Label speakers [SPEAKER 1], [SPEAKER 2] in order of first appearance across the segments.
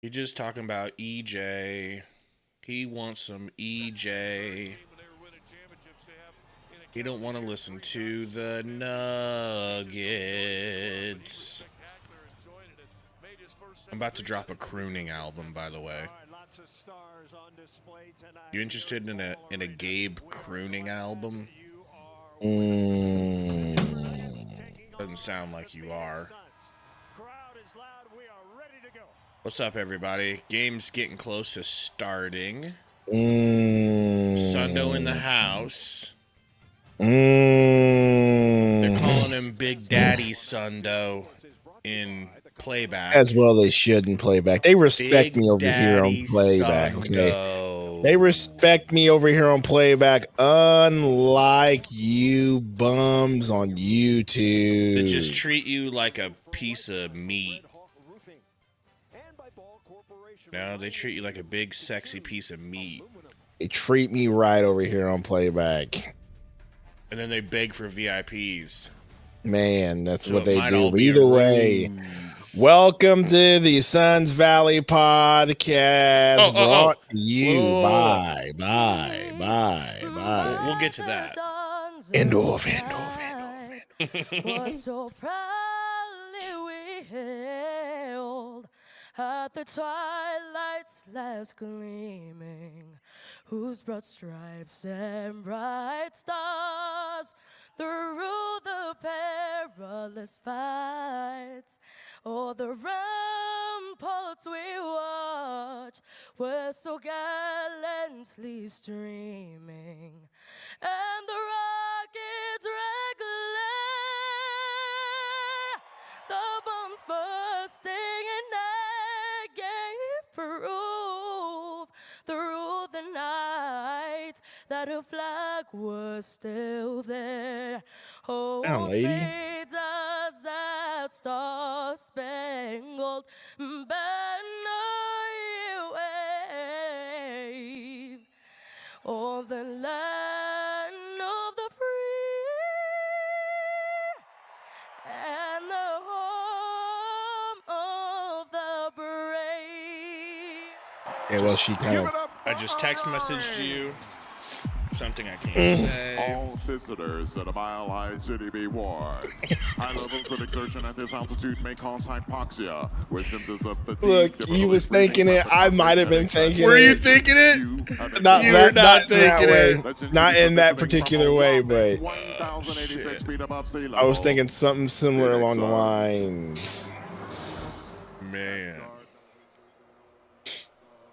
[SPEAKER 1] He's just talking about EJ. He wants some EJ. He don't want to listen to the Nuggets. I'm about to drop a crooning album, by the way. You interested in a Gabe crooning album? Doesn't sound like you are. What's up, everybody? Game's getting close to starting. Sundo in the house. They're calling him Big Daddy Sundo in playback.
[SPEAKER 2] As well they should in playback. They respect
[SPEAKER 1] Big
[SPEAKER 2] me over here on
[SPEAKER 1] Daddy
[SPEAKER 2] playback,
[SPEAKER 1] Sundo.
[SPEAKER 2] okay? They respect me over here on playback, unlike you bums on YouTube.
[SPEAKER 1] They just treat you like a piece of meat. No, they treat you like a big, sexy piece of meat.
[SPEAKER 2] They treat me right over here on playback.
[SPEAKER 1] And then they beg for VIPs.
[SPEAKER 2] Man, that's
[SPEAKER 1] So
[SPEAKER 2] what they do.
[SPEAKER 1] be
[SPEAKER 2] Either way, welcome to the Suns Valley podcast. Brought to you by.
[SPEAKER 1] We'll get to that.
[SPEAKER 2] Endorf.
[SPEAKER 3] What so proudly we hailed at the twilight's last gleaming, whose broad stripes and bright stars through the perilous fights, o'er the ramparts we watch were so gallantly streaming, and the rockets regular, the bombs bursting and I gave proof through the night that her flag was still there. Oh,
[SPEAKER 2] lady.
[SPEAKER 3] say does that star-spangled banner you wave o'er the land of the free and the home of the brave.
[SPEAKER 2] Yeah, well, she kind of.
[SPEAKER 1] I just text messaged you something I can't say.
[SPEAKER 4] All visitors at a Mile High City be warned. High levels of exertion at this altitude may cause hypoxia, with symptoms of fatigue.
[SPEAKER 2] Look, he was thinking it. I might have been thinking
[SPEAKER 1] Were
[SPEAKER 2] it.
[SPEAKER 1] you thinking it?
[SPEAKER 2] Not
[SPEAKER 1] You
[SPEAKER 2] that,
[SPEAKER 1] were not thinking
[SPEAKER 2] that
[SPEAKER 1] it.
[SPEAKER 2] way. Not in that particular way, but
[SPEAKER 4] 1,086 feet above sea level.
[SPEAKER 2] I was thinking something similar along the lines.
[SPEAKER 1] Man.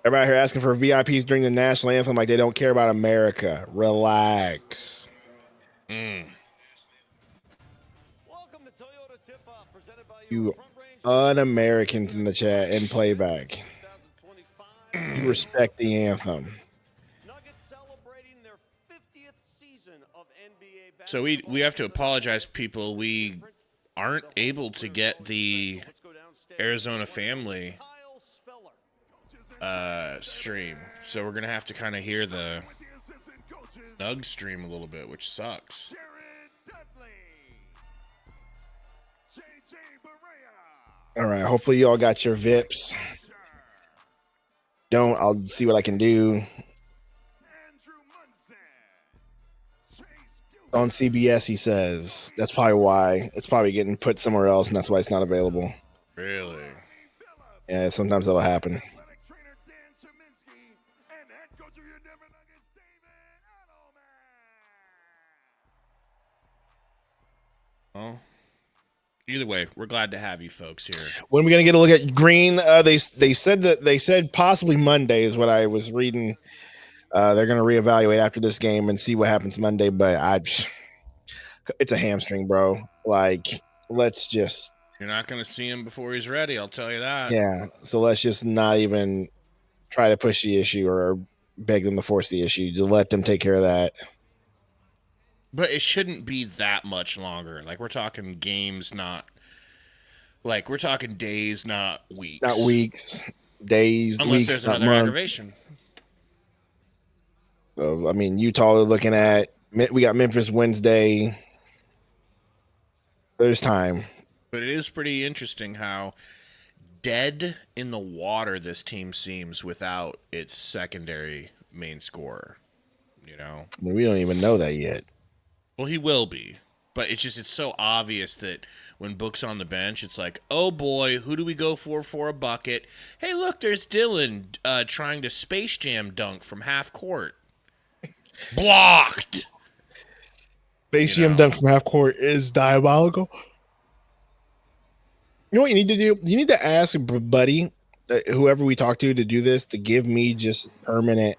[SPEAKER 2] Everybody here asking for VIPs during the national anthem like they don't care about America. Relax. You un-Americans in the chat and playback. You respect the anthem.
[SPEAKER 1] So we have to apologize, people. We aren't able to get the Arizona family stream, so we're gonna have to kind of hear the Nug stream a little bit, which sucks.
[SPEAKER 2] All right, hopefully y'all got your VIPs. Don't, I'll see what I can do. On CBS, he says. That's probably why. It's probably getting put somewhere else, and that's why it's not available.
[SPEAKER 1] Really?
[SPEAKER 2] Yeah, sometimes that'll happen.
[SPEAKER 1] Well, either way, we're glad to have you folks here.
[SPEAKER 2] When are we gonna get a look at Green? They said possibly Monday is what I was reading. They're gonna reevaluate after this game and see what happens Monday. But it's a hamstring, bro. Like, let's just.
[SPEAKER 1] You're not gonna see him before he's ready. I'll tell you that.
[SPEAKER 2] Yeah. So let's just not even try to push the issue or beg them to force the issue. Just let them take care of that.
[SPEAKER 1] But it shouldn't be that much longer. Like, we're talking games, we're talking days, not weeks.
[SPEAKER 2] Not weeks, days,
[SPEAKER 1] unless
[SPEAKER 2] weeks,
[SPEAKER 1] there's
[SPEAKER 2] not
[SPEAKER 1] another
[SPEAKER 2] months.
[SPEAKER 1] aggravation.
[SPEAKER 2] So, I mean, Utah are looking at. We got Memphis Wednesday. There's time.
[SPEAKER 1] But it is pretty interesting how dead in the water this team seems without its secondary main scorer. You know?
[SPEAKER 2] I mean, we don't even know that yet.
[SPEAKER 1] Well, he will be. But it's so obvious that when Book's on the bench, it's like, oh boy, who do we go for a bucket? Hey, look, there's Dylan trying to Space Jam dunk from half court. Blocked!
[SPEAKER 2] Space Jam dunk from half court is diabolical. You know what you need to do? You need to ask Buddy, whoever we talk to do this, to give me just permanent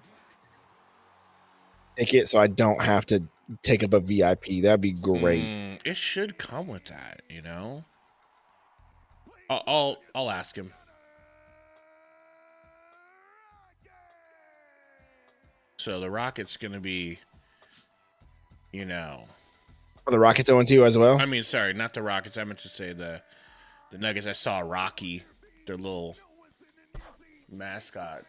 [SPEAKER 2] ticket so I don't have to take up a VIP. That'd be great.
[SPEAKER 1] It should come with that, you know. I'll ask him. So the Rockets gonna be, you know.
[SPEAKER 2] Are the Rockets 0-2 as well?
[SPEAKER 1] I mean, sorry, not the Rockets. I meant to say the Nuggets. I saw Rocky, their little mascot.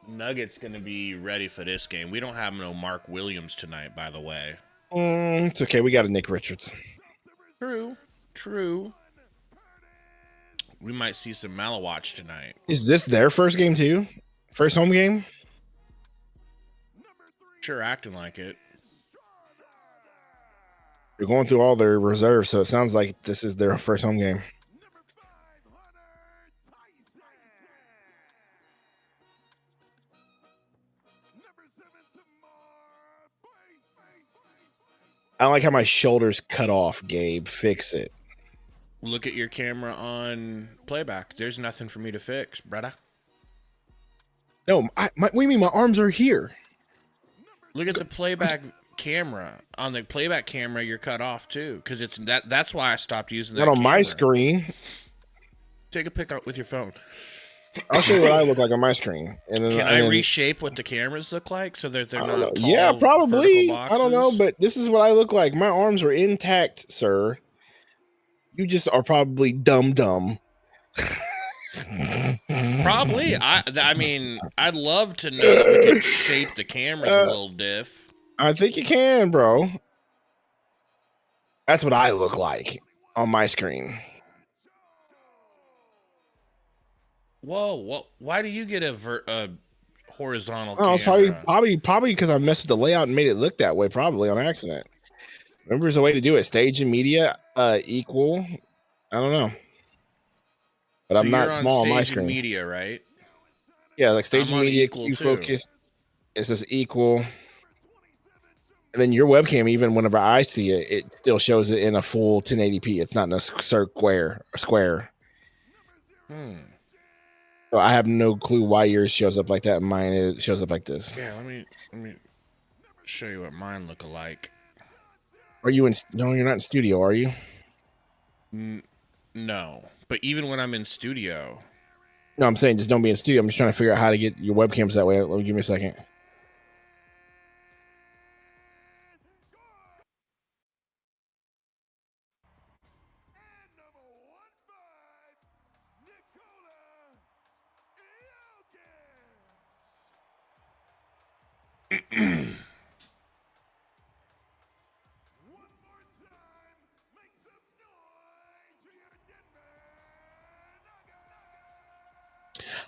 [SPEAKER 1] Nuggets gonna be ready for this game. We don't have no Mark Williams tonight, by the way.
[SPEAKER 2] It's okay. We got a Nick Richards.
[SPEAKER 1] True. We might see some Malawatch tonight.
[SPEAKER 2] Is this their first game too? First home game?
[SPEAKER 1] Sure, acting like it.
[SPEAKER 2] They're going through all their reserves, so it sounds like this is their first home game. I don't like how my shoulders cut off, Gabe. Fix it.
[SPEAKER 1] Look at your camera on playback. There's nothing for me to fix, brother.
[SPEAKER 2] No, what do you mean my arms are here?
[SPEAKER 1] Look at the playback camera. On the playback camera, you're cut off too, because it's that's why I stopped using that.
[SPEAKER 2] Not on my
[SPEAKER 1] camera.
[SPEAKER 2] screen.
[SPEAKER 1] Take a pic out with your phone.
[SPEAKER 2] I'll show you what I look like on my screen. And then,
[SPEAKER 1] Can I reshape what the cameras look like so that they're not tall,
[SPEAKER 2] yeah, probably.
[SPEAKER 1] vertical
[SPEAKER 2] I don't know,
[SPEAKER 1] boxes?
[SPEAKER 2] but this is what I look like. My arms are intact, sir. You just are probably dumb.
[SPEAKER 1] Probably. I mean, I'd love to know that we can shape the cameras a little diff.
[SPEAKER 2] I think you can, bro. That's what I look like on my screen.
[SPEAKER 1] Whoa! Why do you get a horizontal?
[SPEAKER 2] Oh, it's
[SPEAKER 1] camera?
[SPEAKER 2] probably because I messed with the layout and made it look that way, probably on accident. Remember, there's a way to do it. Stage and media equal. I don't know, but
[SPEAKER 1] So
[SPEAKER 2] I'm not
[SPEAKER 1] you're
[SPEAKER 2] small on my
[SPEAKER 1] stage and
[SPEAKER 2] screen.
[SPEAKER 1] media, right?
[SPEAKER 2] Yeah, like stage
[SPEAKER 1] I'm
[SPEAKER 2] and
[SPEAKER 1] on
[SPEAKER 2] media,
[SPEAKER 1] equal,
[SPEAKER 2] Q
[SPEAKER 1] too.
[SPEAKER 2] focus. It says equal, and then your webcam, even whenever I see it, it still shows it in a full 1080p. It's not in a square. So I have no clue why yours shows up like that and mine shows up like this.
[SPEAKER 1] Yeah, let me show you what mine look alike.
[SPEAKER 2] Are you in? No, you're not in studio, are you?
[SPEAKER 1] No, but even when I'm in studio,
[SPEAKER 2] No, I'm saying just don't be in studio. I'm just trying to figure out how to get your webcams that way. Let me give me a second.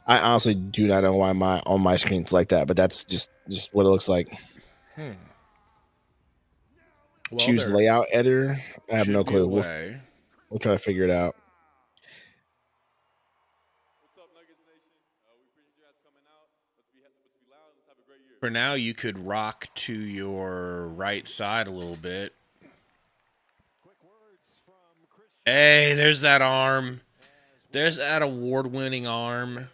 [SPEAKER 2] I honestly do not know why my on my screen's like that, but that's just what it looks like.
[SPEAKER 1] well,
[SPEAKER 2] Choose
[SPEAKER 1] there
[SPEAKER 2] layout editor. I have
[SPEAKER 1] should
[SPEAKER 2] no
[SPEAKER 1] be a
[SPEAKER 2] clue.
[SPEAKER 1] way.
[SPEAKER 2] We'll try to figure it out.
[SPEAKER 5] What's up, Nuggets Nation? We appreciate you guys coming out. Let's be loud. Let's have a great year.
[SPEAKER 1] For now, you could rock to your right side a little bit. Hey, there's that arm. There's that award-winning arm.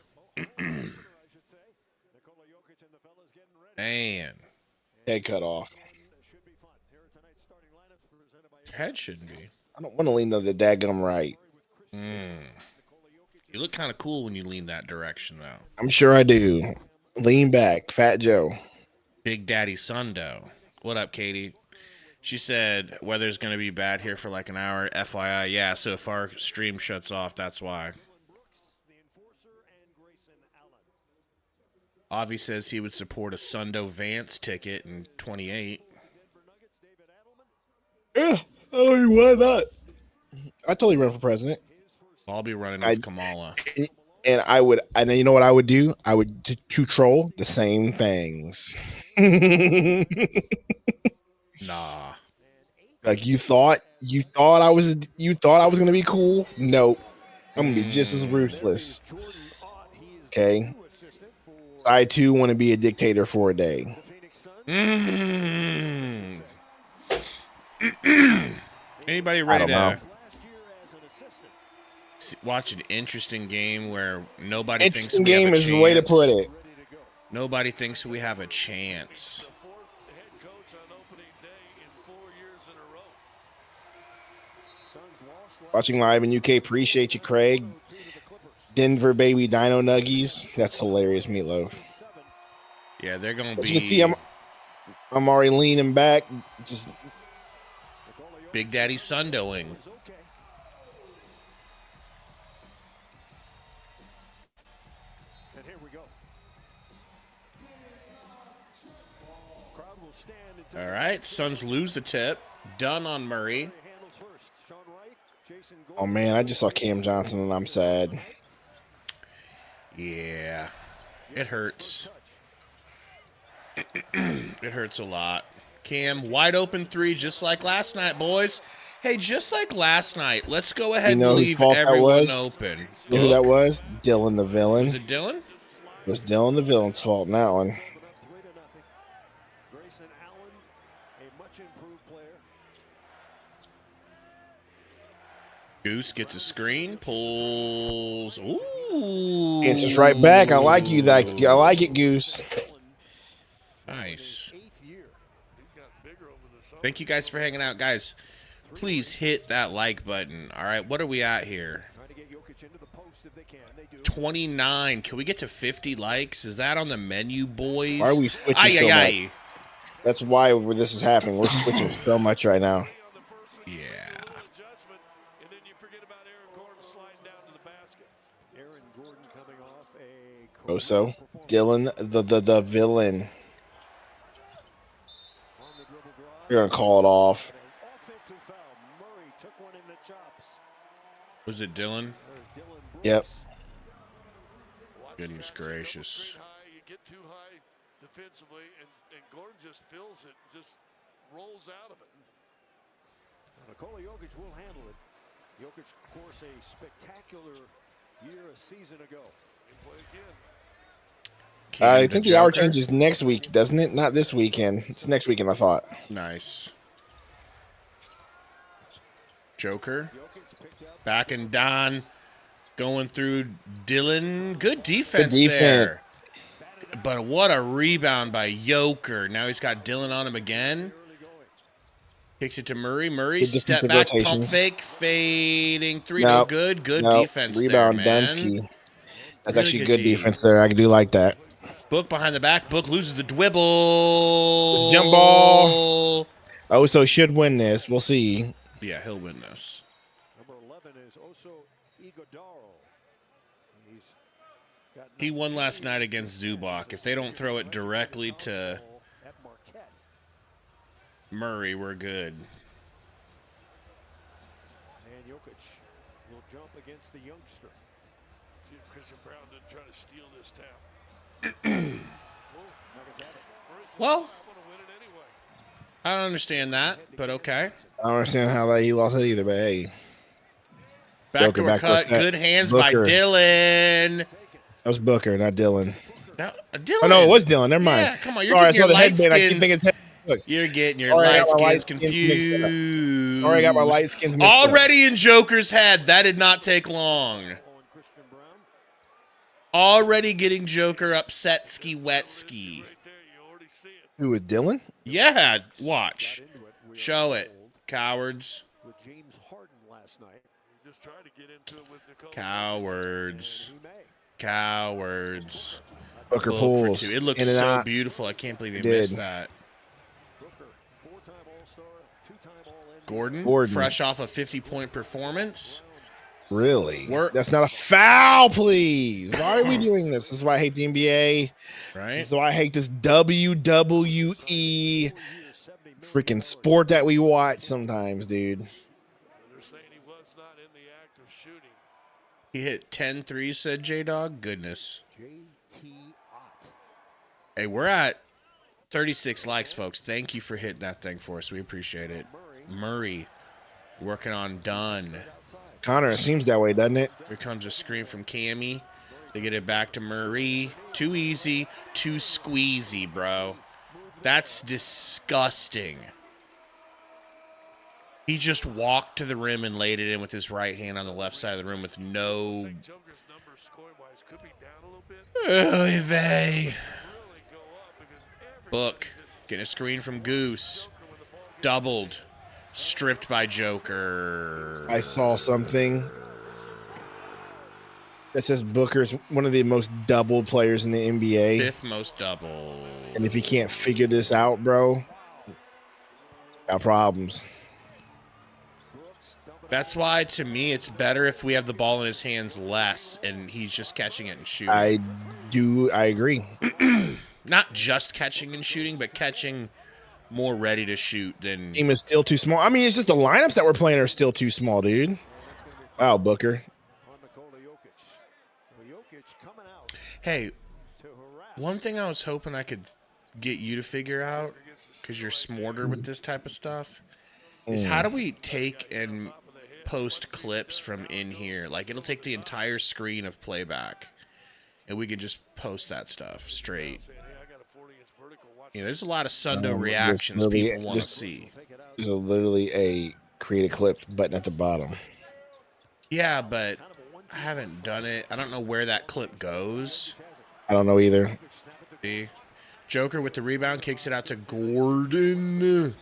[SPEAKER 1] Man.
[SPEAKER 2] Head cut off.
[SPEAKER 1] Head shouldn't be.
[SPEAKER 2] I don't want to lean to the daggum right.
[SPEAKER 1] You look kind of cool when you lean that direction, though.
[SPEAKER 2] I'm sure I do. Lean back, Fat Joe.
[SPEAKER 1] Big Daddy Sundo. What up, Katie? She said weather's going to be bad here for like an hour. FYI, yeah, so if our stream shuts off, that's why. Avi says he would support a Sundo Vance ticket in 28.
[SPEAKER 2] Yeah, why not? I totally run for president.
[SPEAKER 1] I'll be running
[SPEAKER 2] I-
[SPEAKER 1] with Kamala.
[SPEAKER 2] And you know what I would do? I would to troll the same things.
[SPEAKER 1] Nah.
[SPEAKER 2] Like you thought I was gonna be cool. No, I'm gonna be just as ruthless. Okay. I too want to be a dictator for a day.
[SPEAKER 1] Anybody
[SPEAKER 2] I
[SPEAKER 1] ready
[SPEAKER 2] don't know.
[SPEAKER 1] to watch an interesting game where nobody thinks
[SPEAKER 2] Interesting
[SPEAKER 1] we have
[SPEAKER 2] game
[SPEAKER 1] a
[SPEAKER 2] is the way to
[SPEAKER 1] chance?
[SPEAKER 2] put it.
[SPEAKER 1] Nobody thinks we have a chance.
[SPEAKER 2] Watching live in UK, appreciate you, Craig. Denver baby Dino Nuggies. That's hilarious, Meatloaf.
[SPEAKER 1] Yeah, they're gonna
[SPEAKER 2] As
[SPEAKER 1] be.
[SPEAKER 2] you can see, I'm already leaning back. Just
[SPEAKER 1] Big Daddy Sundoing. All right, Suns lose the tip. Done on Murray.
[SPEAKER 2] oh man, I just saw Cam Johnson and I'm sad.
[SPEAKER 1] Yeah, it hurts. It hurts a lot. Cam, wide open three, just like last night, boys. Hey, just like last night, let's go ahead
[SPEAKER 2] You know
[SPEAKER 1] and
[SPEAKER 2] whose
[SPEAKER 1] leave
[SPEAKER 2] fault that
[SPEAKER 1] everyone
[SPEAKER 2] was?
[SPEAKER 1] open.
[SPEAKER 2] You know who that
[SPEAKER 1] Book?
[SPEAKER 2] was? Dylan the villain.
[SPEAKER 1] Was it Dylan?
[SPEAKER 2] It was Dylan the villain's fault in that one.
[SPEAKER 1] Goose gets a screen, pulls. Ooh.
[SPEAKER 2] Answers right back. I like you. I like it, Goose.
[SPEAKER 1] Nice. Thank you guys for hanging out. Guys, please hit that like button. All right, what are we at here? 29. Can we get to 50 likes? Is that on the menu, boys?
[SPEAKER 2] Why are we switching so much?
[SPEAKER 1] Aye.
[SPEAKER 2] That's why this is happening. We're switching so much right now.
[SPEAKER 1] Yeah.
[SPEAKER 2] So Dylan the villain. You're gonna call it off.
[SPEAKER 1] Was it Dylan?
[SPEAKER 2] Yep.
[SPEAKER 1] Goodness gracious.
[SPEAKER 6] You get too high defensively, and Gordon just feels it, just rolls out of it.
[SPEAKER 7] Nikola Jokic will handle it. Jokic, of course, a spectacular year a season ago.
[SPEAKER 6] He play again.
[SPEAKER 2] I think the hour changes next week, doesn't it? Not this weekend. It's next weekend, I thought.
[SPEAKER 1] Nice. Joker. Back and Don going through Dylan. Good defense there. But what a rebound by Joker. Now he's got Dylan on him again. Kicks it to Murray. Murray, step back, pump fake, fading three. No good. Good defense
[SPEAKER 2] rebound,
[SPEAKER 1] there, man.
[SPEAKER 2] Dunsky. That's
[SPEAKER 1] Really
[SPEAKER 2] actually good
[SPEAKER 1] D.
[SPEAKER 2] defense there. I do like that.
[SPEAKER 1] Book behind the back. Book loses the dribble.
[SPEAKER 2] It's jump ball. Oh, so should win this. We'll see.
[SPEAKER 1] Yeah, he'll win this.
[SPEAKER 7] Number 11 is Oso Iguodaro.
[SPEAKER 1] He won last night against Zubac. If they don't throw it directly to Murray, we're good.
[SPEAKER 7] And Jokic will jump against the youngster.
[SPEAKER 6] See if Christian Brown didn't try to steal this tap.
[SPEAKER 1] Well, I don't understand that, but okay.
[SPEAKER 2] I don't understand how he lost it either, but hey.
[SPEAKER 1] Backdoor cut. Good hands by Dylan.
[SPEAKER 2] That was Booker, not Dylan.
[SPEAKER 1] Dylan.
[SPEAKER 2] Oh, no, it was Dylan. Never mind.
[SPEAKER 1] Yeah, come on. You're
[SPEAKER 2] Sorry, I
[SPEAKER 1] getting
[SPEAKER 2] saw
[SPEAKER 1] your
[SPEAKER 2] the
[SPEAKER 1] light
[SPEAKER 2] headband. I keep
[SPEAKER 1] skins.
[SPEAKER 2] thinking it's head. Look.
[SPEAKER 1] You're getting your
[SPEAKER 2] Sorry, I
[SPEAKER 1] light
[SPEAKER 2] got my
[SPEAKER 1] skins
[SPEAKER 2] light skins mixed up.
[SPEAKER 1] confused.
[SPEAKER 2] Sorry, I got my light skins mixed up.
[SPEAKER 1] Already in Joker's head. That did not take long. Already getting Joker upset ski wet ski.
[SPEAKER 2] Who was Dylan?
[SPEAKER 1] Yeah, watch. Show it. Cowards.
[SPEAKER 7] With James Harden last night.
[SPEAKER 6] Just try to get into it with Nikola.
[SPEAKER 1] Cowards. Cowards.
[SPEAKER 2] Booker
[SPEAKER 1] Book
[SPEAKER 2] pulls.
[SPEAKER 1] for two. It looks
[SPEAKER 2] in and
[SPEAKER 1] so
[SPEAKER 2] out.
[SPEAKER 1] beautiful. I can't believe they
[SPEAKER 2] Did.
[SPEAKER 1] missed that.
[SPEAKER 7] Booker, 4-time All-Star, 2-time All-NBA.
[SPEAKER 1] Gordon, fresh off a 50-point performance.
[SPEAKER 2] Really?
[SPEAKER 1] Work.
[SPEAKER 2] That's not a foul, please. Why are we doing this? This is why I hate the NBA.
[SPEAKER 1] Right?
[SPEAKER 2] This is why I hate this WWE freaking sport that we watch sometimes, dude.
[SPEAKER 6] They're saying he was not in the act of shooting.
[SPEAKER 1] He hit 10 threes, said J-Dog. Goodness.
[SPEAKER 7] JT Ott.
[SPEAKER 1] Hey, we're at 36 likes, folks. Thank you for hitting that thing for us. We appreciate it. Murray working on done.
[SPEAKER 2] Connor, it seems that way, doesn't it?
[SPEAKER 1] Here comes a screen from Cammy. They get it back to Murray. Too easy, too squeezy, bro. That's disgusting. He just walked to the rim and laid it in with his right hand on the left side of the rim with no...
[SPEAKER 6] Joker's numbers scoring-wise could be down a little bit.
[SPEAKER 1] Oy vey.
[SPEAKER 6] Really go up because every
[SPEAKER 1] Book. Getting a screen from Goose. Doubled. Stripped by Joker.
[SPEAKER 2] I saw something that says Booker's one of the most doubled players in the NBA.
[SPEAKER 1] 5th most double.
[SPEAKER 2] And if he can't figure this out, bro, got problems.
[SPEAKER 1] That's why, to me, it's better if we have the ball in his hands less and he's just catching it and shooting.
[SPEAKER 2] I agree.
[SPEAKER 1] Not just catching and shooting, but catching more ready to shoot than...
[SPEAKER 2] Team is still too small. I mean, it's just the lineups that we're playing are still too small, dude. Wow, Booker.
[SPEAKER 7] On Nikola Jokic. Well, Jokic coming out
[SPEAKER 1] Hey,
[SPEAKER 7] to harass.
[SPEAKER 1] one thing I was hoping I could get you to figure out, because you're smarter with this type of stuff, is how do we take and post clips from in here? Like, it'll take the entire screen of playback, and we could just post that stuff straight. You know, there's a lot of Sundo reactions
[SPEAKER 2] literally
[SPEAKER 1] people want to
[SPEAKER 2] just-
[SPEAKER 1] see.
[SPEAKER 2] There's literally a create a clip button at the bottom.
[SPEAKER 1] Yeah, but I haven't done it. I don't know where that clip goes.
[SPEAKER 2] I don't know either.
[SPEAKER 1] See? Joker with the rebound kicks it out to Gordon.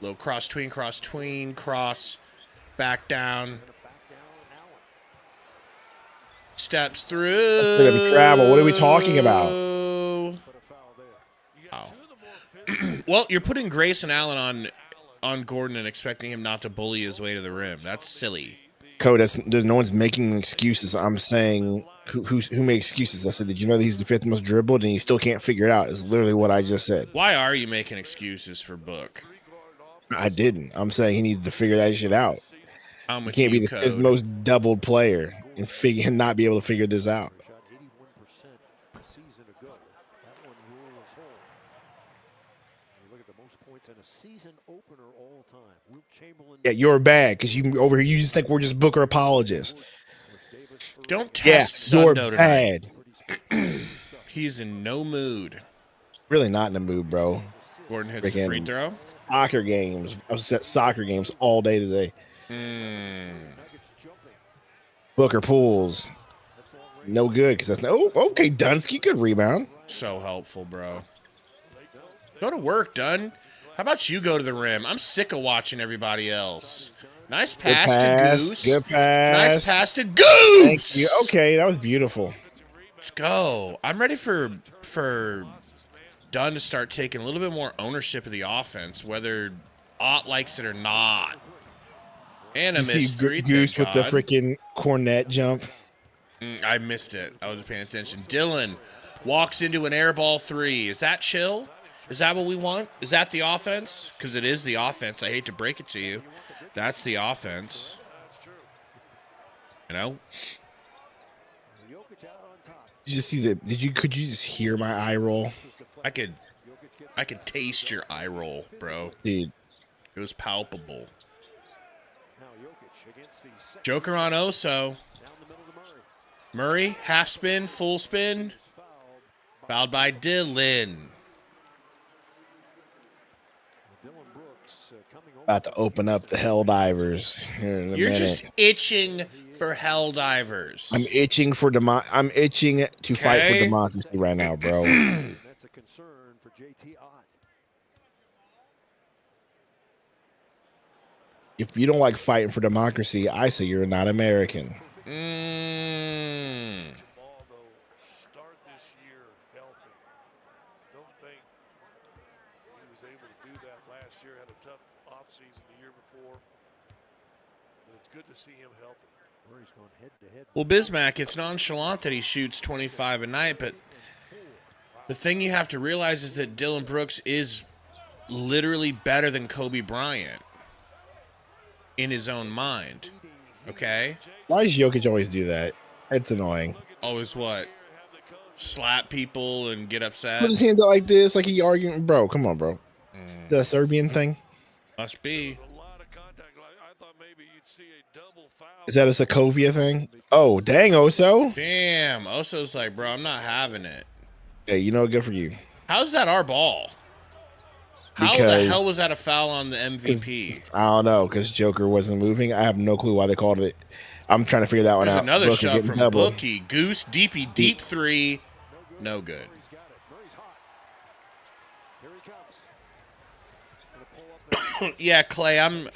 [SPEAKER 1] Little cross, cross, back down. Steps through.
[SPEAKER 2] That's a bit of travel. What are we talking about?
[SPEAKER 1] Wow. Well, you're putting Grayson Allen on Gordon and expecting him not to bully his way to the rim. That's silly.
[SPEAKER 2] Code, there's no one's making excuses. I'm saying who made excuses? I said, did you know that he's the 5th most dribbled and he still can't figure it out? Is literally what I just said.
[SPEAKER 1] Why are you making excuses for Book?
[SPEAKER 2] I didn't. I'm saying he needs to figure that shit out.
[SPEAKER 1] I'm
[SPEAKER 2] He
[SPEAKER 1] with
[SPEAKER 2] can't be
[SPEAKER 1] you,
[SPEAKER 2] the 5th
[SPEAKER 1] Code.
[SPEAKER 2] most doubled player and not be able to figure this out.
[SPEAKER 7] Shot 81% a season ago. That one rule is whole. You look at the most points in a season opener all time. Wilt Chamberlain.
[SPEAKER 2] Yeah, you're bad because you over here. You just think we're just Booker apologists.
[SPEAKER 1] Don't
[SPEAKER 2] Yeah,
[SPEAKER 1] test
[SPEAKER 2] you're
[SPEAKER 1] Sundo tonight.
[SPEAKER 2] bad.
[SPEAKER 1] He's in no mood.
[SPEAKER 2] Really not in the mood, bro.
[SPEAKER 1] Gordon hits the
[SPEAKER 2] Freaking
[SPEAKER 1] free throw.
[SPEAKER 2] Soccer games. I was at soccer games all day today. Booker pulls. No good because that's no. Oh, okay, Dunsky, good rebound.
[SPEAKER 1] So helpful, bro. Go to work, Dunn. How about you go to the rim? I'm sick of watching everybody else. Nice
[SPEAKER 2] Good
[SPEAKER 1] pass,
[SPEAKER 2] pass.
[SPEAKER 1] to Goose.
[SPEAKER 2] Good pass.
[SPEAKER 1] Nice pass to Goose.
[SPEAKER 2] Thank you. Okay, that was beautiful.
[SPEAKER 1] Let's go. I'm ready for Dunn to start taking a little bit more ownership of the offense, whether Ott likes it or not. And I
[SPEAKER 2] You
[SPEAKER 1] missed
[SPEAKER 2] see
[SPEAKER 1] three.
[SPEAKER 2] Goose with
[SPEAKER 1] thank
[SPEAKER 2] the
[SPEAKER 1] God.
[SPEAKER 2] freaking cornet jump.
[SPEAKER 1] I missed it. I wasn't paying attention. Dylan walks into an air ball 3. Is that chill? Is that what we want? Is that the offense? Because it is the offense. I hate to break it to you. That's the offense. You know?
[SPEAKER 2] Did you just see the? Could you just hear my eye roll,
[SPEAKER 1] I could taste your eye roll, bro.
[SPEAKER 2] dude?
[SPEAKER 1] It was palpable.
[SPEAKER 7] Now Jokic against the second
[SPEAKER 1] Joker on Oso.
[SPEAKER 7] down the middle to Murray.
[SPEAKER 1] Murray, half spin, full spin. Fouled by Dylan.
[SPEAKER 7] Dylan Brooks coming over.
[SPEAKER 2] About to open up the Hell Divers here in a
[SPEAKER 1] You're
[SPEAKER 2] minute.
[SPEAKER 1] just itching for hell divers.
[SPEAKER 2] I'm itching I'm itching to fight for
[SPEAKER 1] Okay.
[SPEAKER 2] democracy right now, bro.
[SPEAKER 7] That's a concern for JT Ott.
[SPEAKER 2] If you don't like fighting for democracy, I say you're not American.
[SPEAKER 6] Ball, though, start this year healthy. Don't think he was able to do that last year. Had a tough offseason the year before. But it's good to see him healthy.
[SPEAKER 7] Murray's gone head to head.
[SPEAKER 1] Well, Bismack, it's nonchalant that he shoots 25 a night, but the thing you have to realize is that Dylan Brooks is literally better than Kobe Bryant in his own mind. Okay?
[SPEAKER 2] Why does Jokic always do that? It's annoying.
[SPEAKER 1] Always what? Slap people and get upset?
[SPEAKER 2] Put his hands out like this, like he arguing. Bro, come on, bro. Is that a Serbian thing?
[SPEAKER 1] Must be.
[SPEAKER 6] A lot of contact. I thought maybe you'd see a double foul.
[SPEAKER 2] Is that a Sokovia thing? Oh, dang, Oso.
[SPEAKER 1] Damn. Oso's like, bro, I'm not having it.
[SPEAKER 2] Hey, you know, good for you.
[SPEAKER 1] How's that our ball? How the hell was that a foul on the MVP?
[SPEAKER 2] I don't know, because Joker wasn't moving. I have no clue why they called it. I'm trying to figure that one
[SPEAKER 1] There's
[SPEAKER 2] out.
[SPEAKER 1] another
[SPEAKER 2] Booker
[SPEAKER 1] shot
[SPEAKER 2] getting
[SPEAKER 1] from
[SPEAKER 2] double.
[SPEAKER 1] Bookie. Goose, deep three. No good. Yeah, Clay, I'm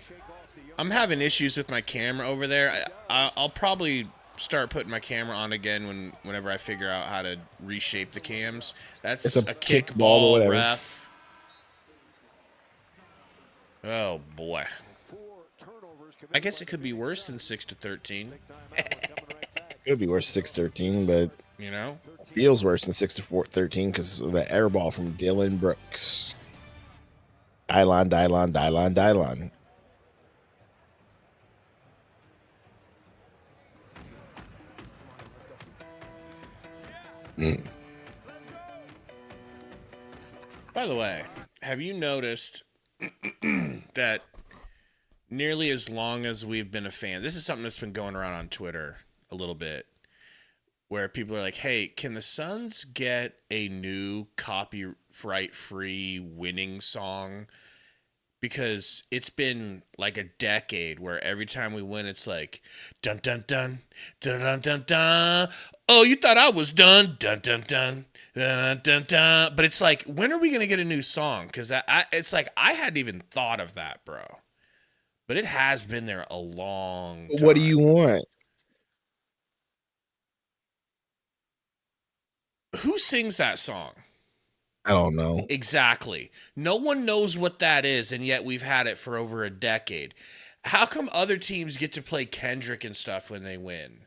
[SPEAKER 1] having issues with my camera over there. I'll probably start putting my camera on again whenever I figure out how to reshape the cams. That's
[SPEAKER 2] It's a
[SPEAKER 1] a
[SPEAKER 2] kick
[SPEAKER 1] kickball,
[SPEAKER 2] ball or whatever.
[SPEAKER 1] ref. Oh boy. I guess it could be worse than 6-13.
[SPEAKER 2] It would be worse 6-13, but
[SPEAKER 1] You know?
[SPEAKER 2] feels worse than 6-13 because of the air ball from Dylan Brooks. Dylon.
[SPEAKER 1] By the way, have you noticed that nearly as long as we've been a fan, this is something that's been going around on Twitter a little bit, where people are like, hey, can the Suns get a new copyright-free winning song? Because it's been like a decade where every time we win, it's like, dun, dun, dun, dun, dun, dun, dun. Oh, you thought I was done? Dun, dun, dun, dun, dun, dun. But it's like, when are we going to get a new song? Because it's like, I hadn't even thought of that, bro. But it has been there a long time.
[SPEAKER 2] What do you want?
[SPEAKER 1] Who sings that song?
[SPEAKER 2] I don't know.
[SPEAKER 1] Exactly. No one knows what that is, and yet we've had it for over a decade. How come other teams get to play Kendrick and stuff when they win?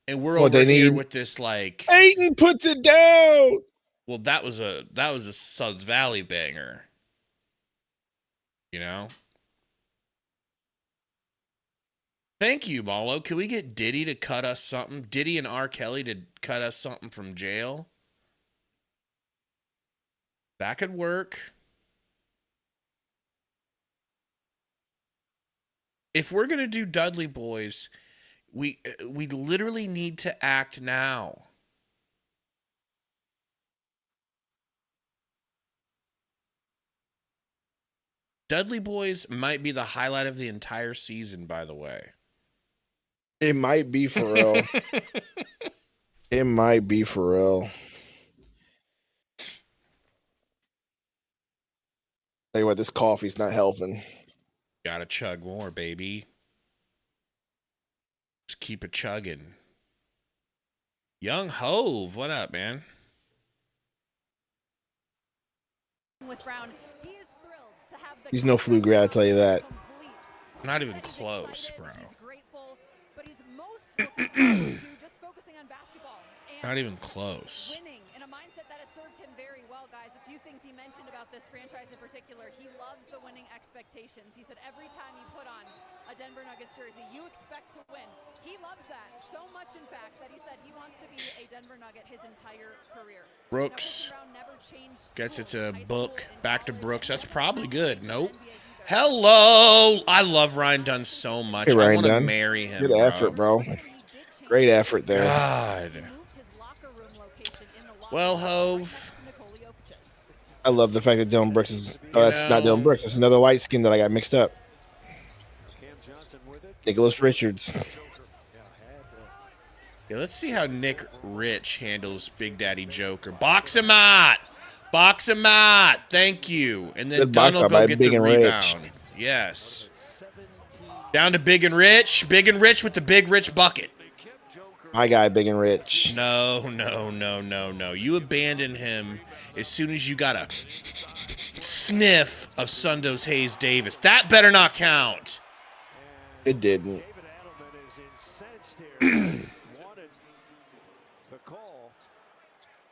[SPEAKER 1] And we're over here with this like
[SPEAKER 2] Ayton puts it down.
[SPEAKER 1] Well, that was a Suns Valley banger. You know? Thank you, Malo. Can we get Diddy to cut us something? Diddy and R. Kelly to cut us something from jail? That could work. If we're going to do Dudley Boys, we literally need to act now. Dudley Boys might be the highlight of the entire season, by the way.
[SPEAKER 2] It might be for real. It might be for real. Tell you what, this coffee's not helping.
[SPEAKER 1] Gotta chug more, baby. Just keep it chugging. Young Hove, what up, man?
[SPEAKER 8] With Brown, he is thrilled to have the
[SPEAKER 2] He's no flu grad, I'll tell you that.
[SPEAKER 1] Not even close, bro.
[SPEAKER 8] He's grateful, but he's most looking forward to just focusing on basketball and
[SPEAKER 1] Not even close.
[SPEAKER 8] winning in a mindset that has served him very well, guys. A few things he mentioned about this franchise in particular. He loves the winning expectations. He said every time you put on a Denver Nuggets jersey, you expect to win. He loves that so much, in fact, that he said he wants to be a Denver Nugget his entire career.
[SPEAKER 1] Brooks
[SPEAKER 8] Now, Brown never changed
[SPEAKER 1] gets it
[SPEAKER 8] schools,
[SPEAKER 1] to
[SPEAKER 8] high
[SPEAKER 1] Book.
[SPEAKER 8] school, and
[SPEAKER 1] Back to
[SPEAKER 8] college,
[SPEAKER 1] Brooks.
[SPEAKER 8] and
[SPEAKER 1] That's probably good. Nope.
[SPEAKER 8] NBA defense.
[SPEAKER 1] Hello. I love Ryan Dunn so much.
[SPEAKER 2] Hey,
[SPEAKER 1] I
[SPEAKER 2] Ryan
[SPEAKER 1] want to
[SPEAKER 2] Dunn.
[SPEAKER 1] marry him.
[SPEAKER 2] Good effort, bro. Great effort there.
[SPEAKER 1] God. Well, Hove.
[SPEAKER 2] I love the fact that Dylan Brooks is. Oh, that's not Dylan Brooks. That's another light skin that I got mixed up. Nicholas Richards.
[SPEAKER 1] Yeah, let's see how Nick Rich handles Big Daddy Joker. Box him out. Box him out. Thank you. And then
[SPEAKER 2] Good
[SPEAKER 1] Dunn
[SPEAKER 2] box
[SPEAKER 1] will
[SPEAKER 2] out
[SPEAKER 1] go
[SPEAKER 2] by
[SPEAKER 1] get
[SPEAKER 2] Big
[SPEAKER 1] the
[SPEAKER 2] and
[SPEAKER 1] rebound.
[SPEAKER 2] Rich.
[SPEAKER 1] Yes. Down to Big and Rich. Big and Rich with the Big Rich bucket.
[SPEAKER 2] My guy, Big and Rich.
[SPEAKER 1] No. You abandon him as soon as you got a sniff of Sundo's Hayes Davis. That better not count.
[SPEAKER 2] It didn't.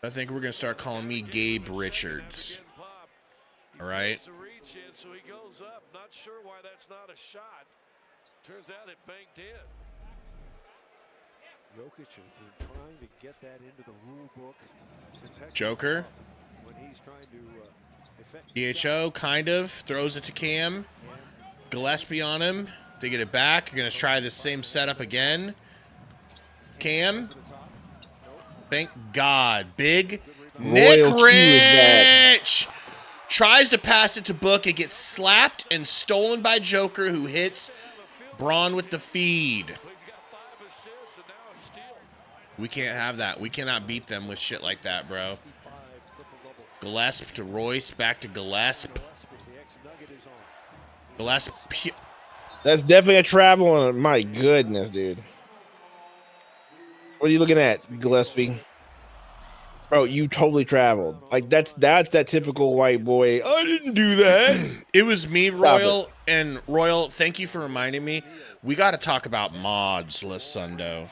[SPEAKER 1] I think we're going to start calling me Gabe Richards. All right?
[SPEAKER 6] So he goes up. Not sure why that's not a shot. Turns out it banked in.
[SPEAKER 7] Jokic has been trying to get that into the rule book since heck
[SPEAKER 1] Joker.
[SPEAKER 7] when he's trying to effect
[SPEAKER 1] DHO kind of throws it to Cam. Gillespie on him. They get it back. You're going to try the same setup again. Cam. Thank God. Big Nick
[SPEAKER 2] Royal Q is back.
[SPEAKER 1] Rich tries to pass it to Book. It gets slapped and stolen by Joker, who hits Braun with the feed. We can't have that. We cannot beat them with shit like that, bro. Gillespie to Royce. Back to Gillespie. Gillespie.
[SPEAKER 2] That's definitely a travel. And my goodness, dude. What are you looking at, Gillespie? Bro, you totally traveled. Like that's that typical white boy. I didn't do that.
[SPEAKER 1] It was me, Royal, and Royal. Thank you for reminding me. We got to talk about mods, Sundo.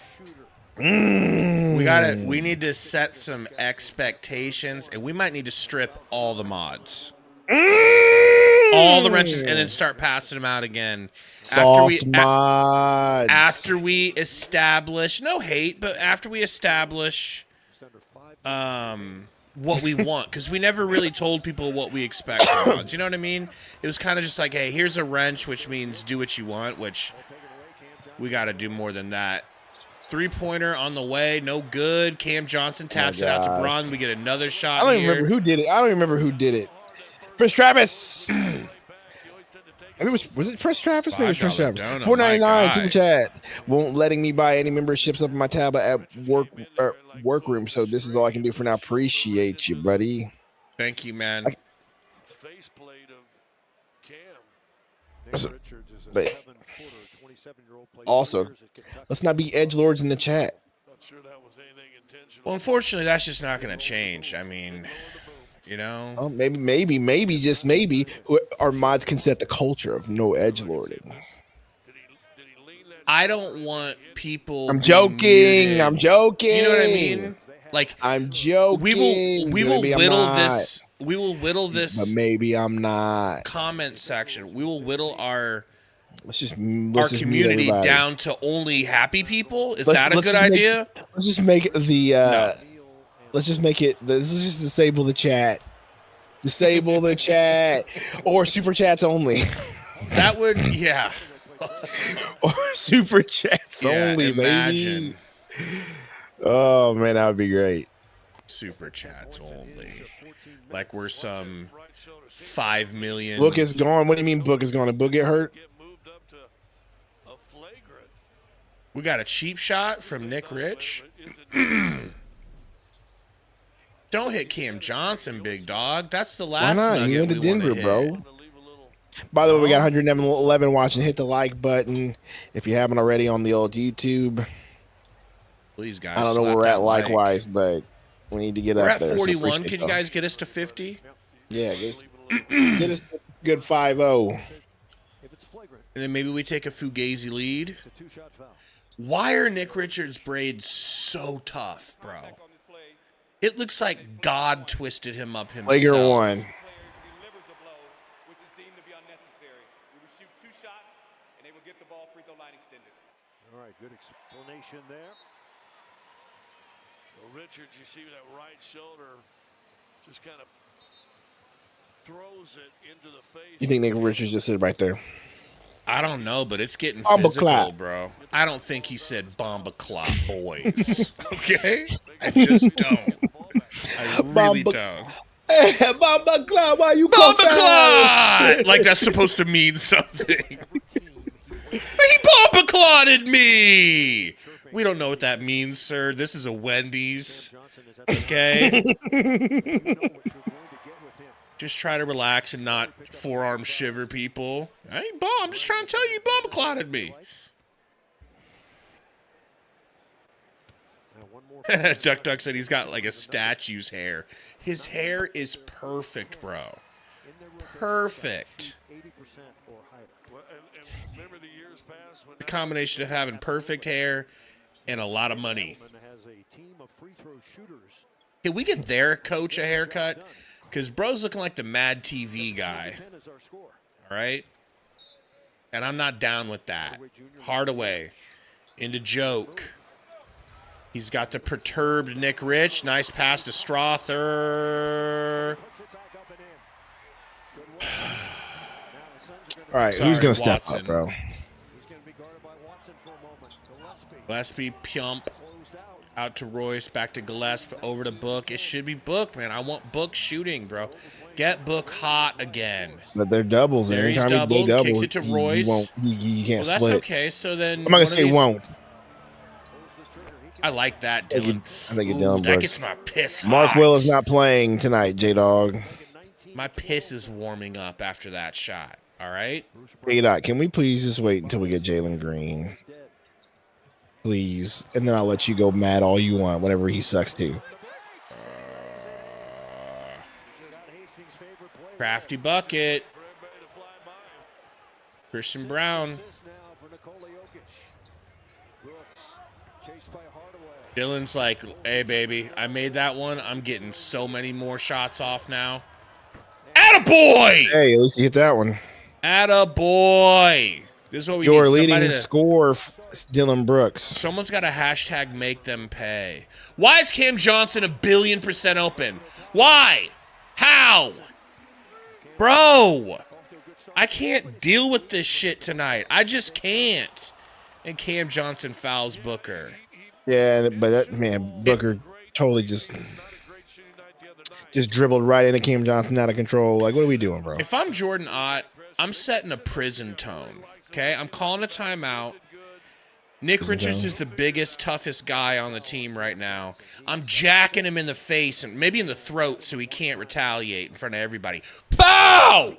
[SPEAKER 1] We need to set some expectations, and we might need to strip all the mods, all the wrenches, and then start passing them out again.
[SPEAKER 2] Soft mods.
[SPEAKER 1] After we establish, no hate, but after we establish what we want, because we never really told people what we expect from mods. You know what I mean? It was kind of just like, hey, here's a wrench, which means do what you want, which we got to do more than that. Three-pointer on the way, no good. Cam Johnson taps it out to Braun. We get another shot.
[SPEAKER 2] I don't even remember who did it. I don't even remember who did it. Chris Travis. Maybe was it Chris Travis? Maybe it was Chris Travis. $4.99 super chat. Won't letting me buy any memberships up in my tab at workroom. So this is all I can do for now. Appreciate you, buddy.
[SPEAKER 1] Thank you, man.
[SPEAKER 2] But also, let's not be edgelords in the chat.
[SPEAKER 1] Well, unfortunately, that's just not going to change. I mean, you know.
[SPEAKER 2] Well, maybe, just maybe, our mods can set the culture of no edgelording.
[SPEAKER 1] I don't want people.
[SPEAKER 2] I'm joking. I'm joking.
[SPEAKER 1] You know what I mean? Like,
[SPEAKER 2] I'm joking.
[SPEAKER 1] We will whittle this. We will whittle this.
[SPEAKER 2] But maybe I'm not.
[SPEAKER 1] Comment section. We will whittle our
[SPEAKER 2] let's
[SPEAKER 1] community down to only happy people. Is that a good idea?
[SPEAKER 2] Let's just make it the. Let's just make it. Let's just disable the chat. Disable the chat, or super chats only.
[SPEAKER 1] That would, yeah.
[SPEAKER 2] Or super chats only,
[SPEAKER 1] imagine.
[SPEAKER 2] baby. Oh man, that would be great.
[SPEAKER 1] Super chats only. Like we're some 5 million.
[SPEAKER 2] Book is gone. What do you mean Book is gone? Did Book get hurt?
[SPEAKER 1] We got a cheap shot from Nick Rich. Don't hit Cam Johnson, big dog. That's the last.
[SPEAKER 2] Why not? You went to Denver, bro. By the way, we got 111 watching. Hit the like button if you haven't already on the old YouTube.
[SPEAKER 1] Please, guys.
[SPEAKER 2] I don't know where we're at likewise, but we need to get up there.
[SPEAKER 1] We're at 41. Can you guys get us to 50?
[SPEAKER 2] Yeah, get us a good 5-0.
[SPEAKER 1] And then maybe we take a Fugazi lead. Why are Nick Richards' braids so tough, bro? It looks like God twisted him up himself.
[SPEAKER 2] Lager one.
[SPEAKER 7] All right, good explanation there.
[SPEAKER 6] Well, Richards, you see that right shoulder just kind of throws it into the face.
[SPEAKER 2] You think Nick Richards just said right there?
[SPEAKER 1] I don't know, but it's getting
[SPEAKER 2] Bomba
[SPEAKER 1] physical,
[SPEAKER 2] clap.
[SPEAKER 1] bro. I don't think he said Bomba Clap, boys. Okay? I just don't. I really don't.
[SPEAKER 2] Bomba clap, why you
[SPEAKER 1] Bomba Clap! Like that's supposed to mean something. He Bomba Clawed me! We don't know what that means, sir. This is a Wendy's. Okay? Just try to relax and not forearm shiver people. I ain't bomb. I'm just trying to tell you, Bomba clotted me. Duck Duck said he's got like a statue's hair. His hair is perfect, bro. Perfect. The combination of having perfect hair and a lot of money. Can we get their coach a haircut? Because bro's looking like the Mad TV guy. All right? And I'm not down with that. Hardaway. Into Joke. He's got the perturbed Nick Rich. Nice pass to Strother.
[SPEAKER 2] All right,
[SPEAKER 1] Sorry,
[SPEAKER 2] who's gonna step
[SPEAKER 1] Watson.
[SPEAKER 2] up, bro?
[SPEAKER 1] Gillespie, Pump. Out to Royce, back to Gillespie, over to Book. It should be Book, man. I want Book shooting, bro. Get Book hot again.
[SPEAKER 2] But they're doubles.
[SPEAKER 1] There he's
[SPEAKER 2] Anytime they
[SPEAKER 1] doubled,
[SPEAKER 2] double,
[SPEAKER 1] kicks it to Royce.
[SPEAKER 2] you won't. You can't
[SPEAKER 1] Well, that's
[SPEAKER 2] split.
[SPEAKER 1] okay. So then
[SPEAKER 2] I'm not gonna say won't.
[SPEAKER 1] I like that,
[SPEAKER 2] I think
[SPEAKER 1] Dylan.
[SPEAKER 2] I think it's
[SPEAKER 1] Ooh,
[SPEAKER 2] Dylan
[SPEAKER 1] that
[SPEAKER 2] Brooks.
[SPEAKER 1] gets my piss hot.
[SPEAKER 2] Mark Will is not playing tonight, J-Dog.
[SPEAKER 1] My piss is warming up after that shot. All right?
[SPEAKER 2] J-Dog, can we please just wait until we get Jalen Green? Please. And then I'll let you go mad all you want whenever he sucks too.
[SPEAKER 1] Crafty bucket. Christian Brown. Dylan's like, hey, baby, I made that one. I'm getting so many more shots off now. Attaboy!
[SPEAKER 2] Hey, at least you hit that one.
[SPEAKER 1] Attaboy! This is what we
[SPEAKER 2] Your
[SPEAKER 1] need.
[SPEAKER 2] leading score, Dylan Brooks.
[SPEAKER 1] Someone's got to hashtag make them pay. Why is Cam Johnson 1,000,000,000% open? Why? How? Bro, I can't deal with this shit tonight. I just can't. And Cam Johnson fouls Booker.
[SPEAKER 2] Yeah, but that man, Booker totally just dribbled right into Cam Johnson out of control. Like, what are we doing, bro?
[SPEAKER 1] If I'm Jordan Ott, I'm setting a prison tone. Okay, I'm calling a timeout. Nick Richards is the biggest, toughest guy on the team right now. I'm jacking him in the face and maybe in the throat so he can't retaliate in front of everybody. Pow!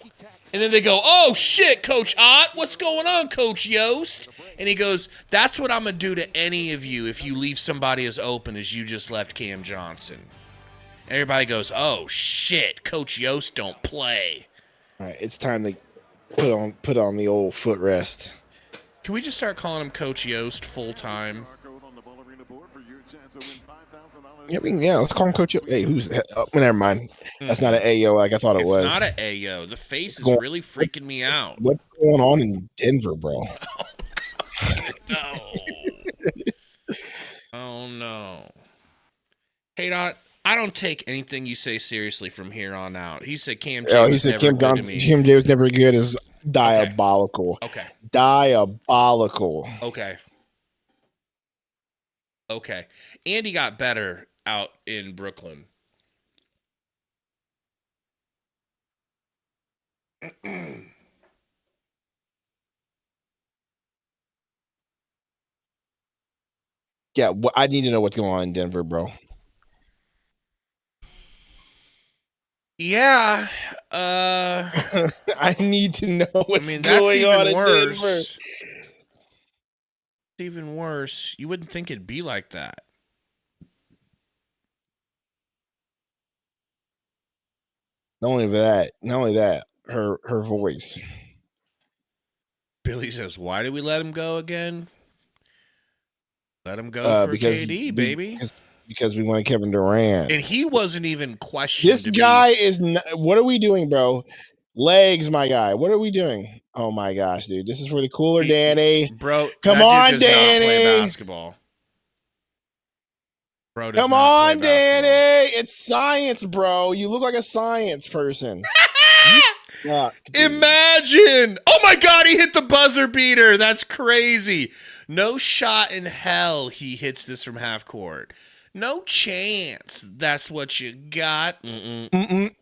[SPEAKER 1] And then they go, oh, shit, Coach Ott. What's going on, Coach Yost? And he goes, that's what I'm going to do to any of you if you leave somebody as open as you just left Cam Johnson. And everybody goes, oh, shit, Coach Yost don't play.
[SPEAKER 2] All right, it's time to put on the old footrest.
[SPEAKER 1] Can we just start calling him Coach Yost full time?
[SPEAKER 2] Yeah, let's call him Coach Yost. Hey, who's that? Oh, never mind. That's not an AO like I thought it was.
[SPEAKER 1] It's not an AO. The face is really freaking me out.
[SPEAKER 2] What's going on in Denver, bro?
[SPEAKER 1] No. Oh, no. Hey, Dot, I don't take anything you say seriously from here on out. He said Cam James
[SPEAKER 2] Cam James never good is diabolical.
[SPEAKER 1] Okay.
[SPEAKER 2] Diabolical.
[SPEAKER 1] Okay. Andy got better out in Brooklyn.
[SPEAKER 2] Yeah, I need to know what's going on in Denver, bro.
[SPEAKER 1] Yeah.
[SPEAKER 2] I need to know what's going on in Denver.
[SPEAKER 1] It's even worse. You wouldn't think it'd be like that.
[SPEAKER 2] Not only that, her voice.
[SPEAKER 1] Billy says, why did we let him go again? Let him go for KD, baby.
[SPEAKER 2] Because we wanted Kevin Durant.
[SPEAKER 1] And he wasn't even questioned.
[SPEAKER 2] This guy is not, what are we doing, bro? Legs, my guy. What are we doing? Oh my gosh, dude. This is for the cooler, Danny.
[SPEAKER 1] Bro,
[SPEAKER 2] come on,
[SPEAKER 1] dude does
[SPEAKER 2] Danny.
[SPEAKER 1] Not play basketball. Bro does
[SPEAKER 2] come
[SPEAKER 1] not
[SPEAKER 2] on,
[SPEAKER 1] play
[SPEAKER 2] Danny. It's science, bro. You look like a science person.
[SPEAKER 1] Imagine. Oh my God, he hit the buzzer beater. That's crazy. No shot in hell he hits this from half court. No chance. That's what you got.
[SPEAKER 2] Mm-mm.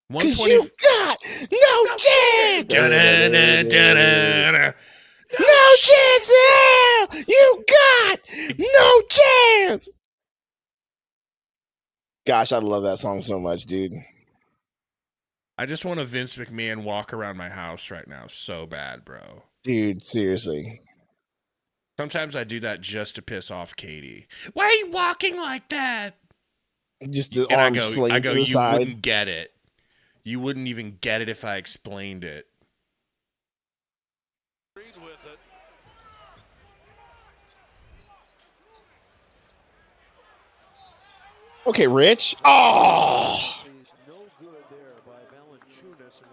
[SPEAKER 2] 'Cause you got no chance. No chance. You got no chance. Gosh, I love that song so much, dude.
[SPEAKER 1] I just want a Vince McMahon walk around my house right now so bad, bro.
[SPEAKER 2] Dude, seriously.
[SPEAKER 1] Sometimes I do that just to piss off Katie. Why are you walking like that?
[SPEAKER 2] Just the arm sling to the side.
[SPEAKER 1] You wouldn't get it. You wouldn't even get it if I explained it.
[SPEAKER 2] Okay, Rich. Oh!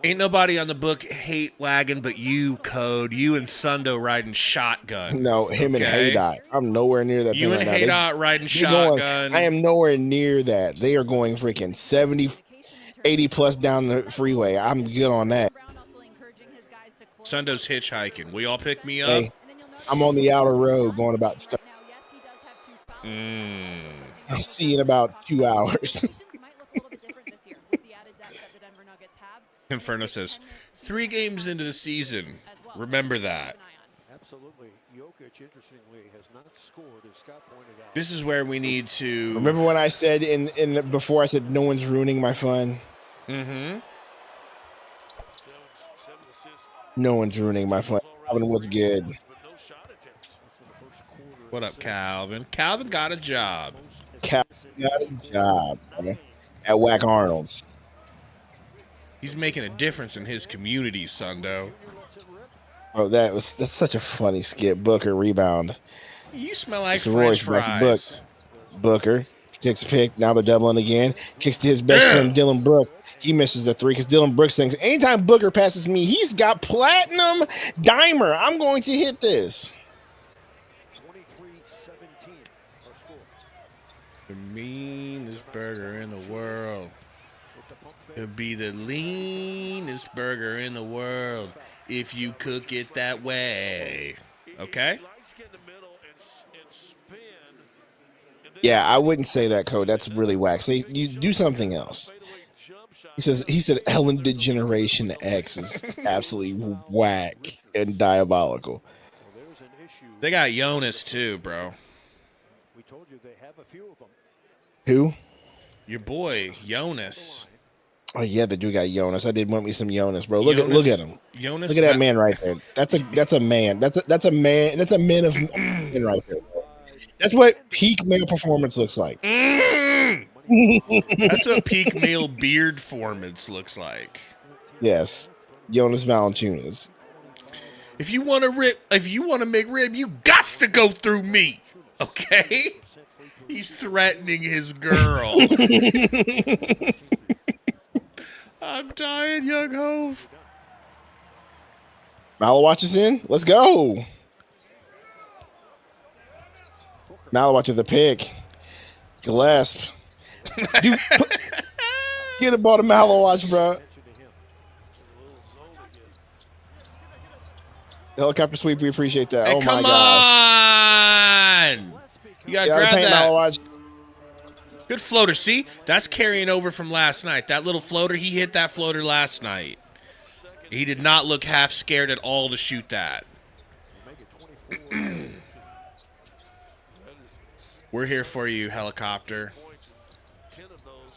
[SPEAKER 1] Ain't nobody on the book hate wagon but you, Code. You and Sundo riding shotgun.
[SPEAKER 2] No, him and
[SPEAKER 1] Okay?
[SPEAKER 2] Haydot. I'm nowhere near that
[SPEAKER 1] You
[SPEAKER 2] thing
[SPEAKER 1] and
[SPEAKER 2] right now.
[SPEAKER 1] Haydot riding
[SPEAKER 2] They going,
[SPEAKER 1] shotgun.
[SPEAKER 2] I am nowhere near that. They are going freaking 70, 80 plus down the freeway. I'm good on that.
[SPEAKER 1] Sundo's hitchhiking. Will y'all pick me up?
[SPEAKER 2] Hey, I'm on the outer road going about. I'll see you in about 2 hours.
[SPEAKER 1] Inferno says, 3 games into the season. Remember that.
[SPEAKER 7] Absolutely. Jokic, interestingly, has not scored, as Scott pointed out.
[SPEAKER 1] This is where we need to.
[SPEAKER 2] Remember when I said in before I said no one's ruining my fun?
[SPEAKER 1] Mm-hmm.
[SPEAKER 2] No one's ruining my fun. Calvin, what's good?
[SPEAKER 1] What up, Calvin? Calvin got a job.
[SPEAKER 2] Calvin got a job, man, at Whack Arnold's.
[SPEAKER 1] He's making a difference in his community, Sundo.
[SPEAKER 2] Oh, that's such a funny skip. Booker rebound.
[SPEAKER 1] You smell like
[SPEAKER 2] Royce
[SPEAKER 1] French
[SPEAKER 2] back
[SPEAKER 1] fries.
[SPEAKER 2] to Booker takes a pick. Now they're doubling again. Kicks to his best friend Dylan Brooks. He misses the 3 because Dylan Brooks thinks anytime Booker passes me, he's got platinum dimer. I'm going to hit this.
[SPEAKER 7] 23-17, our score.
[SPEAKER 1] The meanest burger in the world. It'll be the leanest burger in the world if you cook it that way. Okay?
[SPEAKER 2] Yeah, I wouldn't say that, Code. That's really whack. Say you do something else. He said Ellen DeGeneration X is absolutely whack and diabolical.
[SPEAKER 1] They got Jonas too, bro.
[SPEAKER 7] We told you they have a few of them.
[SPEAKER 2] Who?
[SPEAKER 1] Your boy, Jonas.
[SPEAKER 2] Oh yeah, they do got Jonas. I did want me some Jonas, bro. Look at him.
[SPEAKER 1] Jonas,
[SPEAKER 2] look at that man right there. That's a man. That's a man. That's a man of men right there. Bro. That's what peak male performance looks like.
[SPEAKER 1] That's what peak male beard formance looks like.
[SPEAKER 2] Yes, Jonas Valanciunas.
[SPEAKER 1] If you want to make rib, you got to go through me. Okay? He's threatening his girl. I'm dying, Young Hove.
[SPEAKER 2] Malawatch is in. Let's go. Malawatch with the pick. Gillespie. Dude, get a ball to Malawatch, bro. Helicopter sweep. We appreciate that.
[SPEAKER 1] Hey,
[SPEAKER 2] oh
[SPEAKER 1] come
[SPEAKER 2] my gosh.
[SPEAKER 1] on. You got to
[SPEAKER 2] Yeah,
[SPEAKER 1] grab
[SPEAKER 2] paint
[SPEAKER 1] that.
[SPEAKER 2] Malawatch.
[SPEAKER 1] Good floater. See? That's carrying over from last night. That little floater, he hit that floater last night. He did not look half scared at all to shoot that. We're here for you, helicopter.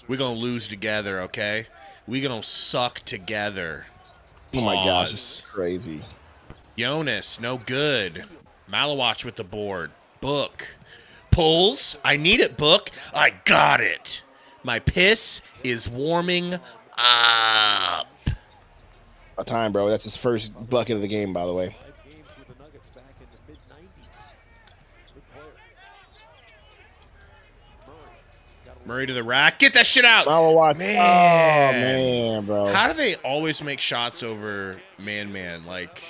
[SPEAKER 1] We're going to lose together, okay? We're going to suck together.
[SPEAKER 2] Oh my gosh,
[SPEAKER 1] Pause.
[SPEAKER 2] this is crazy.
[SPEAKER 1] Jonas, no good. Malawatch with the board. Book. Pulls. I need it, Book. I got it. My piss is warming up.
[SPEAKER 2] A time, bro. That's his first bucket of the game, by the way.
[SPEAKER 1] Murray to the rack. Get that shit out.
[SPEAKER 2] Malawatch.
[SPEAKER 1] Man.
[SPEAKER 2] Oh, man, bro.
[SPEAKER 1] How do they always make shots over man? Like,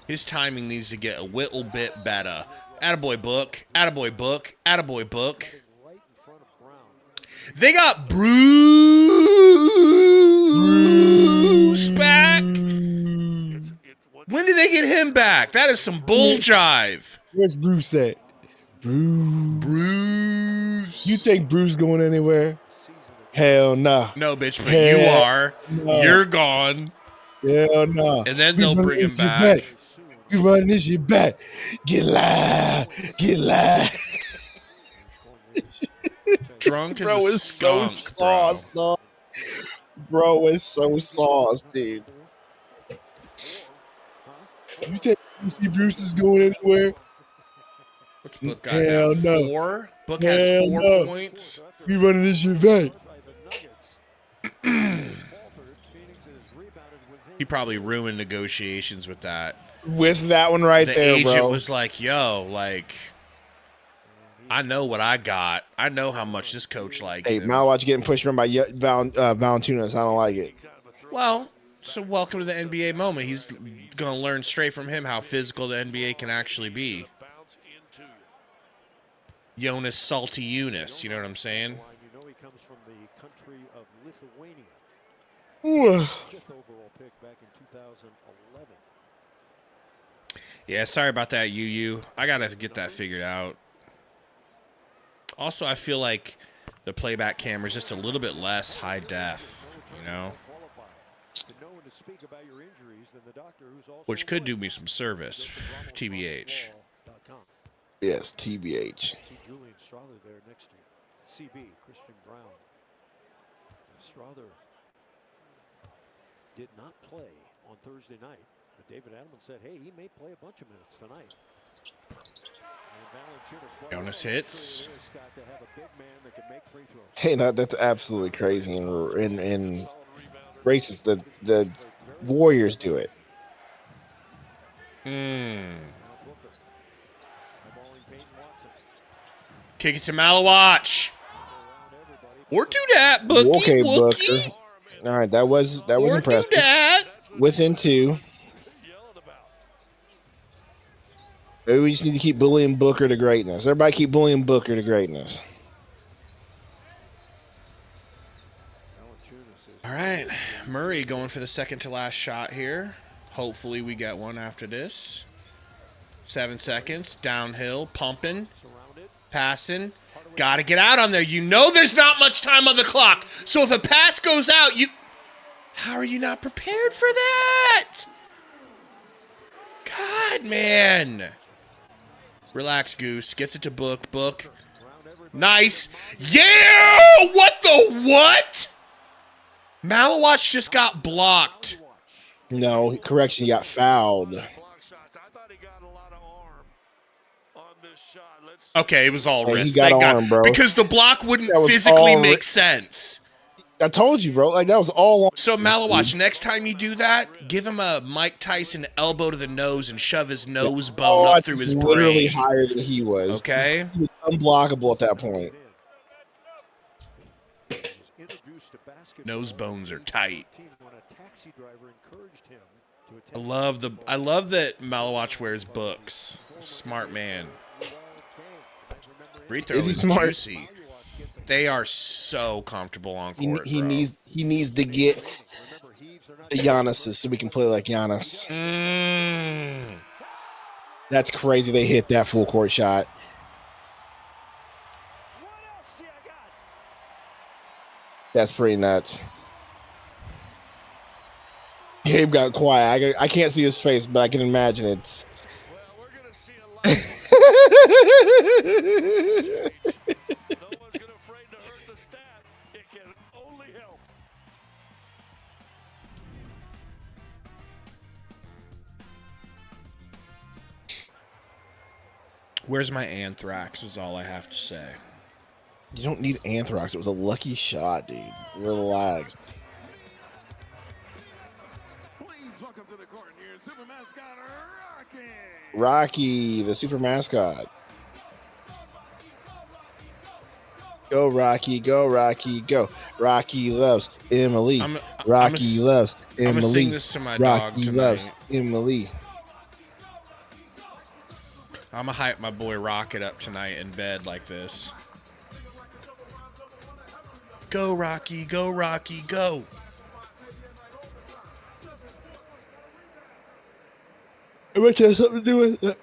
[SPEAKER 1] his timing needs to get a little bit better. Attaboy, Book. Attaboy, Book. Attaboy, Book. They got Bruce back. When did they get him back? That is some bull jive.
[SPEAKER 2] Where's Bruce at? Bruce. You think Bruce going anywhere? Hell nah.
[SPEAKER 1] No, bitch, but
[SPEAKER 2] Hell
[SPEAKER 1] you are.
[SPEAKER 2] no.
[SPEAKER 1] You're gone.
[SPEAKER 2] Hell nah.
[SPEAKER 1] And then
[SPEAKER 2] We
[SPEAKER 1] they'll
[SPEAKER 2] running
[SPEAKER 1] bring him
[SPEAKER 2] this shit
[SPEAKER 1] back.
[SPEAKER 2] We running this shit back. Get live. Get live.
[SPEAKER 1] Drunk as
[SPEAKER 2] Bro,
[SPEAKER 1] a
[SPEAKER 2] it's so
[SPEAKER 1] skunk, bro.
[SPEAKER 2] sauce, dog. Bro, it's so sauce, dude. You think Bruce is going anywhere?
[SPEAKER 1] What's Book got
[SPEAKER 2] Hell
[SPEAKER 1] now?
[SPEAKER 2] no.
[SPEAKER 1] 4? Book
[SPEAKER 2] Hell
[SPEAKER 1] has 4
[SPEAKER 2] no.
[SPEAKER 1] points.
[SPEAKER 2] We running this shit back.
[SPEAKER 1] He probably ruined negotiations with that.
[SPEAKER 2] With that one right
[SPEAKER 1] The
[SPEAKER 2] there,
[SPEAKER 1] agent
[SPEAKER 2] bro.
[SPEAKER 1] was like, yo, like, I know what I got. I know how much this coach likes
[SPEAKER 2] Hey,
[SPEAKER 1] him.
[SPEAKER 2] Malawatch getting pushed around by Valanciunas. I don't like it.
[SPEAKER 1] Well, so welcome to the NBA moment. He's going to learn straight from him how physical the NBA can actually be. Jonas Salty Eunice, you know what I'm saying?
[SPEAKER 7] You know he comes from the country of Lithuania.
[SPEAKER 2] Ooh.
[SPEAKER 7] 5th overall pick back in 2011.
[SPEAKER 1] Yeah, sorry about that, UU. I got to get that figured out. Also, I feel like the playback camera is just a little bit less high def, you know? Which could do me some service, TBH.
[SPEAKER 2] Yes, TBH.
[SPEAKER 7] See Julian Strother there next to you. CB, Christian Brown. Strother did not play on Thursday night, but David Adelman said, hey, he may play a bunch of minutes tonight.
[SPEAKER 1] Jonas hits.
[SPEAKER 2] Hey, no, that's absolutely crazy and racist. The Warriors do it.
[SPEAKER 1] Kick it to Malawatch. Or do that, Bookie.
[SPEAKER 2] Okay,
[SPEAKER 1] Wookie.
[SPEAKER 2] Booker. All right, that was impressive.
[SPEAKER 1] Do that.
[SPEAKER 2] Within 2. Maybe we just need to keep bullying Booker to greatness. Everybody keep bullying Booker to greatness.
[SPEAKER 1] All right, Murray going for the second to last shot here. Hopefully we get one after this. 7 seconds, downhill, pumping, passing. Got to get out on there. You know there's not much time on the clock. So if a pass goes out, how are you not prepared for that? God, man. Relax, Goose. Gets it to Book. Book. Nice. Yeah! What the what? Malawatch just got blocked.
[SPEAKER 2] No, correction, he got fouled.
[SPEAKER 1] Okay, it was all
[SPEAKER 2] Hey,
[SPEAKER 1] wrist.
[SPEAKER 2] he got
[SPEAKER 1] Thank
[SPEAKER 2] arm,
[SPEAKER 1] God.
[SPEAKER 2] bro.
[SPEAKER 1] Because the block wouldn't
[SPEAKER 2] That was
[SPEAKER 1] physically
[SPEAKER 2] all
[SPEAKER 1] make sense.
[SPEAKER 2] I told you, bro. Like, that was all on.
[SPEAKER 1] So, Malawatch, next time you do that, give him a Mike Tyson elbow to the nose and shove his nose bone up through his
[SPEAKER 2] literally
[SPEAKER 1] brain.
[SPEAKER 2] higher than he was.
[SPEAKER 1] Okay?
[SPEAKER 2] He was unblockable at that point.
[SPEAKER 1] Nose bones are tight. I love that Malawatch wears books. Smart man. Free throw
[SPEAKER 2] Is he
[SPEAKER 1] is
[SPEAKER 2] smart?
[SPEAKER 1] juicy. They are so comfortable on court.
[SPEAKER 2] He
[SPEAKER 1] bro.
[SPEAKER 2] needs to get the Giannis's so we can play like Giannis. That's crazy. They hit that full court shot. That's pretty nuts. Gabe got quiet. I can't see his face, but I can imagine it's.
[SPEAKER 1] Where's my anthrax is all I have to say.
[SPEAKER 2] You don't need anthrax. It was a lucky shot, dude. Relax.
[SPEAKER 4] Please welcome to the court here, super mascot Rocky.
[SPEAKER 2] Rocky, the super mascot. Go, Rocky. Go, Rocky. Go. Rocky loves Emily. Rocky loves Emily.
[SPEAKER 1] I'm going to sing this to my dog
[SPEAKER 2] Rocky
[SPEAKER 1] tonight.
[SPEAKER 2] loves Emily.
[SPEAKER 1] I'm going to hype my boy Rocket up tonight in bed like this. Go, Rocky. Go, Rocky. Go.
[SPEAKER 2] It might have something to do with that.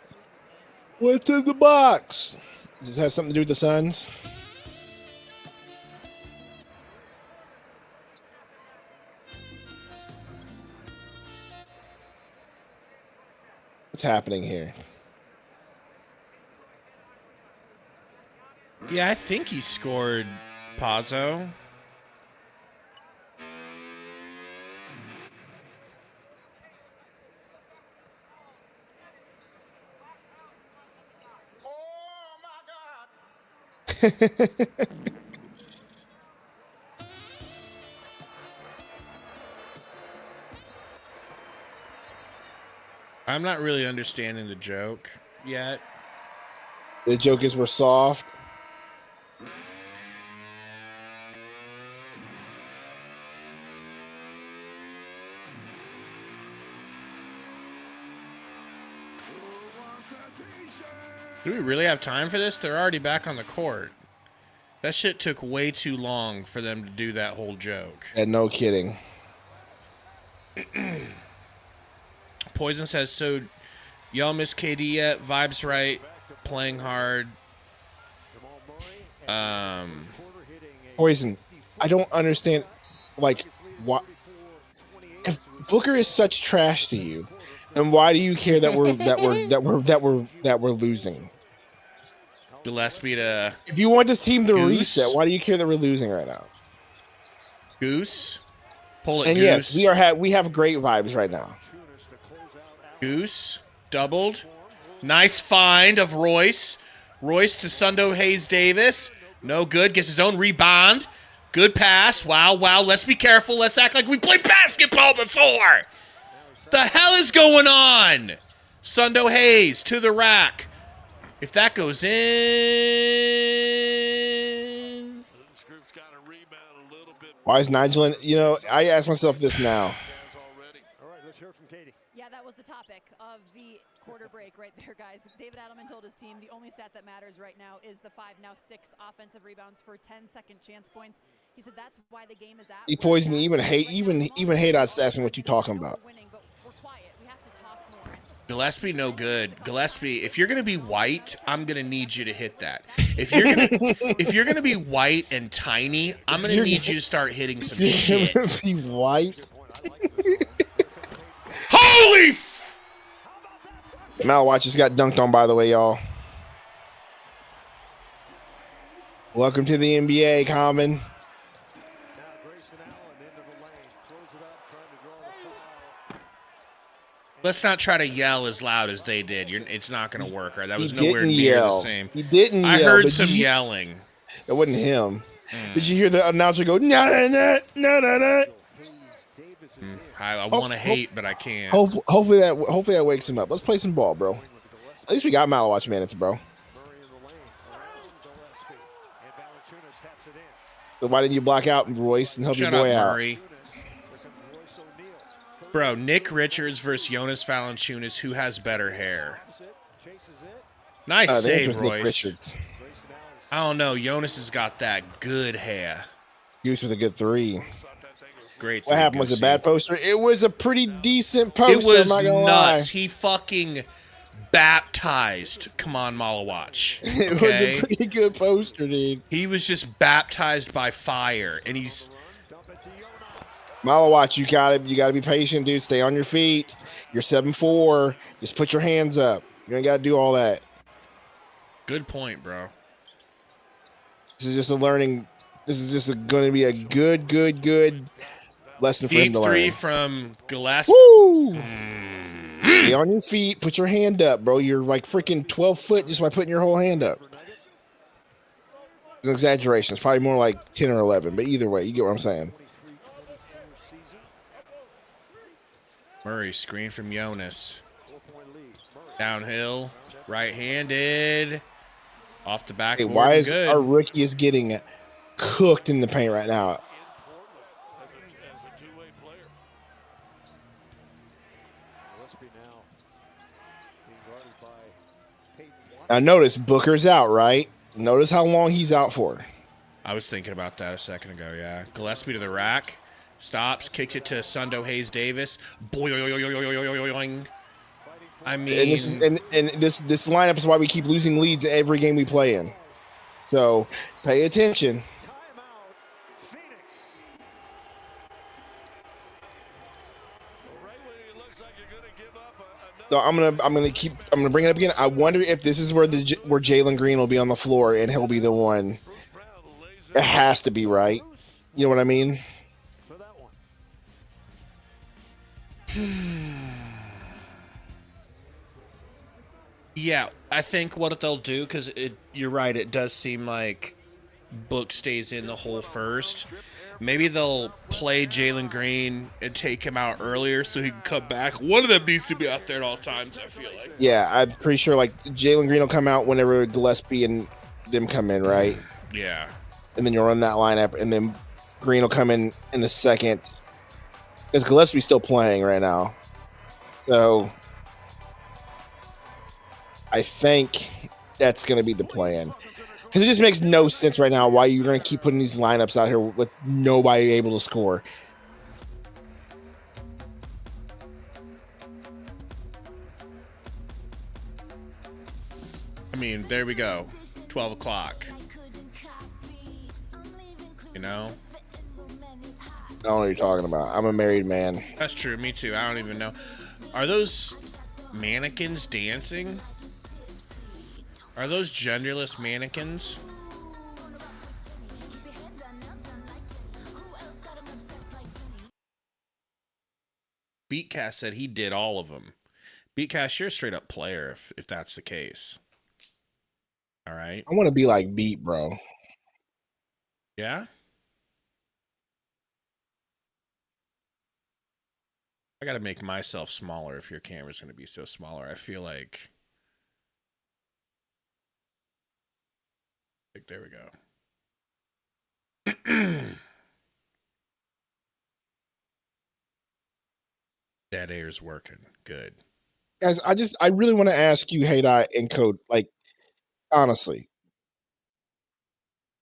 [SPEAKER 2] What's in the box? Does it have something to do with the Suns? What's happening here?
[SPEAKER 1] Yeah, I think he scored Pazzo. I'm not really understanding the joke yet.
[SPEAKER 2] The joke is we're soft.
[SPEAKER 1] Do we really have time for this? They're already back on the court. That shit took way too long for them to do that whole joke.
[SPEAKER 2] And no kidding.
[SPEAKER 1] Poison says, so y'all miss KD yet? Vibes right. Playing hard.
[SPEAKER 2] Poison, I don't understand. Like, what? If Booker is such trash to you, then why do you care that we're losing?
[SPEAKER 1] Gillespie to
[SPEAKER 2] If you want this team to
[SPEAKER 1] Goose.
[SPEAKER 2] reset, why do you care that we're losing right now?
[SPEAKER 1] Goose. Pull it,
[SPEAKER 2] And
[SPEAKER 1] Goose.
[SPEAKER 2] yes, we have great vibes right now.
[SPEAKER 1] Goose. Doubled. Nice find of Royce. Royce to Sundo Hayes Davis. No good. Gets his own rebound. Good pass. Wow, wow. Let's be careful. Let's act like we played basketball before. The hell is going on? Sundo Hayes to the rack. If that goes in.
[SPEAKER 6] This group's got to rebound a little bit.
[SPEAKER 2] Why is Nigel? I ask myself this now.
[SPEAKER 7] All right, let's hear it from Katie.
[SPEAKER 8] Yeah, that was the topic of the quarter break right there, guys. David Adelman told his team the only stat that matters right now is the 5, now 6 offensive rebounds for 10 second chance points. He said that's why the game is at.
[SPEAKER 2] He Poison even hate us asking what you talking about.
[SPEAKER 8] But we're quiet. We have to talk more.
[SPEAKER 1] Gillespie, no good. Gillespie, if you're gonna be white, I'm gonna need you to hit that. If you're gonna be white and tiny, I'm gonna need you to start hitting some shit.
[SPEAKER 2] Be white.
[SPEAKER 1] Holy!
[SPEAKER 2] Malwatch just got dunked on, by the way, y'all. Welcome to the NBA, Common.
[SPEAKER 7] Now Grayson Allen into the lane. Throws it up, trying to draw the foul.
[SPEAKER 1] Let's not try to yell as loud as they did. It's not gonna work. Right? That was
[SPEAKER 2] He
[SPEAKER 1] nowhere
[SPEAKER 2] didn't
[SPEAKER 1] near
[SPEAKER 2] yell.
[SPEAKER 1] the same.
[SPEAKER 2] He didn't
[SPEAKER 1] I
[SPEAKER 2] yell,
[SPEAKER 1] heard
[SPEAKER 2] but
[SPEAKER 1] some yelling.
[SPEAKER 2] It wasn't him. Did you hear the announcer go, no, no, no, no, no?
[SPEAKER 1] I want to hate, but I can't.
[SPEAKER 2] Hopefully that wakes him up. Let's play some ball, bro. At least we got Malwatch minutes, bro.
[SPEAKER 7] Murray in the lane. Around Gillespie. And Valanciunas taps it in.
[SPEAKER 2] So why didn't you block out Royce and help
[SPEAKER 1] Shut
[SPEAKER 2] your boy
[SPEAKER 1] up,
[SPEAKER 2] out?
[SPEAKER 1] Murray.
[SPEAKER 7] Here comes Royce O'Neal.
[SPEAKER 1] Bro, Nick Richards versus Jonas Valanciunas. Who has better hair?
[SPEAKER 7] Chases it.
[SPEAKER 1] Nice
[SPEAKER 2] The answer
[SPEAKER 1] save,
[SPEAKER 2] was Nick
[SPEAKER 1] Royce.
[SPEAKER 2] Richards.
[SPEAKER 7] Grayson Allen
[SPEAKER 1] I don't know. Jonas has got that good hair.
[SPEAKER 2] Goose with a good three.
[SPEAKER 1] Great.
[SPEAKER 2] What
[SPEAKER 1] three,
[SPEAKER 2] happened? Was it a
[SPEAKER 1] Goosey.
[SPEAKER 2] bad poster? It was a pretty decent poster.
[SPEAKER 1] It was
[SPEAKER 2] I'm not gonna
[SPEAKER 1] nuts.
[SPEAKER 2] lie.
[SPEAKER 1] He fucking baptized. Come on, Malawatch.
[SPEAKER 2] It was
[SPEAKER 1] Okay?
[SPEAKER 2] a pretty good poster, dude.
[SPEAKER 1] He was just baptized by fire, and he's
[SPEAKER 2] Malawatch, you gotta be patient, dude. Stay on your feet. You're 7'4". Just put your hands up. You ain't gotta do all that.
[SPEAKER 1] good point, bro.
[SPEAKER 2] This is just a learning. This is just going to be a good lesson for him
[SPEAKER 1] Deep
[SPEAKER 2] to
[SPEAKER 1] three
[SPEAKER 2] learn.
[SPEAKER 1] from Gillespie.
[SPEAKER 2] Woo! Stay on your feet. Put your hand up, bro. You're like freaking 12 foot just by putting your whole hand up. An exaggeration. It's probably more like 10 or 11, but either way, you get what I'm saying.
[SPEAKER 1] Murray screen from Jonas. Downhill, right-handed, off the
[SPEAKER 2] Hey,
[SPEAKER 1] backboard.
[SPEAKER 2] why is
[SPEAKER 1] good.
[SPEAKER 2] our rookie is getting cooked in the paint right now?
[SPEAKER 6] As a two-way player.
[SPEAKER 7] Gillespie now being guarded by Peyton Watson.
[SPEAKER 2] Now notice Booker's out, right? Notice how long he's out for.
[SPEAKER 1] I was thinking about that a second ago. Yeah, Gillespie to the rack, stops, kicks it to Sundo Hayes Davis. Boing. I mean,
[SPEAKER 2] And this lineup is why we keep losing leads every game we play in. So pay attention.
[SPEAKER 7] Timeout, Phoenix.
[SPEAKER 6] Right when it looks like you're going to give up
[SPEAKER 2] So I'm gonna bring it up again. I wonder if this is where Jalen Green will be on the floor and he'll be the one. It has to be, right? You know what I mean?
[SPEAKER 7] For that one.
[SPEAKER 1] yeah, I think what they'll do, because you're right, it does seem like Book stays in the whole first. Maybe they'll play Jalen Green and take him out earlier so he can come back. One of them needs to be out there at all times, I feel like.
[SPEAKER 2] Yeah, I'm pretty sure like Jalen Green will come out whenever Gillespie and them come in, right?
[SPEAKER 1] Yeah.
[SPEAKER 2] And then you'll run that lineup, and then Green will come in the second because Gillespie's still playing right now. So I think That's going to be the plan. Because it just makes no sense right now why you're going to keep putting these lineups out here with nobody able to score.
[SPEAKER 1] I mean, there we go. 12 o'clock. You know?
[SPEAKER 2] I don't know what you're talking about. I'm a married man.
[SPEAKER 1] That's true. Me too. I don't even know. Are those mannequins dancing? Are those genderless mannequins? Beatcast said he did all of them. Beatcast, you're a straight up player if that's the case. All right.
[SPEAKER 2] I want to be like Beat, bro.
[SPEAKER 1] Yeah? I got to make myself smaller if your camera's going to be so smaller. I feel like there we go. Dead air's working. Good.
[SPEAKER 2] Guys, I really want to ask you, Haydai and Code, like, honestly,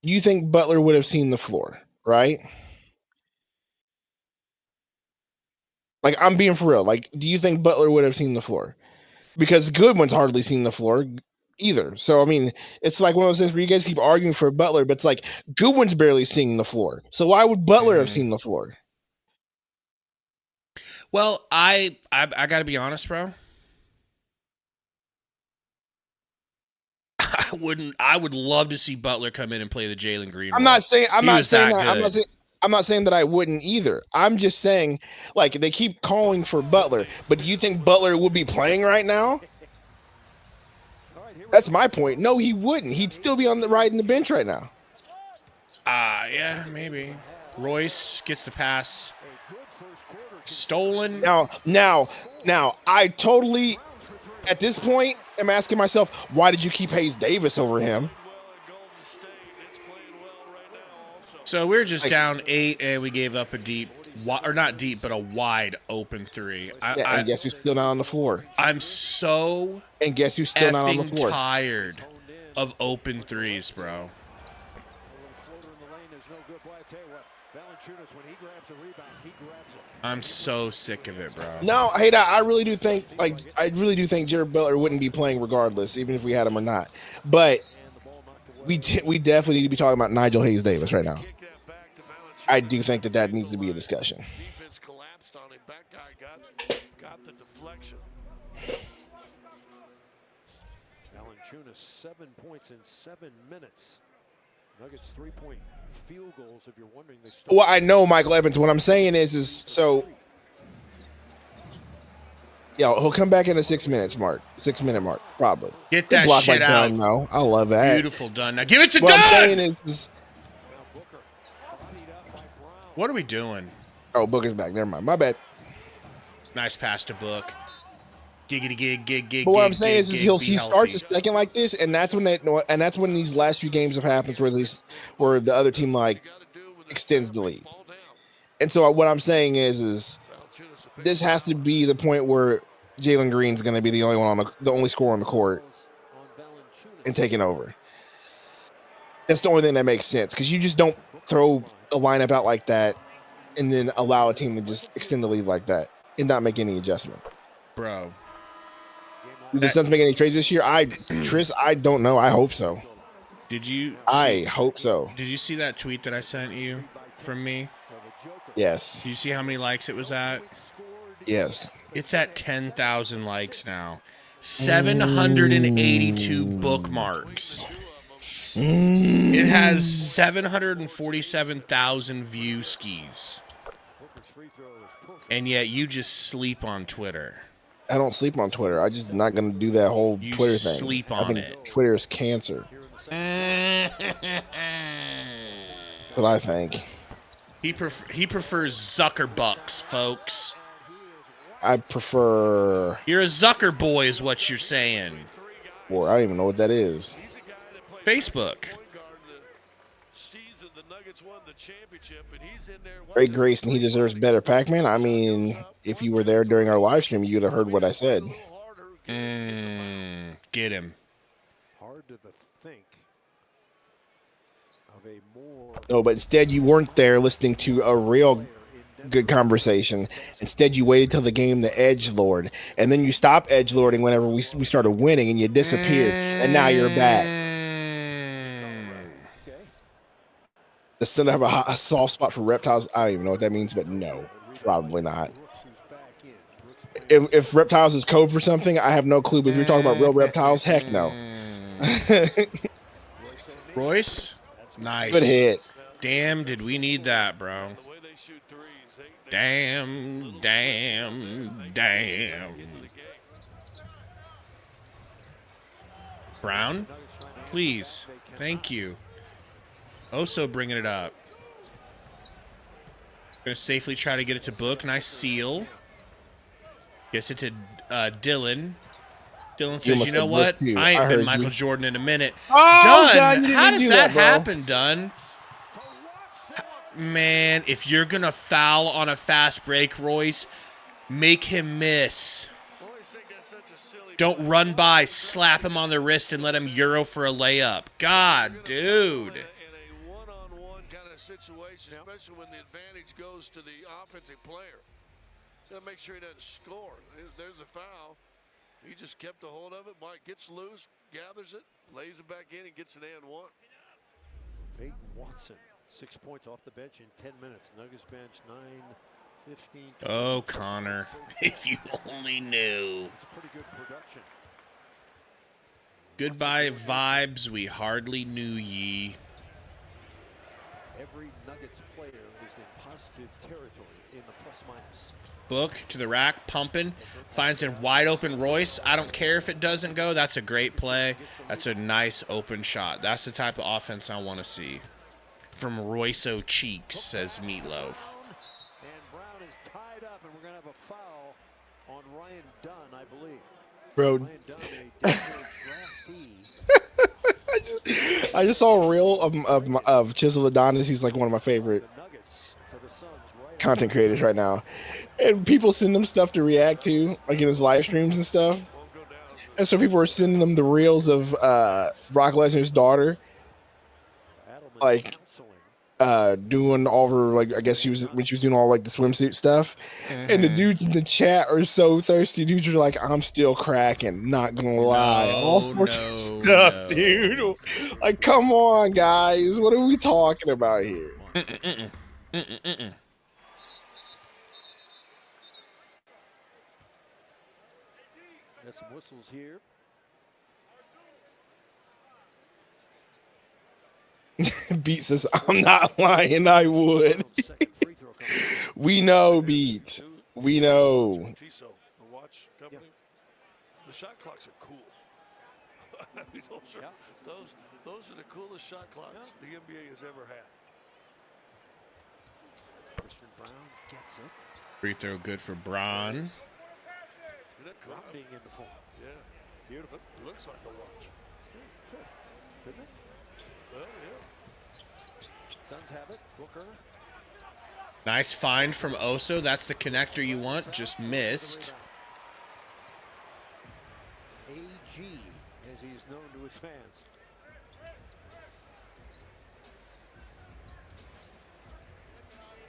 [SPEAKER 2] you think Butler would have seen the floor, right? Like, I'm being for real. Like, do you think Butler would have seen the floor? Because Goodwin's hardly seen the floor either. So, I mean, it's like one of those things where you guys keep arguing for Butler, but it's like Goodwin's barely seeing the floor. So why would Butler have seen the floor?
[SPEAKER 1] Well, I got to be honest, bro. I would love to see Butler come in and play the Jalen Green.
[SPEAKER 2] I'm not saying that I wouldn't either. I'm just saying, like, they keep calling for Butler, but do you think Butler would be playing right now? That's my point. No, he wouldn't. He'd still be on the riding the bench right now.
[SPEAKER 1] Yeah, maybe. Royce gets the pass. Stolen.
[SPEAKER 2] Now, I totally, at this point, am asking myself, why did you keep Hayes Davis over him?
[SPEAKER 1] So we're just down 8, and we gave up a deep, or not deep, but a wide open 3.
[SPEAKER 2] And guess who's still not on the floor?
[SPEAKER 1] I'm so
[SPEAKER 2] and guess who's still not on the floor?
[SPEAKER 1] Tired of open 3s, bro. I'm so sick of it, bro.
[SPEAKER 2] No, hey, I really do think Jared Butler wouldn't be playing regardless, even if we had him or not. But we definitely need to be talking about Nigel Hayes Davis right now. I do think that needs to be a discussion.
[SPEAKER 6] Defense collapsed on him. That guy got the deflection.
[SPEAKER 7] Valanciunas 7 points in 7 minutes. Nuggets 3-point field goals. If you're wondering, they start.
[SPEAKER 2] Well, I know Michael Evans. What I'm saying is so. Yeah, he'll come back in a 6 minute mark, probably.
[SPEAKER 1] Get that shit out.
[SPEAKER 2] No, I love that.
[SPEAKER 1] Beautiful, Dunn. Now give it to
[SPEAKER 2] Dunn. What I'm saying is,
[SPEAKER 1] what are we doing?
[SPEAKER 2] Oh, Booker's back. Never mind. My bad.
[SPEAKER 1] Nice pass to Book. Giggity gig.
[SPEAKER 2] But what I'm saying is he starts a second like this, and that's when these last few games have happened where the other team like extends the lead. And so what I'm saying is this has to be the point where Jalen Green's going to be the only scorer on the court and taking over. That's the only thing that makes sense, because you just don't throw a lineup out like that and then allow a team to just extend the lead like that and not make any adjustment.
[SPEAKER 1] Bro.
[SPEAKER 2] Do the Suns make any trades this year? Tris, I don't know. I hope so. I hope so.
[SPEAKER 1] Did you see that tweet that I sent you from me?
[SPEAKER 2] Yes.
[SPEAKER 1] Do you see how many likes it was at?
[SPEAKER 2] Yes.
[SPEAKER 1] It's at 10,000 likes now. 782 bookmarks. It has 747,000 view skis. And yet you just sleep on Twitter.
[SPEAKER 2] I don't sleep on Twitter. I'm just not going to do that whole Twitter thing.
[SPEAKER 1] Sleep on it.
[SPEAKER 2] Twitter is cancer. That's what I think.
[SPEAKER 1] He prefers Zuckerbucks, folks.
[SPEAKER 2] I prefer.
[SPEAKER 1] You're a Zucker boy, is what you're saying.
[SPEAKER 2] Or I don't even know what that is.
[SPEAKER 1] Facebook.
[SPEAKER 2] Ray Grayson, he deserves better. Pac-Man, I mean, if you were there during our live stream, you'd have heard what I said.
[SPEAKER 1] Get him.
[SPEAKER 7] hard to think of a more
[SPEAKER 2] No, but instead you weren't there listening to a real good conversation. Instead, you waited till the game the edgelord, and then you stopped edgelording whenever we started winning, and you disappeared, and now you're back. Does Sundo have a soft spot for reptiles? I don't even know what that means, but no, probably not. If reptiles is code for something, I have no clue. But if you're talking about real reptiles, heck no.
[SPEAKER 1] Royce, nice.
[SPEAKER 2] Good hit.
[SPEAKER 1] Damn, did we need that, bro? Damn, damn, damn. Brown, please. Thank you. Oso bringing it up. Gonna safely try to get it to Book. Nice seal. Gets it to Dylan. Dylan says, you know what? I ain't been Michael Jordan in a minute.
[SPEAKER 2] Oh,
[SPEAKER 1] Dunn,
[SPEAKER 2] Dunn,
[SPEAKER 1] how does that
[SPEAKER 2] bro.
[SPEAKER 1] happen, Dunn? Man, if you're going to foul on a fast break, Royce, make him miss. Don't run by, slap him on the wrist, and let him Euro for a layup. God, dude.
[SPEAKER 6] In a one-on-one kind of situation, especially when the advantage goes to the offensive player. Got to make sure he doesn't score. There's a foul. He just kept a hold of it. Mike gets loose, gathers it, lays it back in, and gets an and one.
[SPEAKER 7] Peyton Watson, 6 points off the bench in 10 minutes. Nuggets bench 9-15.
[SPEAKER 1] Oh, Connor, if you only knew.
[SPEAKER 7] It's a pretty good production.
[SPEAKER 1] Goodbye vibes, we hardly knew ye.
[SPEAKER 7] Every Nuggets player is in positive territory in the plus-minus.
[SPEAKER 1] Book to the rack, pumping, finds a wide open Royce. I don't care if it doesn't go. That's a great play. That's a nice open shot. That's the type of offense I want to see. From Royce-o Cheeks, says Meatloaf.
[SPEAKER 7] And Brown is tied up, and we're going to have a foul on Ryan Dunn, I believe.
[SPEAKER 2] Bro,
[SPEAKER 7] Ryan Dunn, a draftee.
[SPEAKER 2] I just saw a reel of Chisel Adonis. He's like one of my favorite content creators right now. And people send him stuff to react to, like in his live streams and stuff. And so people are sending them the reels of Brock Lesnar's daughter, like doing all her, like, I guess when she was doing all like the swimsuit stuff. And the dudes in the chat are so thirsty. Dudes are like, I'm still cracking, not gonna lie. All sorts of stuff, dude. Like, come on, guys. What are we talking about here?
[SPEAKER 7] Got some whistles here.
[SPEAKER 2] Beat says, I'm not lying, I would. We know, Beat. We know.
[SPEAKER 6] The watch company. The shot clocks are cool. I mean, those are the coolest shot clocks the NBA has ever had.
[SPEAKER 7] Christian Brown gets it.
[SPEAKER 1] Free throw good for Braun.
[SPEAKER 7] Dropping in the form.
[SPEAKER 6] Yeah, beautiful. It looks like a watch.
[SPEAKER 7] Couldn't it?
[SPEAKER 6] Well, yeah.
[SPEAKER 7] Suns have it. Booker.
[SPEAKER 1] Nice find from Oso. That's the connector you want. Just missed.
[SPEAKER 7] AG, as he is known to his fans.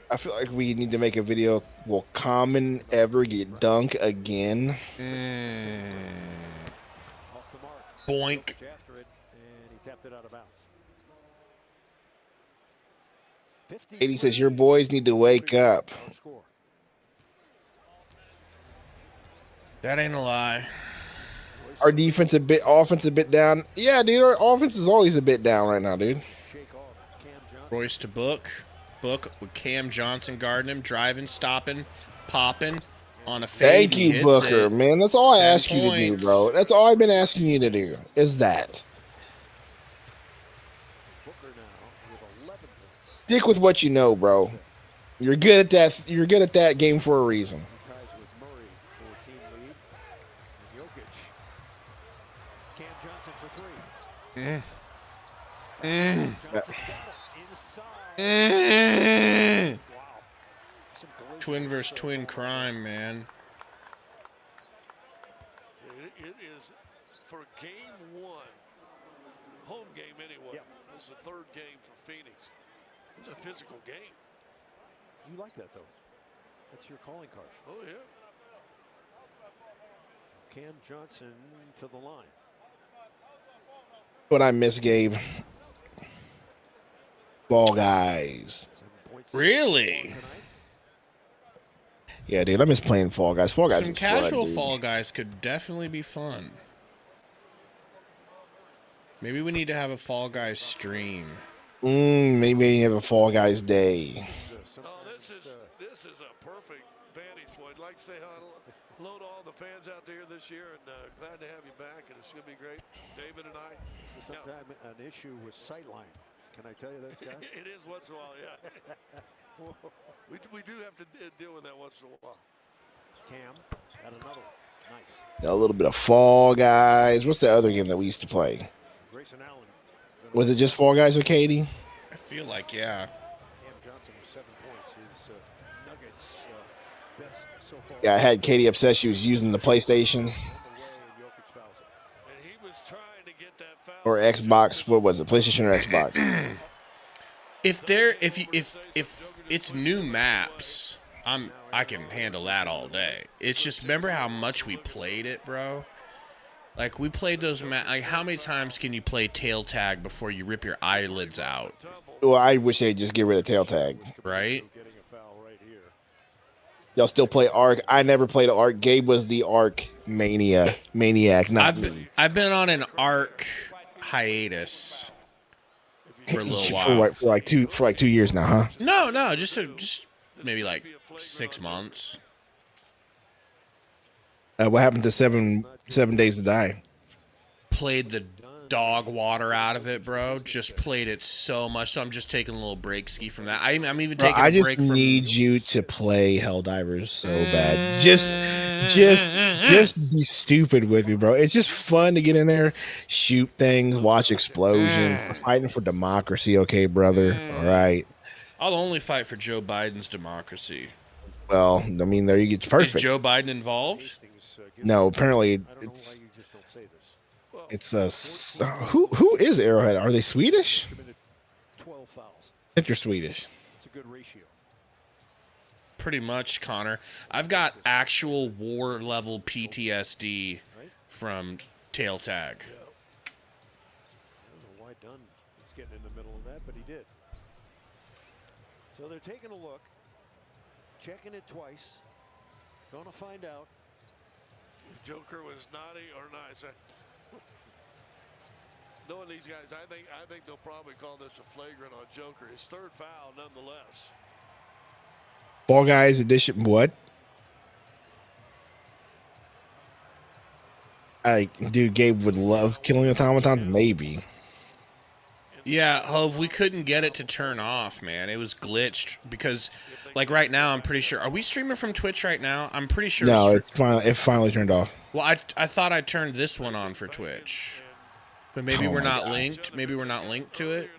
[SPEAKER 2] I feel like we need to make a video. Will Common ever get dunk again?
[SPEAKER 7] Off the mark.
[SPEAKER 1] Boink.
[SPEAKER 7] After it, and he tapped it out of bounds.
[SPEAKER 2] 80 says your boys need to wake up.
[SPEAKER 1] That ain't a lie.
[SPEAKER 2] Our defense offense a bit down. Yeah, dude, our offense is always a bit down right now, dude.
[SPEAKER 1] Royce to Book. Book with Cam Johnson guarding him, driving, stopping, popping on a fade.
[SPEAKER 2] Thank you, Booker, man. That's all I ask you to do, bro. That's all I've been asking you to do, is that. Stick with what you know, bro. You're good at that. You're good at that game for a reason.
[SPEAKER 1] Twin versus twin crime, man.
[SPEAKER 6] It is for game one. home game anyway.
[SPEAKER 7] Yeah.
[SPEAKER 6] This is the third game for Phoenix. It's a physical game.
[SPEAKER 7] You like that, though. That's your calling card.
[SPEAKER 6] Oh, yeah.
[SPEAKER 7] Cam Johnson to the line.
[SPEAKER 2] What I miss, Gabe. Fall Guys.
[SPEAKER 7] 7 points.
[SPEAKER 1] Really?
[SPEAKER 7] tonight.
[SPEAKER 2] Yeah, dude, I miss playing Fall Guys. Fall Guys
[SPEAKER 1] Some
[SPEAKER 2] is
[SPEAKER 1] casual
[SPEAKER 2] fun, dude.
[SPEAKER 1] Fall Guys could definitely be fun. Maybe we need to have a Fall Guys stream.
[SPEAKER 2] Maybe we have a Fall Guys day.
[SPEAKER 6] Oh, this is a perfect vantage point. Like to say hello to all the fans out there this year, and glad to have you back, and it's going to be great. David and I.
[SPEAKER 7] This is sometimes an issue with sightline. Can I tell you that, Scott?
[SPEAKER 6] It is once in a while, yeah. we do have to deal with that once in a while.
[SPEAKER 7] Cam got another one. Nice.
[SPEAKER 2] A little bit of Fall Guys. What's the other game that we used to play?
[SPEAKER 7] Grayson Allen.
[SPEAKER 2] Was it just Fall Guys with Katie?
[SPEAKER 1] I feel like, yeah.
[SPEAKER 7] Cam Johnson with 7 points. His Nuggets best so far.
[SPEAKER 2] Yeah, I had Katie upset she was using the PlayStation
[SPEAKER 7] On the way, and Jokic fouls it.
[SPEAKER 6] And he was trying to get that foul.
[SPEAKER 2] or Xbox. What was it? PlayStation or Xbox?
[SPEAKER 1] If it's new maps, I can handle that all day. It's just remember how much we played it, bro. Like we played those like how many times can you play tail tag before you rip your eyelids out,
[SPEAKER 2] Well, I wish they'd just get rid of tail tag.
[SPEAKER 1] right?
[SPEAKER 7] Getting a foul right here.
[SPEAKER 2] Y'all still play Ark? I never played Ark. Gabe was the Ark maniac, not me.
[SPEAKER 1] I've been on an arc hiatus for a little
[SPEAKER 2] for
[SPEAKER 1] while.
[SPEAKER 2] like 2 years now, huh?
[SPEAKER 1] No, just maybe like 6 months.
[SPEAKER 2] What happened to seven Days to Die?
[SPEAKER 1] Played the dog water out of it, bro. Just played it so much, so I'm just taking a little break ski from that. I'm even
[SPEAKER 2] Bro,
[SPEAKER 1] taking
[SPEAKER 2] I
[SPEAKER 1] a
[SPEAKER 2] just
[SPEAKER 1] break from.
[SPEAKER 2] need you to play Helldivers so bad. Just be stupid with me, bro. It's just fun to get in there, shoot things, watch explosions, fighting for democracy. Okay, brother. All right.
[SPEAKER 1] I'll only fight for Joe Biden's democracy.
[SPEAKER 2] Well, I mean, there you get
[SPEAKER 1] Is
[SPEAKER 2] perfect.
[SPEAKER 1] Joe Biden involved?
[SPEAKER 7] Things, gives
[SPEAKER 2] No, apparently
[SPEAKER 7] I don't know why you just don't say this.
[SPEAKER 2] it's who is Arrowhead? Are they Swedish?
[SPEAKER 7] Committed 12 fouls.
[SPEAKER 2] I think they're Swedish.
[SPEAKER 7] It's a good ratio.
[SPEAKER 1] Pretty much, Connor. I've got actual war level PTSD from tail tag.
[SPEAKER 7] I don't know why Dunn is getting in the middle of that, but he did. So they're taking a look, checking it twice. Gonna find out.
[SPEAKER 6] If Joker was naughty or nice. Knowing these guys, I think they'll probably call this a flagrant on Joker. His third foul, nonetheless.
[SPEAKER 2] Fall Guys edition. What? Dude, Gabe would love killing automatons. Maybe.
[SPEAKER 1] Yeah, Hove, we couldn't get it to turn off, man. It was glitched because, like, right now, I'm pretty sure. Are we streaming from Twitch right now? I'm pretty sure.
[SPEAKER 2] No, it's finally turned off.
[SPEAKER 1] Well, I thought I turned this one on for Twitch, but maybe
[SPEAKER 2] Oh
[SPEAKER 1] we're
[SPEAKER 2] my
[SPEAKER 1] not
[SPEAKER 2] God.
[SPEAKER 1] linked. Maybe we're not linked to it.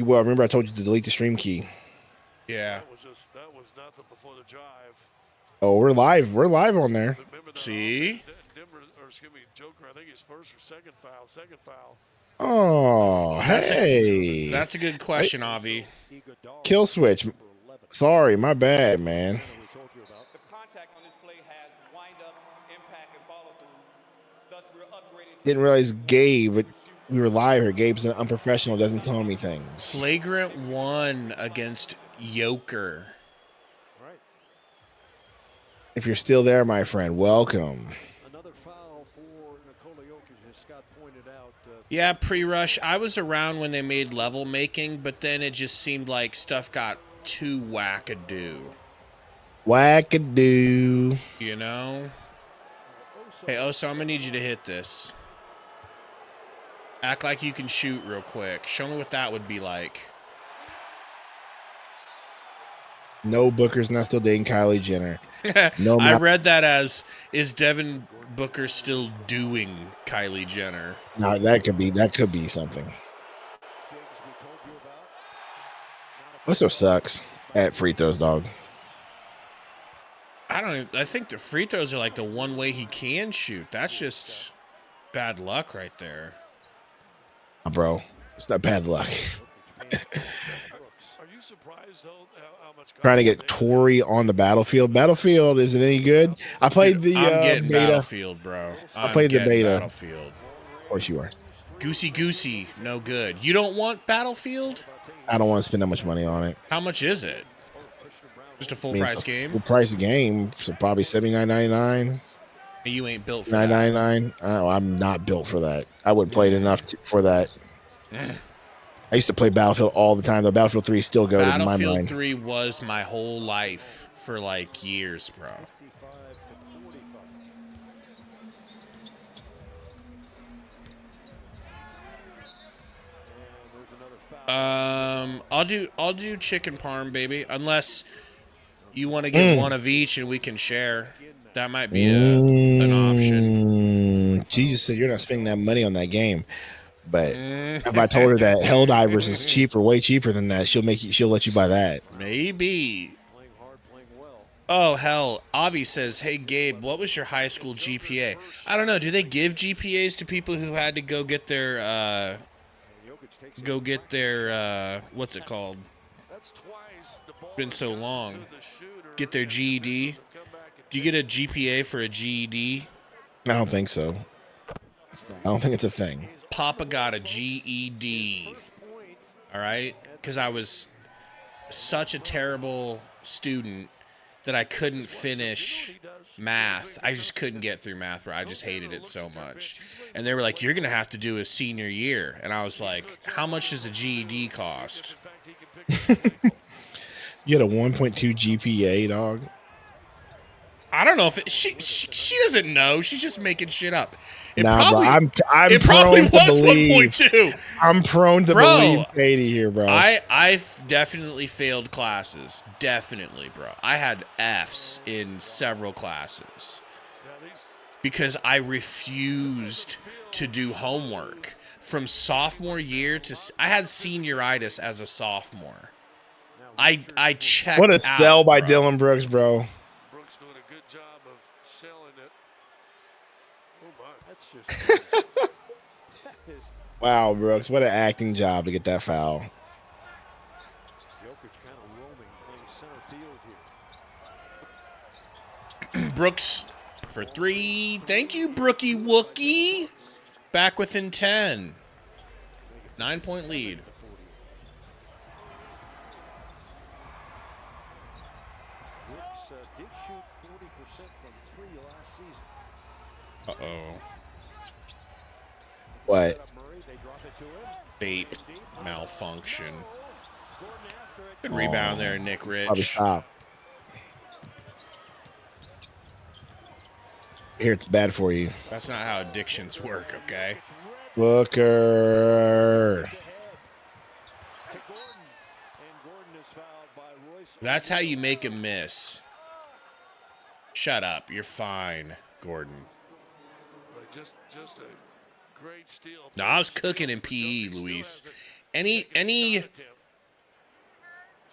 [SPEAKER 2] Well, remember I told you to delete the stream key.
[SPEAKER 1] Yeah.
[SPEAKER 6] That was nothing before the drive.
[SPEAKER 2] Oh, we're live. We're live on there.
[SPEAKER 6] Remember that
[SPEAKER 1] See?
[SPEAKER 6] Denver, or excuse me, Joker, I think his first or second foul.
[SPEAKER 2] Oh, hey.
[SPEAKER 1] That's a good question, Avi.
[SPEAKER 2] Kill switch. Sorry, my bad, man.
[SPEAKER 5] The contact on this play has wind up, impact, and follow through. Thus, we're upgrading to
[SPEAKER 2] Didn't realize Gabe. We were live here. Gabe's an unprofessional. Doesn't tell me things.
[SPEAKER 1] Flagrant 1 against Joker.
[SPEAKER 7] Right.
[SPEAKER 2] If you're still there, my friend, welcome.
[SPEAKER 7] Another foul for Nikola Jokic, as Scott pointed out.
[SPEAKER 1] Yeah, pre-rush. I was around when they made level making, but then it just seemed like stuff got too wackadoo.
[SPEAKER 2] Wackadoo.
[SPEAKER 1] You know? Hey, Oso, I'm gonna need you to hit this. Act like you can shoot real quick. Show me what that would be like.
[SPEAKER 2] No, Booker's not still dating Kylie Jenner. No,
[SPEAKER 1] I
[SPEAKER 2] not,
[SPEAKER 1] read that as, is Devin Booker still doing Kylie Jenner?
[SPEAKER 2] no, that could be something. Also sucks at free throws, dog.
[SPEAKER 1] I think the free throws are like the one way he can shoot. That's just bad luck right there.
[SPEAKER 2] bro. It's not bad luck.
[SPEAKER 6] Are you surprised though how much
[SPEAKER 2] Trying to get Tori on the Battlefield. Battlefield isn't any good. I played
[SPEAKER 1] Dude,
[SPEAKER 2] the
[SPEAKER 1] I'm getting
[SPEAKER 2] beta.
[SPEAKER 1] Battlefield, bro.
[SPEAKER 2] I played the
[SPEAKER 1] getting
[SPEAKER 2] beta.
[SPEAKER 1] Battlefield.
[SPEAKER 2] Of course you are.
[SPEAKER 1] Goosey, no good. You don't want Battlefield?
[SPEAKER 2] I don't want to spend that much money on it.
[SPEAKER 1] How much is it? Just a full price game?
[SPEAKER 2] Full price game, so probably $79.99.
[SPEAKER 1] You ain't built for that.
[SPEAKER 2] $9.99. Oh, I'm not built for that. I wouldn't play it enough for that. I used to play Battlefield all the time. The Battlefield 3 still goes in my mind.
[SPEAKER 1] Battlefield 3 was my whole life for like years, bro. I'll do chicken parm, baby. Unless you want to get one of each and we can share. That might be an option.
[SPEAKER 2] Jesus said you're not spending that money on that game. But if I told her that Helldivers is cheaper, way cheaper than that, she'll let you buy that.
[SPEAKER 1] Maybe. Oh, hell. Avi says, hey, Gabe, what was your high school GPA? I don't know. Do they give GPAs to people who had to go get their, what's it called? Been so long. Get their GED. Do you get a GPA for a GED?
[SPEAKER 2] I don't think so. I don't think it's a thing.
[SPEAKER 1] Papa got a GED. All right? Because I was such a terrible student that I couldn't finish math. I just couldn't get through math, bro. I just hated it so much. And they were like, you're going to have to do a senior year. And I was like, how much does a GED cost?
[SPEAKER 2] You had a 1.2 GPA, dog?
[SPEAKER 1] I don't know if she doesn't know. She's just making shit up. It
[SPEAKER 2] nah,
[SPEAKER 1] probably,
[SPEAKER 2] bro. I'm
[SPEAKER 1] it probably
[SPEAKER 2] prone
[SPEAKER 1] was
[SPEAKER 2] to believe.
[SPEAKER 1] 1.2.
[SPEAKER 2] I'm prone to believe Katie here, bro.
[SPEAKER 1] I've definitely failed classes. Definitely, bro. I had Fs in several classes because I refused to do homework. From sophomore year to I had senioritis as a sophomore. I checked.
[SPEAKER 2] What a sell by
[SPEAKER 1] bro.
[SPEAKER 2] Dylan Brooks, bro.
[SPEAKER 6] Brooks doing a good job of selling it. Oh my, that's just
[SPEAKER 2] Wow, Brooks. What an acting job to get that foul.
[SPEAKER 7] Jokic kind of roaming, playing center field here.
[SPEAKER 1] Brooks for 3. Thank you, Brookie Wookie. Back within 10. 9-point lead.
[SPEAKER 7] Brooks did shoot 40% from 3 last season.
[SPEAKER 1] Uh-oh.
[SPEAKER 2] What?
[SPEAKER 1] Bait malfunction. Good rebound there, Nick Rich.
[SPEAKER 2] Probably stop. Here, it's bad for you.
[SPEAKER 1] That's not how addictions work, okay?
[SPEAKER 2] Booker.
[SPEAKER 1] That's how you make a miss. Shut up. You're fine, Gordon.
[SPEAKER 6] just a great steal.
[SPEAKER 1] No, I was cooking in PE, Luis. Any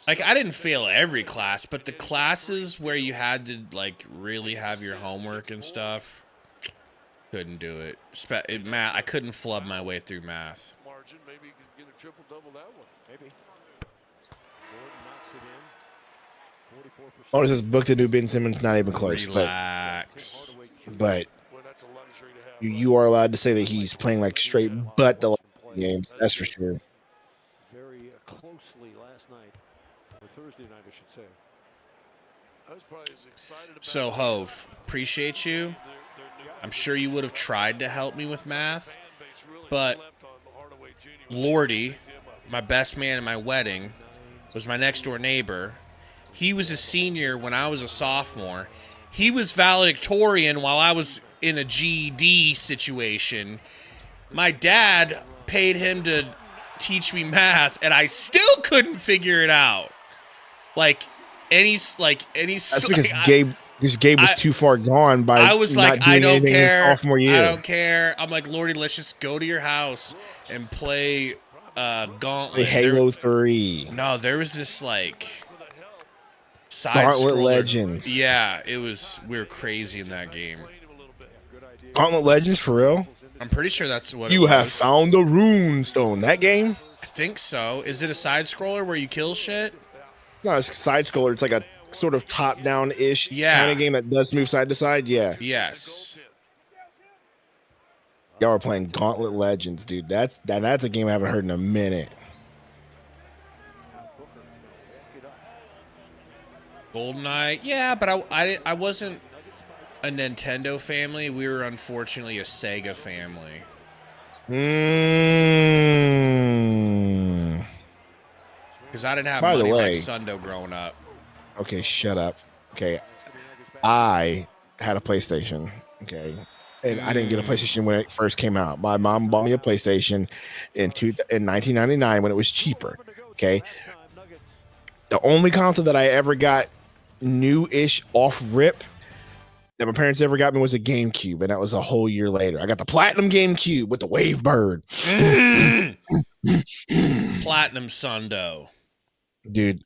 [SPEAKER 1] like I didn't fail every class, but the classes where you had to like really have your homework and stuff, couldn't do it. Math, I couldn't flub my way through math.
[SPEAKER 6] Margin, maybe you could get a triple double that one.
[SPEAKER 7] Maybe. Gordon knocks it in. 44%.
[SPEAKER 2] Oh, this is booked to do Ben Simmons, not even close.
[SPEAKER 1] Relax.
[SPEAKER 2] But
[SPEAKER 6] Well, that's a luxury to have.
[SPEAKER 2] you are allowed to say that he's playing like straight butt the games. That's for sure.
[SPEAKER 7] Very closely last night, or Thursday night, I should say.
[SPEAKER 6] I was probably as excited about
[SPEAKER 1] So Hove, appreciate you. I'm sure you would have tried to help me with math, but Lordy, my best man at my wedding, was my next door neighbor. He was a senior when I was a sophomore. He was valedictorian while I was in a GED situation. My dad paid him to teach me math, and I still couldn't figure it out. That's
[SPEAKER 2] because Gabe was too far gone by
[SPEAKER 1] I was
[SPEAKER 2] not
[SPEAKER 1] like,
[SPEAKER 2] doing
[SPEAKER 1] I don't
[SPEAKER 2] anything in his
[SPEAKER 1] care.
[SPEAKER 2] sophomore year.
[SPEAKER 1] I don't care. I'm like, Lordy, let's just go to your house and play Gauntlet.
[SPEAKER 2] Play Halo 3.
[SPEAKER 1] No, there was this like side
[SPEAKER 2] Gauntlet
[SPEAKER 1] scroller.
[SPEAKER 2] Legends.
[SPEAKER 1] Yeah, we were crazy in that game.
[SPEAKER 2] Gauntlet Legends for real?
[SPEAKER 1] I'm pretty sure that's what
[SPEAKER 2] You
[SPEAKER 1] it
[SPEAKER 2] have
[SPEAKER 1] was.
[SPEAKER 2] found the rune stone. That game?
[SPEAKER 1] I think so. Is it a side scroller where you kill shit?
[SPEAKER 2] It's not a side scroller. It's like a sort of top down ish kind of game that does move side to side. Yeah.
[SPEAKER 1] Yes.
[SPEAKER 2] Y'all are playing Gauntlet Legends, dude. That's a game I haven't heard in a minute.
[SPEAKER 1] GoldenEye. Yeah, but I wasn't a Nintendo family. We were unfortunately a Sega family. Because I didn't have
[SPEAKER 2] By the
[SPEAKER 1] money
[SPEAKER 2] way,
[SPEAKER 1] like Sundo growing up.
[SPEAKER 2] Okay, shut up. Okay. I had a PlayStation. Okay. And I didn't get a PlayStation when it first came out. My mom bought me a PlayStation in 1999 when it was cheaper. Okay. The only console that I ever got new-ish off rip that my parents ever got me was a GameCube, and that was a whole year later. I got the Platinum GameCube with the Wavebird.
[SPEAKER 1] Platinum Sundo.
[SPEAKER 2] Dude,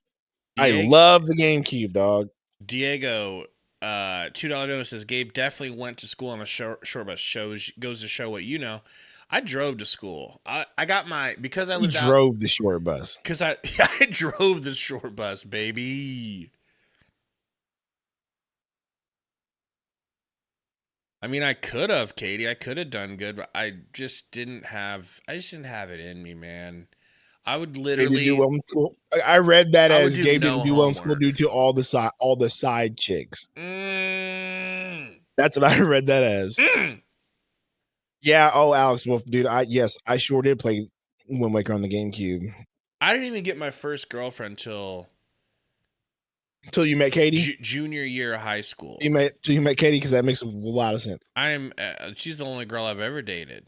[SPEAKER 2] I love the GameCube, dog.
[SPEAKER 1] Diego, $2 donut says Gabe definitely went to school on a short bus. Goes to show what you know. I drove to school. I got my because I lived
[SPEAKER 2] drove the short bus.
[SPEAKER 1] Because I drove the short bus, baby. I mean, I could have, Katie. I could have done good, but I just didn't have it in me, man. I would literally
[SPEAKER 2] do well in school. I read that as Gabe
[SPEAKER 1] no
[SPEAKER 2] didn't do well in school due to all the side chicks. That's what I read that as. Yeah. Oh, Alex Wolf, dude. I sure did play Wind Waker on the GameCube.
[SPEAKER 1] I didn't even get my first girlfriend till
[SPEAKER 2] you met Katie.
[SPEAKER 1] Junior year of high school.
[SPEAKER 2] You met Katie because that makes a lot of sense.
[SPEAKER 1] She's the only girl I've ever dated.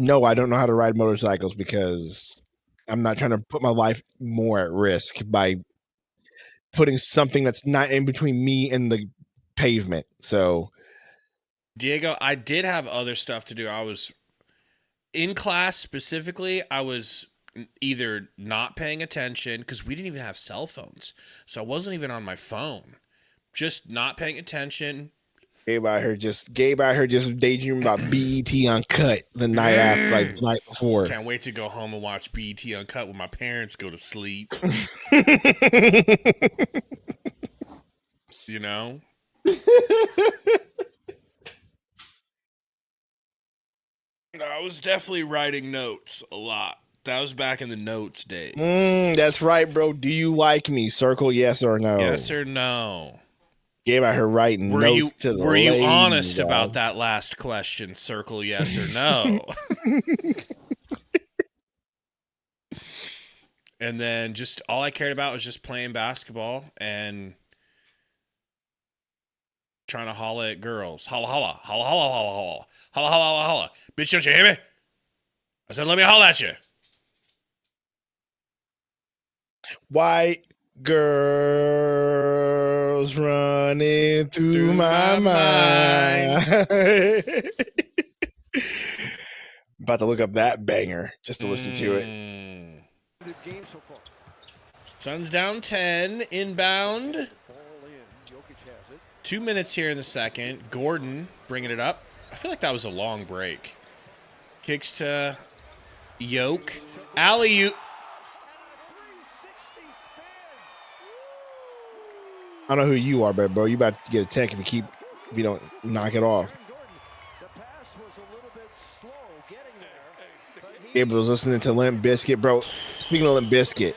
[SPEAKER 2] No, I don't know how to ride motorcycles because I'm not trying to put my life more at risk by putting something that's not in between me and the pavement. So,
[SPEAKER 1] Diego, I did have other stuff to do. I was in class specifically. I was either not paying attention because we didn't even have cell phones. So I wasn't even on my phone. Just not paying attention.
[SPEAKER 2] Gabe out here just daydreaming about BET Uncut the night after, like the night before.
[SPEAKER 1] Can't wait to go home and watch BET Uncut when my parents go to sleep. You know? I was definitely writing notes a lot. That was back in the notes days.
[SPEAKER 2] That's right, bro. Do you like me? Circle yes or no.
[SPEAKER 1] Yes or no.
[SPEAKER 2] Gabe out here writing notes to the
[SPEAKER 1] Were you
[SPEAKER 2] ladies,
[SPEAKER 1] honest
[SPEAKER 2] dog.
[SPEAKER 1] about that last question? Circle yes or no. And then just all I cared about was just playing basketball and trying to holla at girls. Holla, holla, holla, holla, holla, holla, holla, holla, holla, holla. Bitch, don't you hear me? I said, let me holla at you.
[SPEAKER 2] White girls running through my mind. About to look up that banger just to listen to it.
[SPEAKER 1] Suns down 10, inbound. 2 minutes here in the second. Gordon bringing it up. I feel like that was a long break. Kicks to Yoke. Alley-oop.
[SPEAKER 2] I don't know who you are, but bro, you about to get a tech if you don't knock it off. Gabe was listening to Limp Bizkit, bro. Speaking of Limp Bizkit,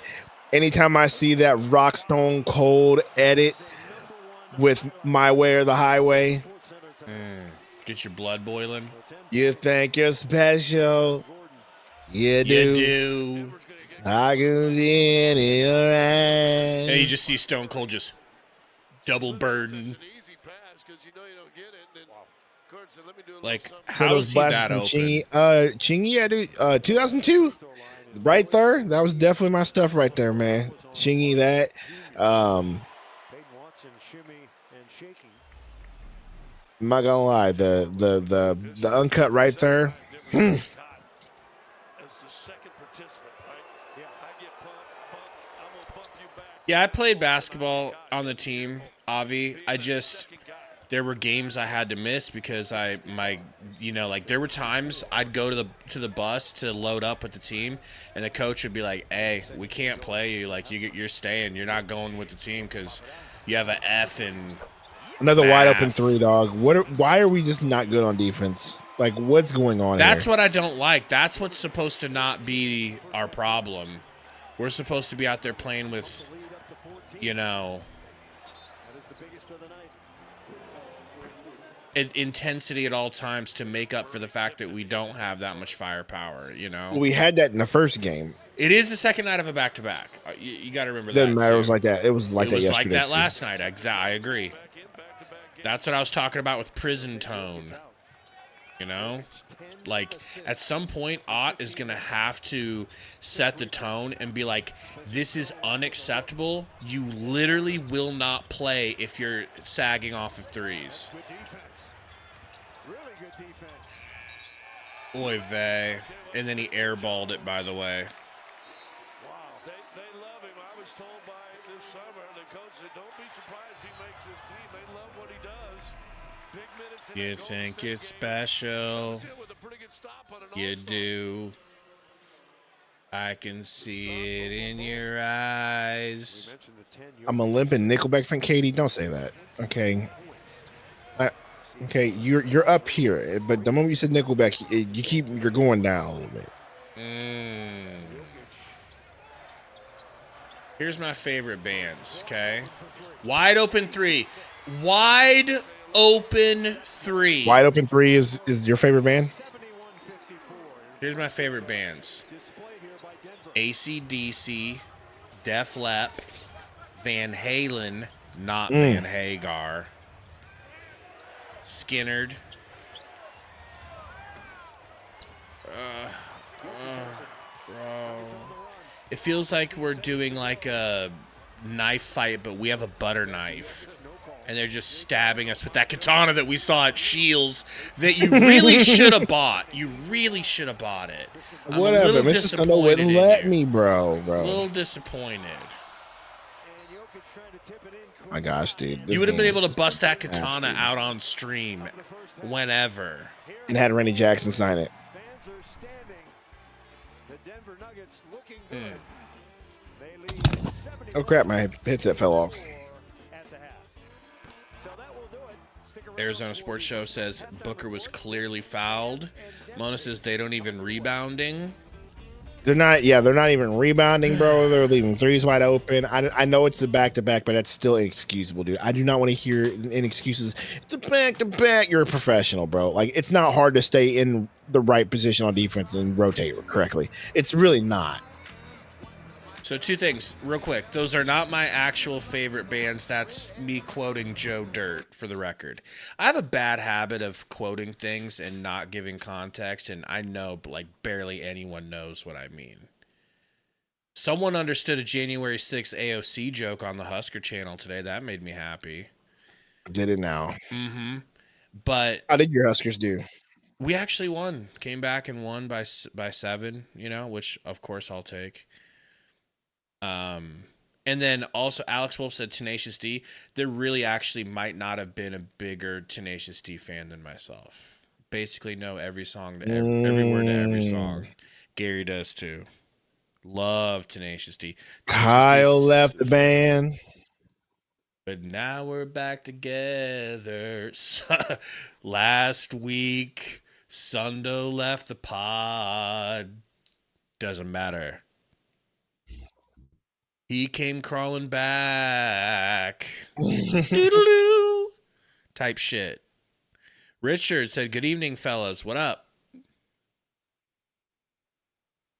[SPEAKER 2] anytime I see that Rock Stone Cold edit with My Way or the Highway,
[SPEAKER 1] get your blood boiling.
[SPEAKER 2] You think you're special. You do. I can see it in your eyes.
[SPEAKER 1] And you just see Stone Cold just double burden. Like, how is he that open?
[SPEAKER 2] Chingy, yeah, dude. 2002, right there. That was definitely my stuff right there, man. Chingy, that. I'm not gonna lie, the uncut right there.
[SPEAKER 1] Yeah, I played basketball on the team, Avi. There were games I had to miss because there were times I'd go to the bus to load up with the team, and the coach would be like, "Hey, we can't play you. Like you're staying. You're not going with the team because you have an F in
[SPEAKER 2] Another wide open
[SPEAKER 1] math."
[SPEAKER 2] 3, dog. Why are we just not good on defense? Like, what's going on
[SPEAKER 1] That's
[SPEAKER 2] here?
[SPEAKER 1] what I don't like. That's what's supposed to not be our problem. We're supposed to be out there playing with, intensity at all times to make up for the fact that we don't have that much firepower.
[SPEAKER 2] We had that in the first game.
[SPEAKER 1] It is the second night of a back-to-back. You got to remember that.
[SPEAKER 2] Doesn't matter.
[SPEAKER 1] Too.
[SPEAKER 2] It was like that. It was like that yesterday.
[SPEAKER 1] Like that last night. I agree. That's what I was talking about with prison tone. Like at some point, Ott is gonna have to set the tone and be like, "This is unacceptable. You literally will not play if you're sagging off of threes."
[SPEAKER 7] Good defense. Really good defense.
[SPEAKER 1] Oy vey. And then he airballed it, by the way.
[SPEAKER 6] Wow, they love him. I was told by this summer, the coach said, don't be surprised if he makes this team. They love what he does. Big minutes in
[SPEAKER 1] You
[SPEAKER 6] that
[SPEAKER 1] think
[SPEAKER 6] Golden
[SPEAKER 1] it's
[SPEAKER 6] State game.
[SPEAKER 1] special?
[SPEAKER 6] Comes in with a pretty good stop on an
[SPEAKER 1] You
[SPEAKER 6] all-star.
[SPEAKER 1] do. I can see it in your eyes.
[SPEAKER 7] We mentioned the 10
[SPEAKER 2] I'm a limping Nickelback fan. Katie, don't say that. Okay. Okay, you're up here, but the moment you said Nickelback, you're going down a little bit.
[SPEAKER 1] Here's my favorite bands, okay? Wide Open 3. Wide Open 3.
[SPEAKER 2] Wide Open 3 is your favorite band?
[SPEAKER 1] Here's my favorite bands. AC/DC, Def Lepp, Van Halen, not Van Hagar, Skinnerd. Bro. It feels like we're doing like a knife fight, but we have a butter knife. And they're just stabbing us with that katana that we saw at Shields that you really should have bought. You really should have bought it. I'm
[SPEAKER 2] Whatever.
[SPEAKER 1] a little
[SPEAKER 2] Mr. Sundo wouldn't
[SPEAKER 1] disappointed
[SPEAKER 2] let
[SPEAKER 1] in you.
[SPEAKER 2] me, bro.
[SPEAKER 1] A little disappointed.
[SPEAKER 2] My gosh, dude. This
[SPEAKER 1] You would have
[SPEAKER 2] game
[SPEAKER 1] been
[SPEAKER 2] is
[SPEAKER 1] able to
[SPEAKER 2] just
[SPEAKER 1] bust that katana
[SPEAKER 2] absolutely-
[SPEAKER 1] out on stream whenever.
[SPEAKER 2] and had Randy Jackson sign it.
[SPEAKER 7] Fans are standing. The Denver Nuggets looking
[SPEAKER 1] Hmm.
[SPEAKER 7] good. They lead 71
[SPEAKER 2] Oh crap, my headset fell off.
[SPEAKER 7] at the half. So that will do it. Stick around
[SPEAKER 1] Arizona
[SPEAKER 7] for
[SPEAKER 1] Sports
[SPEAKER 7] the
[SPEAKER 1] Show says Booker was clearly fouled. Mona says they don't even rebounding.
[SPEAKER 2] They're not even rebounding, bro. They're leaving threes wide open. I know it's a back-to-back, but that's still inexcusable, dude. I do not want to hear any excuses. It's a back-to-back. You're a professional, bro. Like, it's not hard to stay in the right position on defense and rotate correctly. It's really not.
[SPEAKER 1] So two things, real quick. Those are not my actual favorite bands. That's me quoting Joe Dirt for the record. I have a bad habit of quoting things and not giving context, and I know like barely anyone knows what I mean. Someone understood a January 6th AOC joke on the Husker channel today. That made me happy.
[SPEAKER 2] Did it now.
[SPEAKER 1] Mm-hmm. But
[SPEAKER 2] How did your Huskers do?
[SPEAKER 1] we actually won. Came back and won by 7, which of course I'll take. And then also Alex Wolf said Tenacious D. There really actually might not have been a bigger Tenacious D fan than myself. Basically know every song to every word to every song. Gary does too. Love Tenacious D.
[SPEAKER 2] Kyle left the band.
[SPEAKER 1] But now we're back together. Last week, Sundo left the pod. Doesn't matter. He came crawling back. Doodaloo. Type shit. Richard said, good evening, fellas. What up?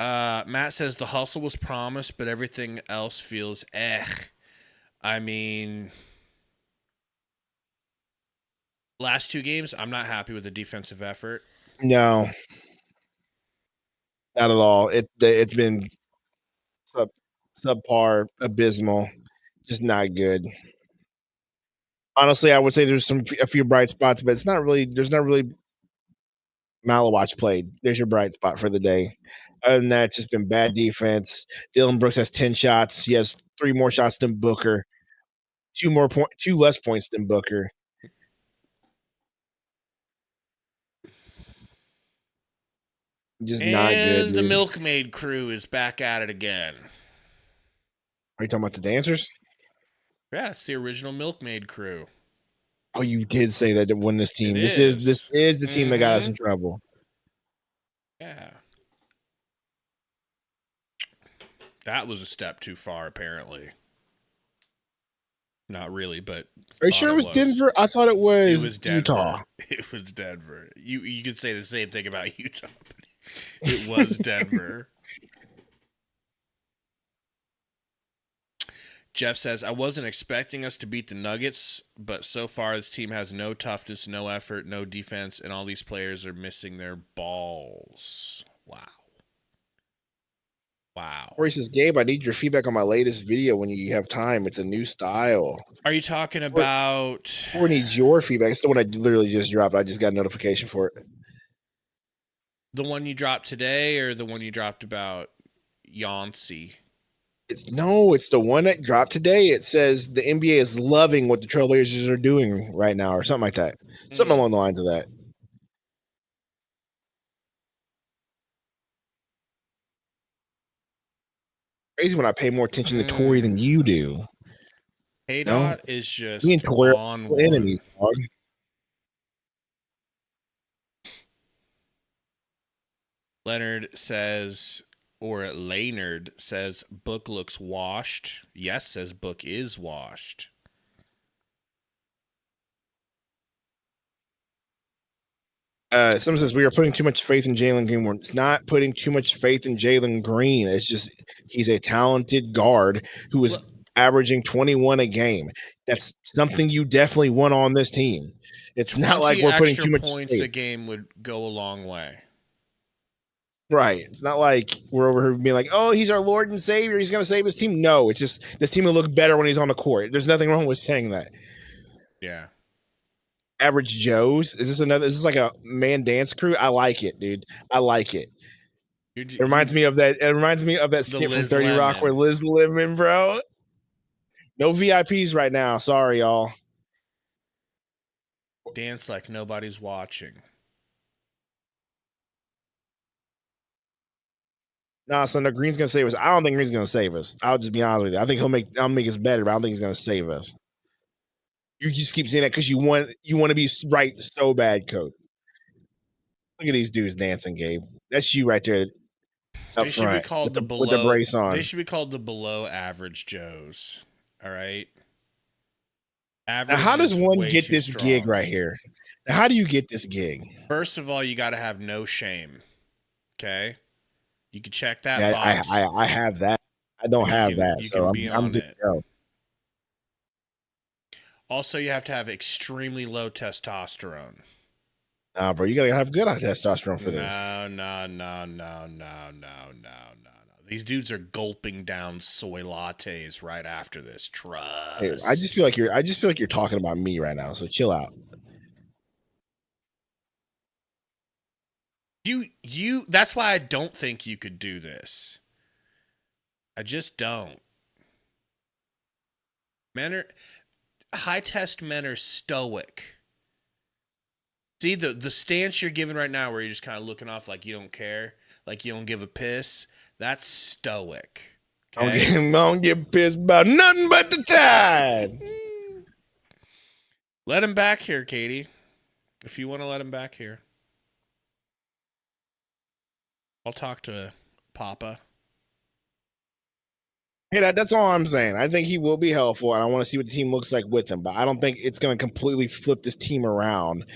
[SPEAKER 1] Matt says, the hustle was promised, but everything else feels I mean, last 2 games, I'm not happy with the defensive effort.
[SPEAKER 2] No. Not at all. It's been subpar, abysmal, just not good. Honestly, I would say there's a few bright spots, but there's not really Malawatch played. There's your bright spot for the day. Other than that, it's just been bad defense. Dylan Brooks has 10 shots. He has 3 more shots than Booker. 2 less points than Booker. Just not good.
[SPEAKER 1] And the
[SPEAKER 2] dude.
[SPEAKER 1] Milkmaid crew is back at it again.
[SPEAKER 2] Are you talking about the dancers?
[SPEAKER 1] Yeah, it's the original Milkmaid crew.
[SPEAKER 2] Oh, you did say that to win this team.
[SPEAKER 1] It
[SPEAKER 2] This is the team that got us in trouble.
[SPEAKER 1] Yeah. That was a step too far, apparently. Not really, but
[SPEAKER 2] Are you sure it was Denver? I thought it was
[SPEAKER 1] Denver.
[SPEAKER 2] Utah.
[SPEAKER 1] It was Denver. You could say the same thing about Utah, but it was Denver. Jeff says, I wasn't expecting us to beat the Nuggets, but so far this team has no toughness, no effort, no defense, and all these players are missing their balls. Wow.
[SPEAKER 2] Corey says, Gabe, I need your feedback on my latest video when you have time. It's a new style.
[SPEAKER 1] Are you talking about...
[SPEAKER 2] Corey needs your feedback. It's the one I literally just dropped. I just got a notification for it.
[SPEAKER 1] The one you dropped today or the one you dropped about Yancey?
[SPEAKER 2] It's the one that dropped today. It says the NBA is loving what the Trailblazers are doing right now or something like that. Something along the lines of that. Crazy when I pay more attention to Tory than you do.
[SPEAKER 1] K-Dot is just
[SPEAKER 2] me and Tory
[SPEAKER 1] on
[SPEAKER 2] are enemies, dog.
[SPEAKER 1] Leonard says, or Laynard says, Book looks washed. Yes, says Book is washed.
[SPEAKER 2] Someone says we are putting too much faith in Jalen Green. We're not putting too much faith in Jalen Green. It's just he's a talented guard who is averaging 21 a game. That's something you definitely want on this team. It's not like we're putting too much
[SPEAKER 1] points
[SPEAKER 2] faith.
[SPEAKER 1] A game would go a long way.
[SPEAKER 2] Right. It's not like we're over here being like, oh, he's our Lord and Savior. He's going to save his team. No, it's just this team will look better when he's on the court. There's nothing wrong with saying that.
[SPEAKER 1] Yeah.
[SPEAKER 2] Average Joes. Is this like a man dance crew? I like it, dude. I like it. It reminds me of that. It reminds me of that skit from 30 Rock where Liz Lemon, bro. No VIPs right now. Sorry, y'all.
[SPEAKER 1] Dance like nobody's watching.
[SPEAKER 2] Nah, so no, Green's gonna save us. I don't think Green's gonna save us. I'll just be honest with you. I think I'll make us better, but I don't think he's gonna save us. You just keep saying that because you want to be right so bad, coach. Look at these dudes dancing, Gabe. That's you right there. Up
[SPEAKER 1] They should
[SPEAKER 2] front,
[SPEAKER 1] be called
[SPEAKER 2] with the brace on.
[SPEAKER 1] They should be called the below average Joes. All right.
[SPEAKER 2] Now, how does one get this gig right here? Now, how do you get this gig?
[SPEAKER 1] First of all, you got to have no shame. Okay. You can check that box.
[SPEAKER 2] I have that. I don't have that, so I'm good to go.
[SPEAKER 1] Also, you have to have extremely low testosterone.
[SPEAKER 2] Nah, bro, you gotta have good testosterone for this.
[SPEAKER 1] No. These dudes are gulping down soy lattes right after this. Trust.
[SPEAKER 2] Hey, I just feel like you're talking about me right now. So chill out.
[SPEAKER 1] You. That's why I don't think you could do this. I just don't. High test men are stoic. See the stance you're giving right now, where you're just kind of looking off like you don't care, like you don't give a piss. That's stoic. Okay?
[SPEAKER 2] I don't get pissed about nothing but the tide.
[SPEAKER 1] Let him back here, Katie. If you want to let him back here, I'll talk to Papa.
[SPEAKER 2] Hey, that's all I'm saying. I think he will be helpful, and I want to see what the team looks like with him. But I don't think it's going to completely flip this team around.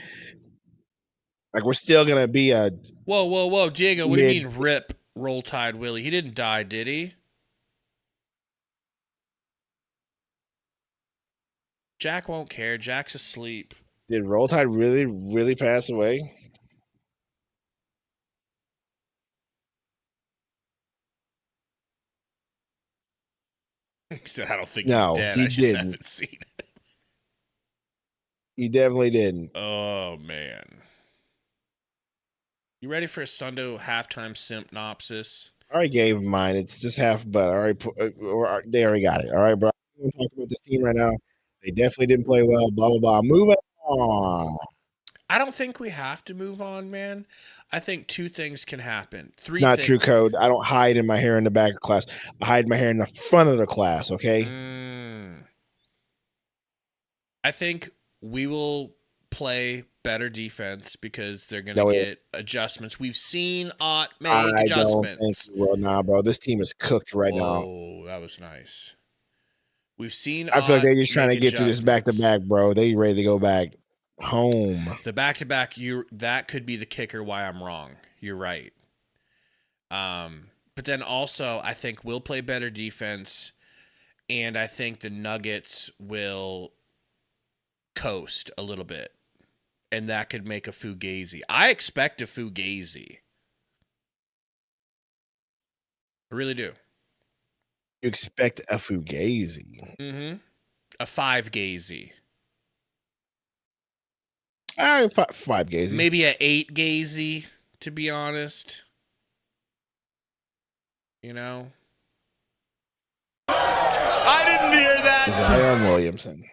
[SPEAKER 2] Like, we're still going to be a...
[SPEAKER 1] Whoa, Diego, what do you mean rip Roll Tide Willie? He didn't die, did he? Jack won't care. Jack's asleep.
[SPEAKER 2] Did Roll Tide really, really pass away?
[SPEAKER 1] He said, I don't think
[SPEAKER 2] No,
[SPEAKER 1] he's dead.
[SPEAKER 2] he
[SPEAKER 1] I just
[SPEAKER 2] didn't.
[SPEAKER 1] haven't seen it.
[SPEAKER 2] He definitely didn't.
[SPEAKER 1] Oh, man. You ready for a Sundo halftime synopsis?
[SPEAKER 2] I already gave mine. It's just half, but they already got it. All right, bro. I'm talking about this team right now. They definitely didn't play well. Blah blah blah. Moving on.
[SPEAKER 1] I don't think we have to move on, man. I think two things can happen.
[SPEAKER 2] It's
[SPEAKER 1] Three
[SPEAKER 2] not
[SPEAKER 1] things.
[SPEAKER 2] true code. I don't hide in my hair in the back of class. I hide my hair in the front of the class. Okay.
[SPEAKER 1] I think we will play better defense because they're going to get adjustments. We've seen Ott make adjustments.
[SPEAKER 2] Don't think you will. Nah, bro. This team is cooked right now.
[SPEAKER 1] Oh, that was nice. We've seen.
[SPEAKER 2] I feel like they're just trying to get through this back to back, bro. They ready to go back home.
[SPEAKER 1] The back to back, that could be the kicker. Why I'm wrong. You're right. But then also, I think we'll play better defense, and I think the Nuggets will coast a little bit, and that could make a fugazi. I expect a fugazi. I really do.
[SPEAKER 2] You expect a fugazi?
[SPEAKER 1] Mm-hmm. A five-gazy.
[SPEAKER 2] Five gazy.
[SPEAKER 1] Maybe a 8-gazy, to be honest. You know? I didn't hear that.
[SPEAKER 2] Zion Williamson.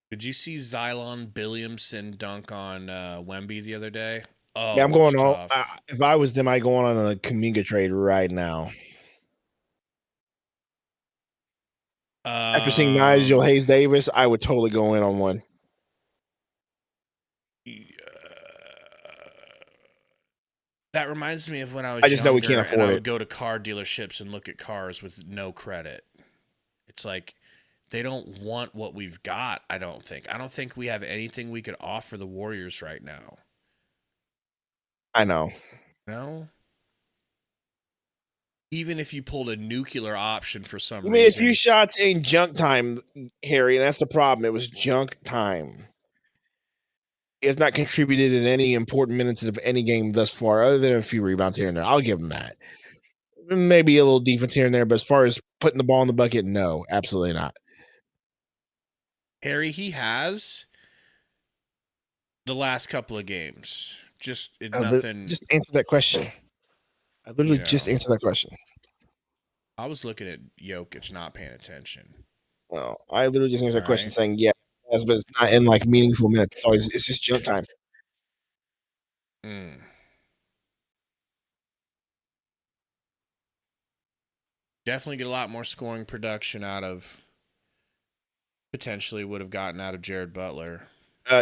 [SPEAKER 1] Did you see Xylon Williamson dunk on Wemby the other day? Oh,
[SPEAKER 2] Yeah, I'm going on. If I was them, I'd go on a Kuminga trade right now. After seeing Nigel Hayes Davis, I would totally go in on one.
[SPEAKER 1] That reminds me of when I was.
[SPEAKER 2] I just know we can't afford
[SPEAKER 1] I
[SPEAKER 2] it.
[SPEAKER 1] would go to car dealerships and look at cars with no credit. It's like they don't want what we've got. I don't think we have anything we could offer the Warriors right now.
[SPEAKER 2] I know.
[SPEAKER 1] No. Even if you pulled a nuclear option for some reason.
[SPEAKER 2] You made a few shots in junk time, Harry, and that's the problem. It was junk time. He has not contributed in any important minutes of any game thus far, other than a few rebounds here and there. I'll give him that. Maybe a little defense here and there, but as far as putting the ball in the bucket, no, absolutely not.
[SPEAKER 1] Harry, he has the last couple of games. Just nothing.
[SPEAKER 2] Just answer that question. I literally just answered that question.
[SPEAKER 1] I was looking at Jokic, not paying attention.
[SPEAKER 2] Well, I literally just answered that question saying, yeah, but it's not in like meaningful minutes. So it's just junk time.
[SPEAKER 1] Definitely get a lot more scoring production out of potentially would have gotten out of Jared Butler.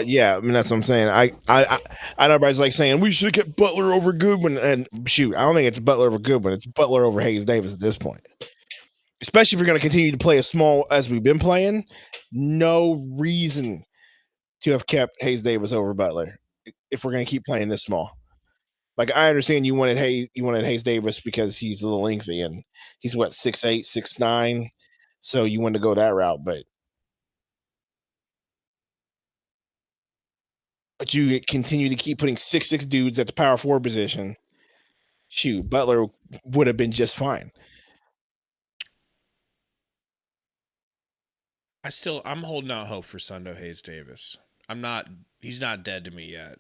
[SPEAKER 2] Yeah, I mean that's what I'm saying. I know everybody's like saying we should get Butler over Goodwin, and shoot, I don't think it's Butler over Goodwin. It's Butler over Hayes Davis at this point. Especially if you're going to continue to play as small as we've been playing, no reason to have kept Hayes Davis over Butler if we're going to keep playing this small. Like I understand you wanted Hayes Davis because he's a little lengthy and he's what 6'8", 6'9", so you wanted to go that route, but you continue to keep putting 6'6" dudes at the power forward position. Shoot, Butler would have been just fine.
[SPEAKER 1] I'm holding out hope for Sundo Hayes Davis. He's not dead to me yet.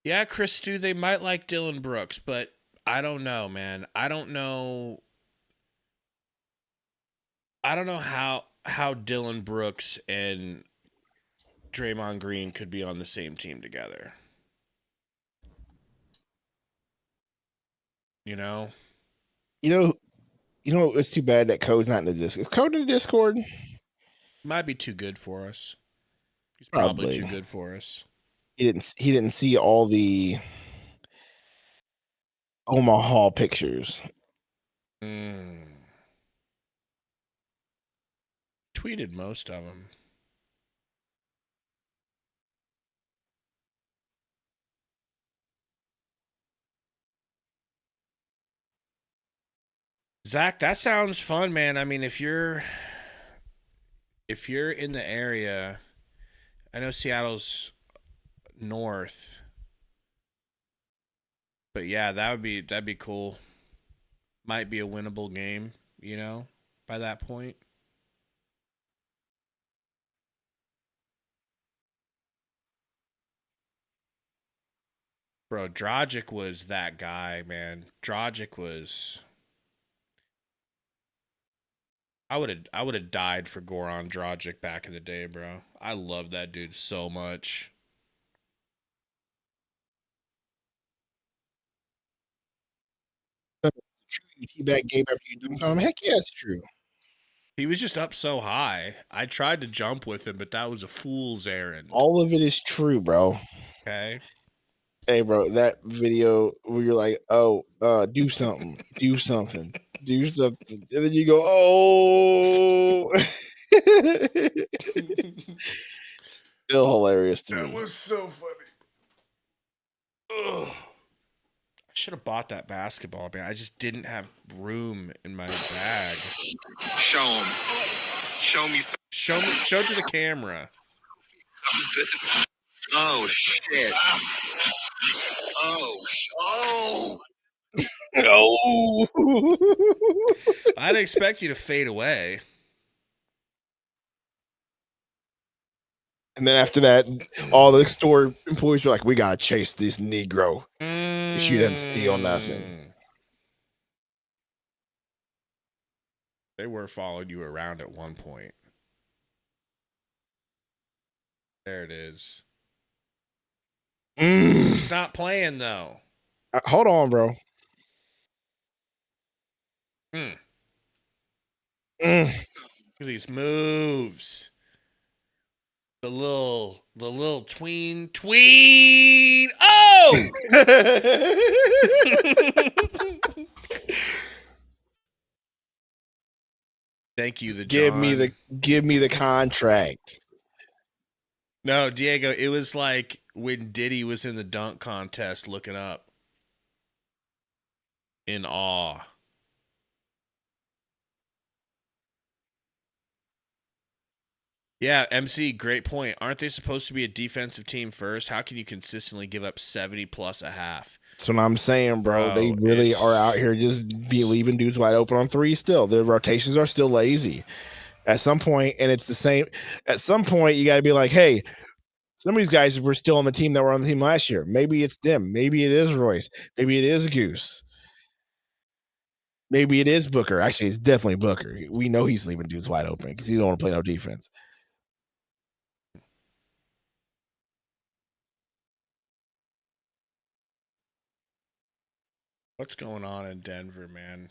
[SPEAKER 1] Yeah, Chris Stu, they might like Dylan Brooks, but I don't know, man. I don't know how Dylan Brooks and Draymond Green could be on the same team together. You know, it's too bad that Code's not in the Discord. Is Code in the Discord? Might be too good for us. He's probably too good for us.
[SPEAKER 2] He didn't see all the Omaha pictures.
[SPEAKER 1] Tweeted most of them. Zach, that sounds fun, man. I mean, if you're in the area, I know Seattle's north, but yeah, that'd be cool. Might be a winnable game, by that point. Bro, Dragic was that guy, man. Dragic was. I would have died for Goran Dragic back in the day, bro. I love that dude so much.
[SPEAKER 2] True, you teabag Gabe after you dunked on him. Heck yeah, it's true.
[SPEAKER 1] He was just up so high. I tried to jump with him, but that was a fool's errand.
[SPEAKER 2] All of it is true, bro.
[SPEAKER 1] Okay.
[SPEAKER 2] Hey, bro, that video where you're like, "Oh, do something, do something, do something," and then you go, "Oh." Still hilarious to me.
[SPEAKER 1] That was so funny. Ugh. I should have bought that basketball, man. I just didn't have room in my bag.
[SPEAKER 9] Show him. Show me some.
[SPEAKER 1] Show it to the camera.
[SPEAKER 9] Oh shit. Oh.
[SPEAKER 2] Oh.
[SPEAKER 1] I'd expect you to fade away.
[SPEAKER 2] And then after that, all the store employees were like, "We gotta chase this Negro. She doesn't steal nothing."
[SPEAKER 1] They were following you around at one point. There it is. He's not playing though.
[SPEAKER 2] Hold on, bro.
[SPEAKER 1] Look at these moves. The little tween. Oh! Thank you, the
[SPEAKER 2] give
[SPEAKER 1] John.
[SPEAKER 2] me the contract.
[SPEAKER 1] No, Diego, it was like when Diddy was in the dunk contest looking up in awe. Yeah, MC, great point. Aren't they supposed to be a defensive team first? How can you consistently give up 70 plus a half?
[SPEAKER 2] That's what I'm saying, bro. They really are out here just leaving dudes wide open on three still. Their rotations are still lazy. At some point, and it's the same. At some point, you got to be like, hey, some of these guys were still on the team that were on the team last year. Maybe it's them. Maybe it is Royce. Maybe it is Goose. Maybe it is Booker. Actually, it's definitely Booker. We know he's leaving dudes wide open because he don't want to play no defense.
[SPEAKER 1] What's going on in Denver, man?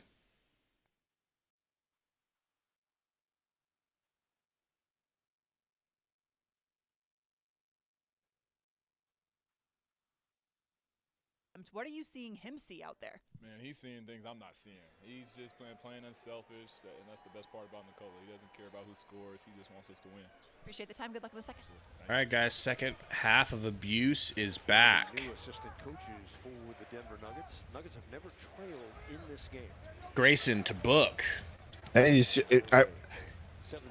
[SPEAKER 8] What are you seeing him see out there?
[SPEAKER 10] Man, he's seeing things I'm not seeing. He's just playing unselfish, and that's the best part about Nikola. He doesn't care about who scores. He just wants us to win.
[SPEAKER 8] Appreciate the time. Good luck in the second.
[SPEAKER 1] All right, guys. Second half of abuse is back.
[SPEAKER 7] New assistant coaches for the Denver Nuggets. Nuggets have never trailed in this game.
[SPEAKER 1] Grayson to Book.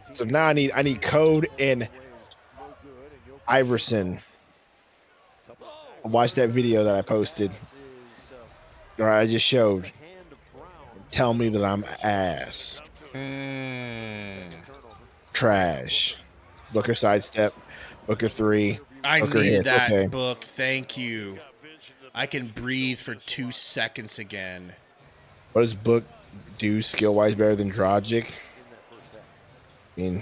[SPEAKER 2] So now I need Code and Iverson. Watch that video that I posted, or I just showed. Tell me that I'm ass. Trash. Booker sidestep. Booker three.
[SPEAKER 1] I
[SPEAKER 2] Booker
[SPEAKER 1] need
[SPEAKER 2] hit.
[SPEAKER 1] that
[SPEAKER 2] Okay.
[SPEAKER 1] booked. Thank you. I can breathe for 2 seconds again.
[SPEAKER 2] What does Book do skill wise better than Dragic? I mean,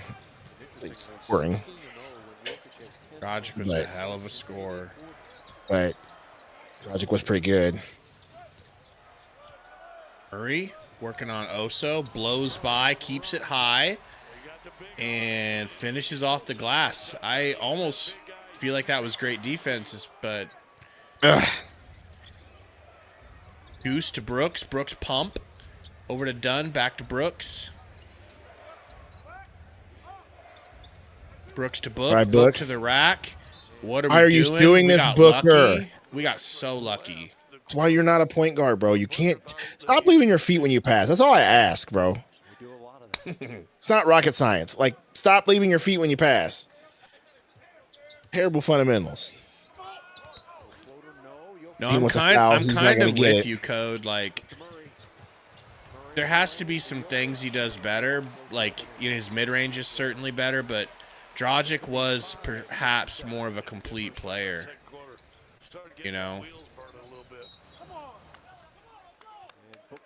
[SPEAKER 2] it's scoring.
[SPEAKER 1] Dragic was a hell of a scorer.
[SPEAKER 2] But Dragic was pretty good.
[SPEAKER 1] Murray working on Oso, blows by, keeps it high, and finishes off the glass. I almost feel like that was great defense, but Goose to Brooks, Brooks pump, over to Dunn, back to Brooks. Brooks to Book,
[SPEAKER 2] Right,
[SPEAKER 1] Book
[SPEAKER 2] Book
[SPEAKER 1] to the rack. What are
[SPEAKER 2] Why
[SPEAKER 1] we
[SPEAKER 2] are you
[SPEAKER 1] doing?
[SPEAKER 2] doing
[SPEAKER 1] We
[SPEAKER 2] this,
[SPEAKER 1] got
[SPEAKER 2] Booker?
[SPEAKER 1] lucky. We got so lucky.
[SPEAKER 2] That's why you're not a point guard, bro. You can't stop leaving your feet when you pass. That's all I ask, bro. It's not rocket science. Like, stop leaving your feet when you pass. Terrible fundamentals.
[SPEAKER 1] No,
[SPEAKER 2] He
[SPEAKER 1] I'm
[SPEAKER 2] wants a
[SPEAKER 1] kind
[SPEAKER 2] foul. He's not gonna
[SPEAKER 1] of
[SPEAKER 2] get
[SPEAKER 1] with
[SPEAKER 2] it.
[SPEAKER 1] you, Code. Like, there has to be some things he does better. Like, his mid-range is certainly better, but Dragic was perhaps more of a complete player.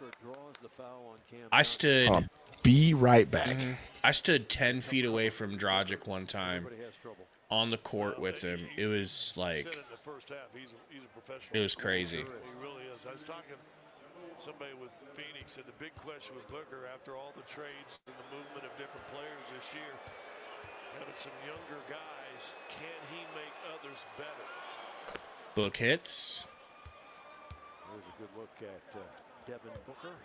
[SPEAKER 7] Booker draws the foul on Cam.
[SPEAKER 1] I stood.
[SPEAKER 2] Be right back.
[SPEAKER 1] I stood 10 feet away from Dragic one time on the court with him. It was like, it was crazy.
[SPEAKER 6] He really is. I was talking to somebody with Phoenix, and the big question with Booker after all the trades and the movement of different players this year, having some younger guys, can he make others better?
[SPEAKER 1] Book hits.
[SPEAKER 7] There's a good look at Devin Booker.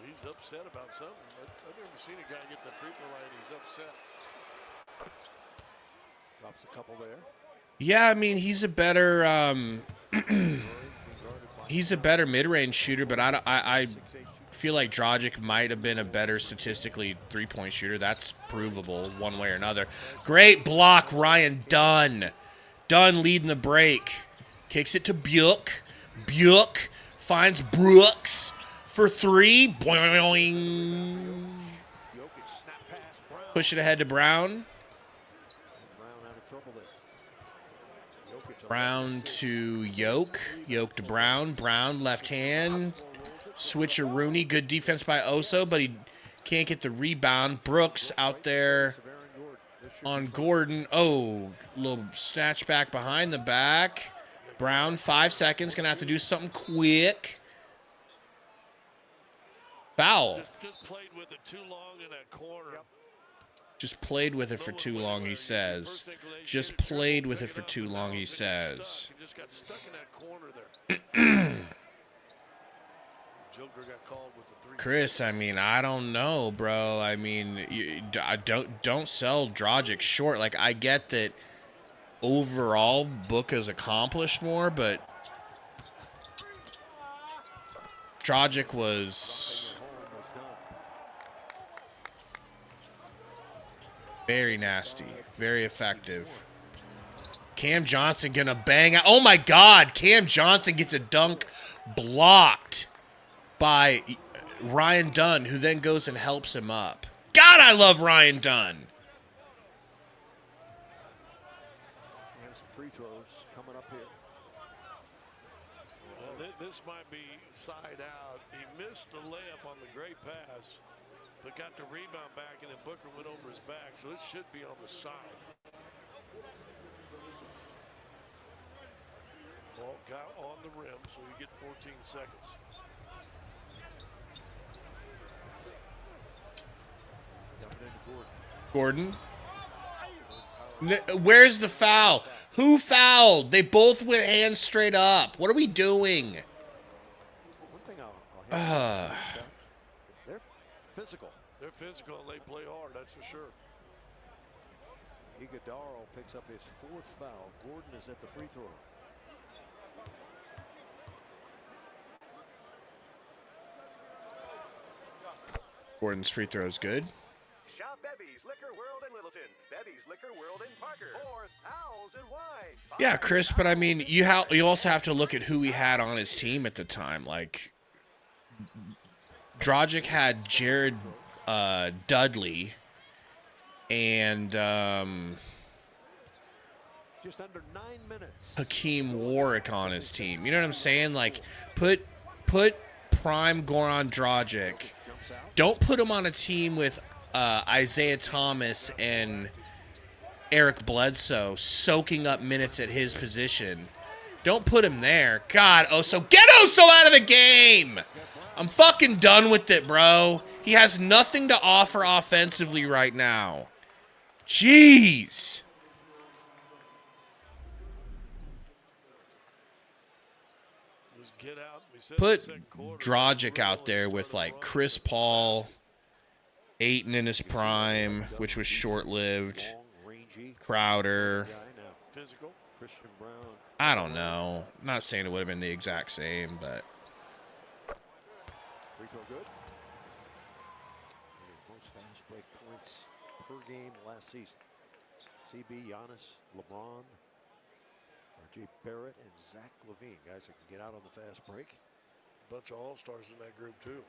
[SPEAKER 6] He's upset about something. I've never seen a guy get the free throw line and he's upset.
[SPEAKER 7] Drops a couple there.
[SPEAKER 1] Yeah, I mean, he's a better mid-range shooter, but I feel like Dragic might have been a better statistically three-point shooter. That's provable one way or another. Great block, Ryan Dunn. Dunn leading the break. Kicks it to Buick. Buick finds Brooks for three. Boing. Push it ahead to Brown. Brown to Yoke. Yoke to Brown. Brown left hand. Switcheroonie. Good defense by Oso, but he can't get the rebound. Brooks out there on Gordon. Oh, little snatch back behind the back. Brown, 5 seconds. Gonna have to do something quick. Foul.
[SPEAKER 6] Just played with it too long in that corner.
[SPEAKER 1] Just played with it for too long, he says. Just played with it for too long, he says.
[SPEAKER 6] Just got stuck in that corner there. Joker got called with the three.
[SPEAKER 1] Chris, I mean, I don't know, bro. I mean, don't sell Dragic short. Like, I get that overall Book has accomplished more, but Dragic was very nasty, very effective. Cam Johnson gonna bang out. Oh my God, Cam Johnson gets a dunk blocked by Ryan Dunn, who then goes and helps him up. God, I love Ryan Dunn.
[SPEAKER 7] There's some free throws coming up here.
[SPEAKER 6] This might be side out. He missed the layup on the great pass, but got the rebound back, and then Booker went over his back, so this should be on the side. Ball got on the rim, so you get 14 seconds.
[SPEAKER 1] Gordon. Where's the foul? Who fouled? They both went hands straight up. What are we doing?
[SPEAKER 7] One thing I'll they're physical.
[SPEAKER 6] They're physical and they play hard, that's for sure.
[SPEAKER 7] Iguodaro picks up his 4th foul. Gordon is at the free throw.
[SPEAKER 1] Gordon's free throw is good.
[SPEAKER 11] Shop Bevy's Liquor World in Littleton. Bevy's Liquor World in Parker. For owls and wine.
[SPEAKER 1] Yeah, Chris, but I mean, you also have to look at who he had on his team at the time. Like, Dragic had Jared Dudley and
[SPEAKER 7] just under 9 minutes.
[SPEAKER 1] Hakeem Warwick on his team. You know what I'm saying? Like, put prime Goran Dragic. Don't put him on a team with Isaiah Thomas and Eric Bledsoe soaking up minutes at his position. Don't put him there. God, Oso. Get Oso out of the game! I'm fucking done with it, bro. He has nothing to offer offensively right now. Jeez. Put Dragic out there with, like, Chris Paul, Ayton in his prime, which was short-lived, Crowder. I don't know. I'm not saying it would have been the exact same, but...
[SPEAKER 7] Free throw good. Most fast break points per game last season. CB, Giannis, LeBron, RJ Barrett, and Zach LaVine. Guys that can get out on the fast break.
[SPEAKER 6] Bunch of all-stars in that group, too.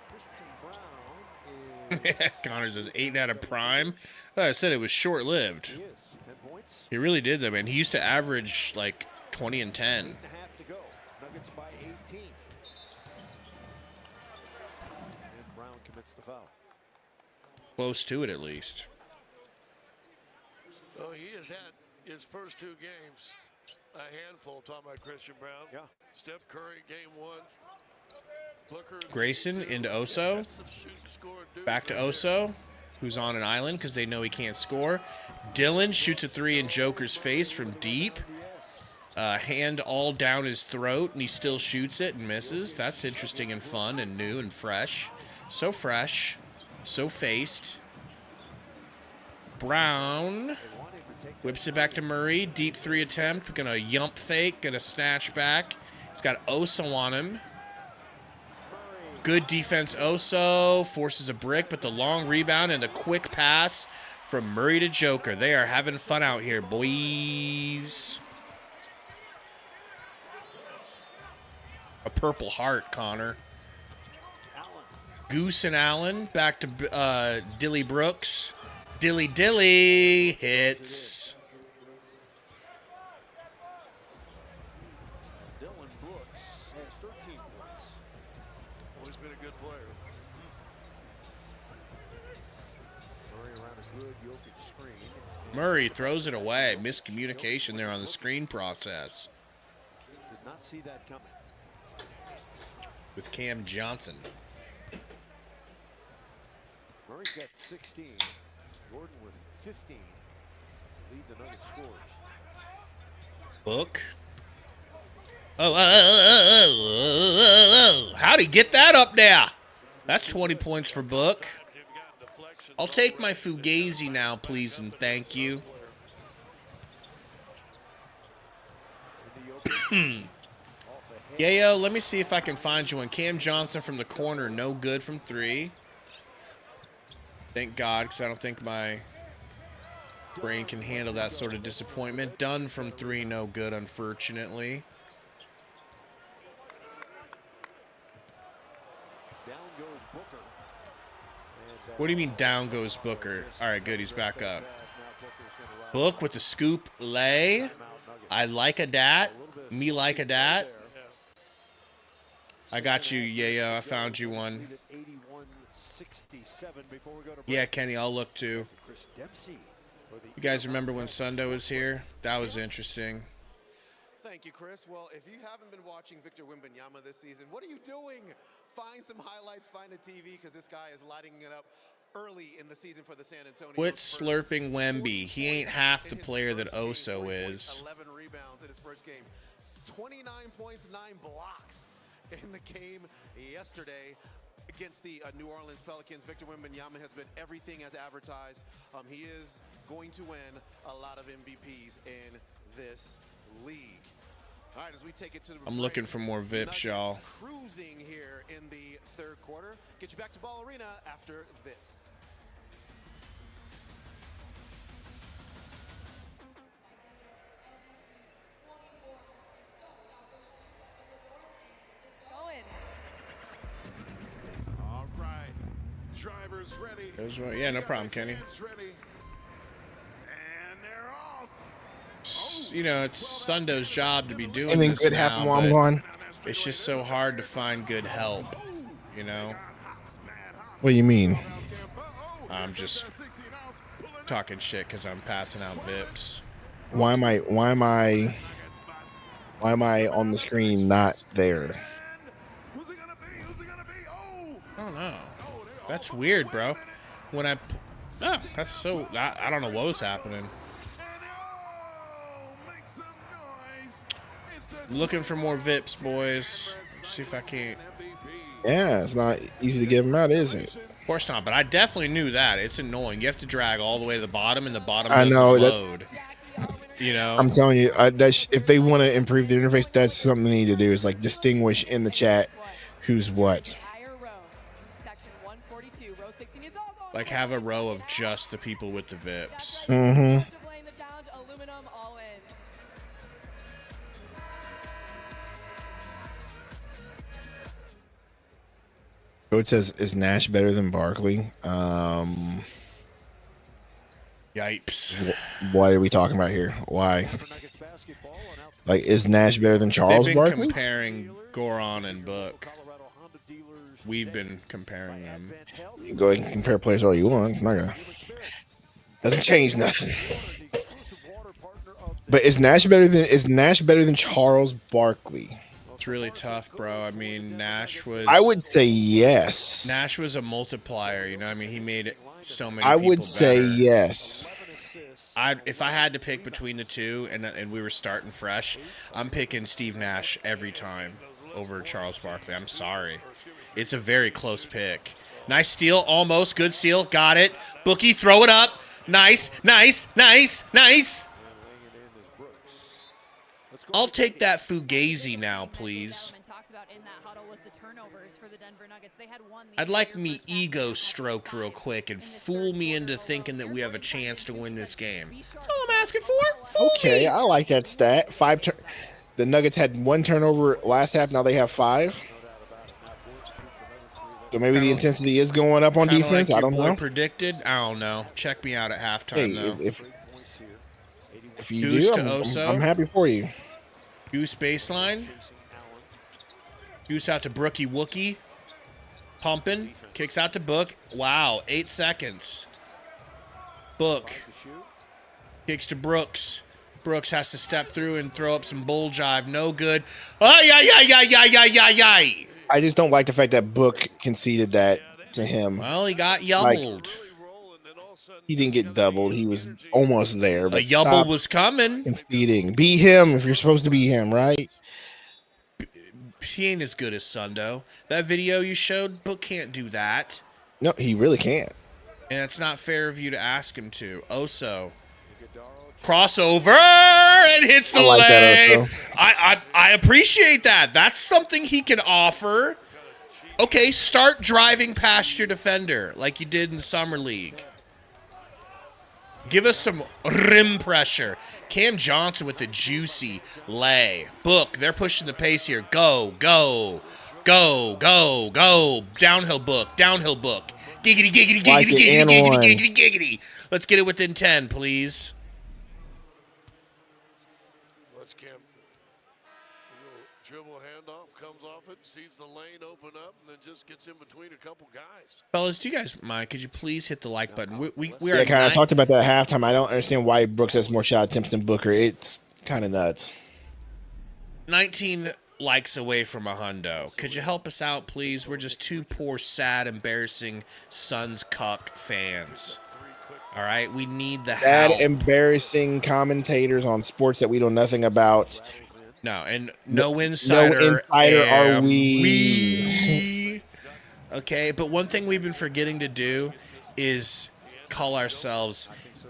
[SPEAKER 7] Christian Brown is
[SPEAKER 1] Connor says 8 out of prime. I said it was short-lived.
[SPEAKER 7] He is. 10 points.
[SPEAKER 1] He really did, though, man. He used to average like 20 and 10.
[SPEAKER 7] 8.5 to go. Nuggets by 18. And Brown commits the foul.
[SPEAKER 1] Close to it, at least.
[SPEAKER 6] Oh, he has had his first 2 games a handful. Talking about Christian Brown.
[SPEAKER 7] Yeah.
[SPEAKER 6] Steph Curry, game 1. Booker,
[SPEAKER 1] Grayson into Oso. Back to Oso, who's on an island because they know he can't score. Dylan shoots a 3 in Joker's face from deep. Hand all down his throat, and he still shoots it and misses. That's interesting and fun and new and fresh. So fresh. So faced. Brown whips it back to Murray. Deep 3 attempt. Gonna yump fake. Gonna snatch back. He's got Oso on him. Good defense, Oso. Forces a brick, but the long rebound and the quick pass from Murray to Joker. They are having fun out here, boys. A purple heart, Connor. Goose and Allen. Back to Dilly Brooks. Dilly hits.
[SPEAKER 7] Dylan Brooks has 13 points.
[SPEAKER 6] Always been a good player.
[SPEAKER 7] Murray around a good Jokic screen.
[SPEAKER 1] Murray throws it away. Miscommunication there on the screen process.
[SPEAKER 7] Did not see that coming.
[SPEAKER 1] With Cam Johnson.
[SPEAKER 7] Murray's got 16. Gordon with 15. Lead the Nuggets scores.
[SPEAKER 1] Book. How'd he get that up there? That's 20 points for Book. I'll take my Fugazi now, please, and thank you. Yayo, let me see if I can find you one. Cam Johnson from the corner, no good from 3. Thank God, because I don't think my brain can handle that sort of disappointment. Dunn from 3, no good, unfortunately.
[SPEAKER 7] Down goes Booker.
[SPEAKER 1] What do you mean down goes Booker? All right, good, he's back up. Book with the scoop lay. I like a dat. Me like a dat. I got you, yeah, I found you one. Yeah, Kenny, I'll look too. You guys remember when Sundo was here? That was interesting.
[SPEAKER 12] Thank you, Chris. Well, if you haven't been watching Victor Wembanyama this season, what are you doing? Find some highlights, find a TV, because this guy is lighting it up early in the season for the San Antonio.
[SPEAKER 1] Quit slurping Wemby. He ain't half the player that Oso is.
[SPEAKER 12] 11 rebounds in his first game. 29 points, 9 blocks in the game yesterday against the New Orleans Pelicans. Victor Wembanyama has been everything as advertised. He is going to win a lot of MVPs in this league. All right, as we take it to the
[SPEAKER 1] I'm looking for more VIPs, y'all.
[SPEAKER 12] Cruising here in the third quarter. Get you back to Ball Arena after this.
[SPEAKER 4] All right. Drivers ready.
[SPEAKER 1] Yeah, no problem, Kenny.
[SPEAKER 4] Ready. And they're off.
[SPEAKER 1] You know, it's Sundo's job to be doing
[SPEAKER 2] Anything
[SPEAKER 1] this
[SPEAKER 2] good
[SPEAKER 1] now,
[SPEAKER 2] happen while I'm
[SPEAKER 1] but
[SPEAKER 2] gone?
[SPEAKER 1] It's just so hard to find good help, you know?
[SPEAKER 2] What do you mean?
[SPEAKER 1] I'm just talking shit because I'm passing out VIPs.
[SPEAKER 2] Why am I on the screen not there?
[SPEAKER 1] I don't know. That's weird, bro. When I... Oh, that's so... I don't know what was happening. Looking for more VIPs, boys. See if I can't...
[SPEAKER 2] Yeah, it's not easy to get them out, is it?
[SPEAKER 1] Of course not, but I definitely knew that. It's annoying. You have to drag all the way to the bottom, and the bottom
[SPEAKER 2] I
[SPEAKER 1] doesn't
[SPEAKER 2] know,
[SPEAKER 1] load. You know?
[SPEAKER 2] I'm telling you, if they want to improve the interface, that's something they need to do, is like distinguish in the chat who's what.
[SPEAKER 1] Like have a row of just the people with the VIPs.
[SPEAKER 2] Mm-hmm. So it says, is Nash better than Barkley?
[SPEAKER 1] Yipes.
[SPEAKER 2] What are we talking about here? Why? Like, is Nash better than Charles
[SPEAKER 1] They've been
[SPEAKER 2] Barkley?
[SPEAKER 1] comparing Goron and Book. We've been comparing them.
[SPEAKER 2] You can go ahead and compare players all you want. It's not gonna doesn't change nothing. But is Nash better than Charles Barkley?
[SPEAKER 1] It's really tough, bro. I mean, Nash was.
[SPEAKER 2] I would say yes.
[SPEAKER 1] Nash was a multiplier. You know, I mean, he made it so many.
[SPEAKER 2] I
[SPEAKER 1] people
[SPEAKER 2] would say
[SPEAKER 1] better.
[SPEAKER 2] yes.
[SPEAKER 1] If I had to pick between the two, and we were starting fresh, I'm picking Steve Nash every time over Charles Barkley. I'm sorry, it's a very close pick. Nice steal, almost good steal. Got it. Bookie, throw it up. Nice, nice, nice, nice. I'll take that Fugazi now, please. I'd like me ego stroked real quick and fool me into thinking that we have a chance to win this game. That's all I'm asking for. Fool
[SPEAKER 2] Okay,
[SPEAKER 1] me.
[SPEAKER 2] I like that stat. The Nuggets had 1 turnover last half. Now they have 5. So maybe the intensity is going up on defense.
[SPEAKER 1] Like
[SPEAKER 2] I don't know.
[SPEAKER 1] Predicted. I don't know. Check me out at halftime.
[SPEAKER 2] Hey,
[SPEAKER 1] though.
[SPEAKER 2] if you
[SPEAKER 1] Goose
[SPEAKER 2] do,
[SPEAKER 1] to Oso.
[SPEAKER 2] I'm happy for you.
[SPEAKER 1] Goose baseline. Goose out to Brookie Wookie. Pumping. Kicks out to Book. Wow, 8 seconds. Book. Kicks to Brooks. Brooks has to step through and throw up some bull jive. No good. Ay, ay, ay, ay, ay, ay, ay, ay.
[SPEAKER 2] I just don't like the fact that Book conceded that to him.
[SPEAKER 1] Well, he got yubbled.
[SPEAKER 2] He didn't get doubled. He was almost there. But
[SPEAKER 1] A yubble was coming.
[SPEAKER 2] Conceding. Beat him if you're supposed to beat him, right?
[SPEAKER 1] He ain't as good as Sundo. That video you showed, Book can't do that.
[SPEAKER 2] No, he really can't.
[SPEAKER 1] And it's not fair of you to ask him to. Oso. Crossover and hits the lay. I appreciate that. That's something he can offer. Okay, start driving past your defender like you did in the Summer League. Give us some rim pressure. Cam Johnson with the juicy lay. Book, they're pushing the pace here. Go, go, go, go, go. Downhill Book, downhill Book. Giggity, giggity, giggity, giggity, giggity, giggity, giggity. Let's get it within 10, please.
[SPEAKER 6] Let's Cam. Dribble handoff, comes off it, sees the lane open up, and then just gets in between a couple guys.
[SPEAKER 1] Fellas, do you guys mind? Could you please hit the like button? We
[SPEAKER 2] Yeah,
[SPEAKER 1] are
[SPEAKER 2] kind of talked about that at halftime. I don't understand why Brooks has more shot attempts than Booker. It's kind of nuts.
[SPEAKER 1] 19 likes away from a hundo. Could you help us out, please? We're just two poor, sad, embarrassing Suns cuck fans. All right, we need the help.
[SPEAKER 2] Bad, embarrassing commentators on sports that we know nothing about.
[SPEAKER 1] No, and no insider.
[SPEAKER 2] No insider are we.
[SPEAKER 1] Okay, but one thing we've been forgetting to do is call ourselves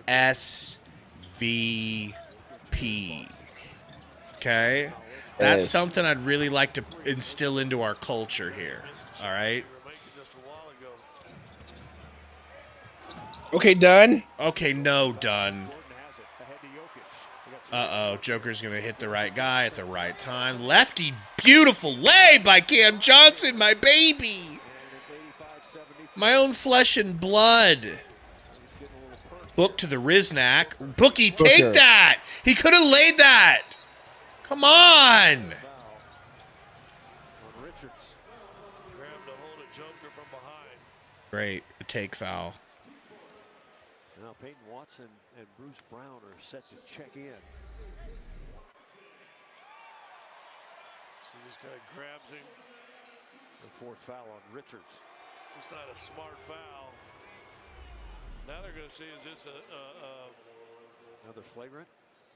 [SPEAKER 1] SVP. Okay? That's something I'd really like to instill into our culture here. All right?
[SPEAKER 2] Okay, done.
[SPEAKER 1] Okay, no, done. Uh-oh, Joker's going to hit the right guy at the right time. Lefty, beautiful lay by Cam Johnson, my baby. My own flesh and blood. Book to the Riznak. Bookie, take that. He could have laid that. Come on. Great, a take foul.
[SPEAKER 7] Now Peyton Watson and Bruce Brown are set to check in.
[SPEAKER 6] So this guy grabs him.
[SPEAKER 7] The fourth foul on Richards.
[SPEAKER 6] It's not a smart foul. Now they're going to say, is this
[SPEAKER 7] another flagrant?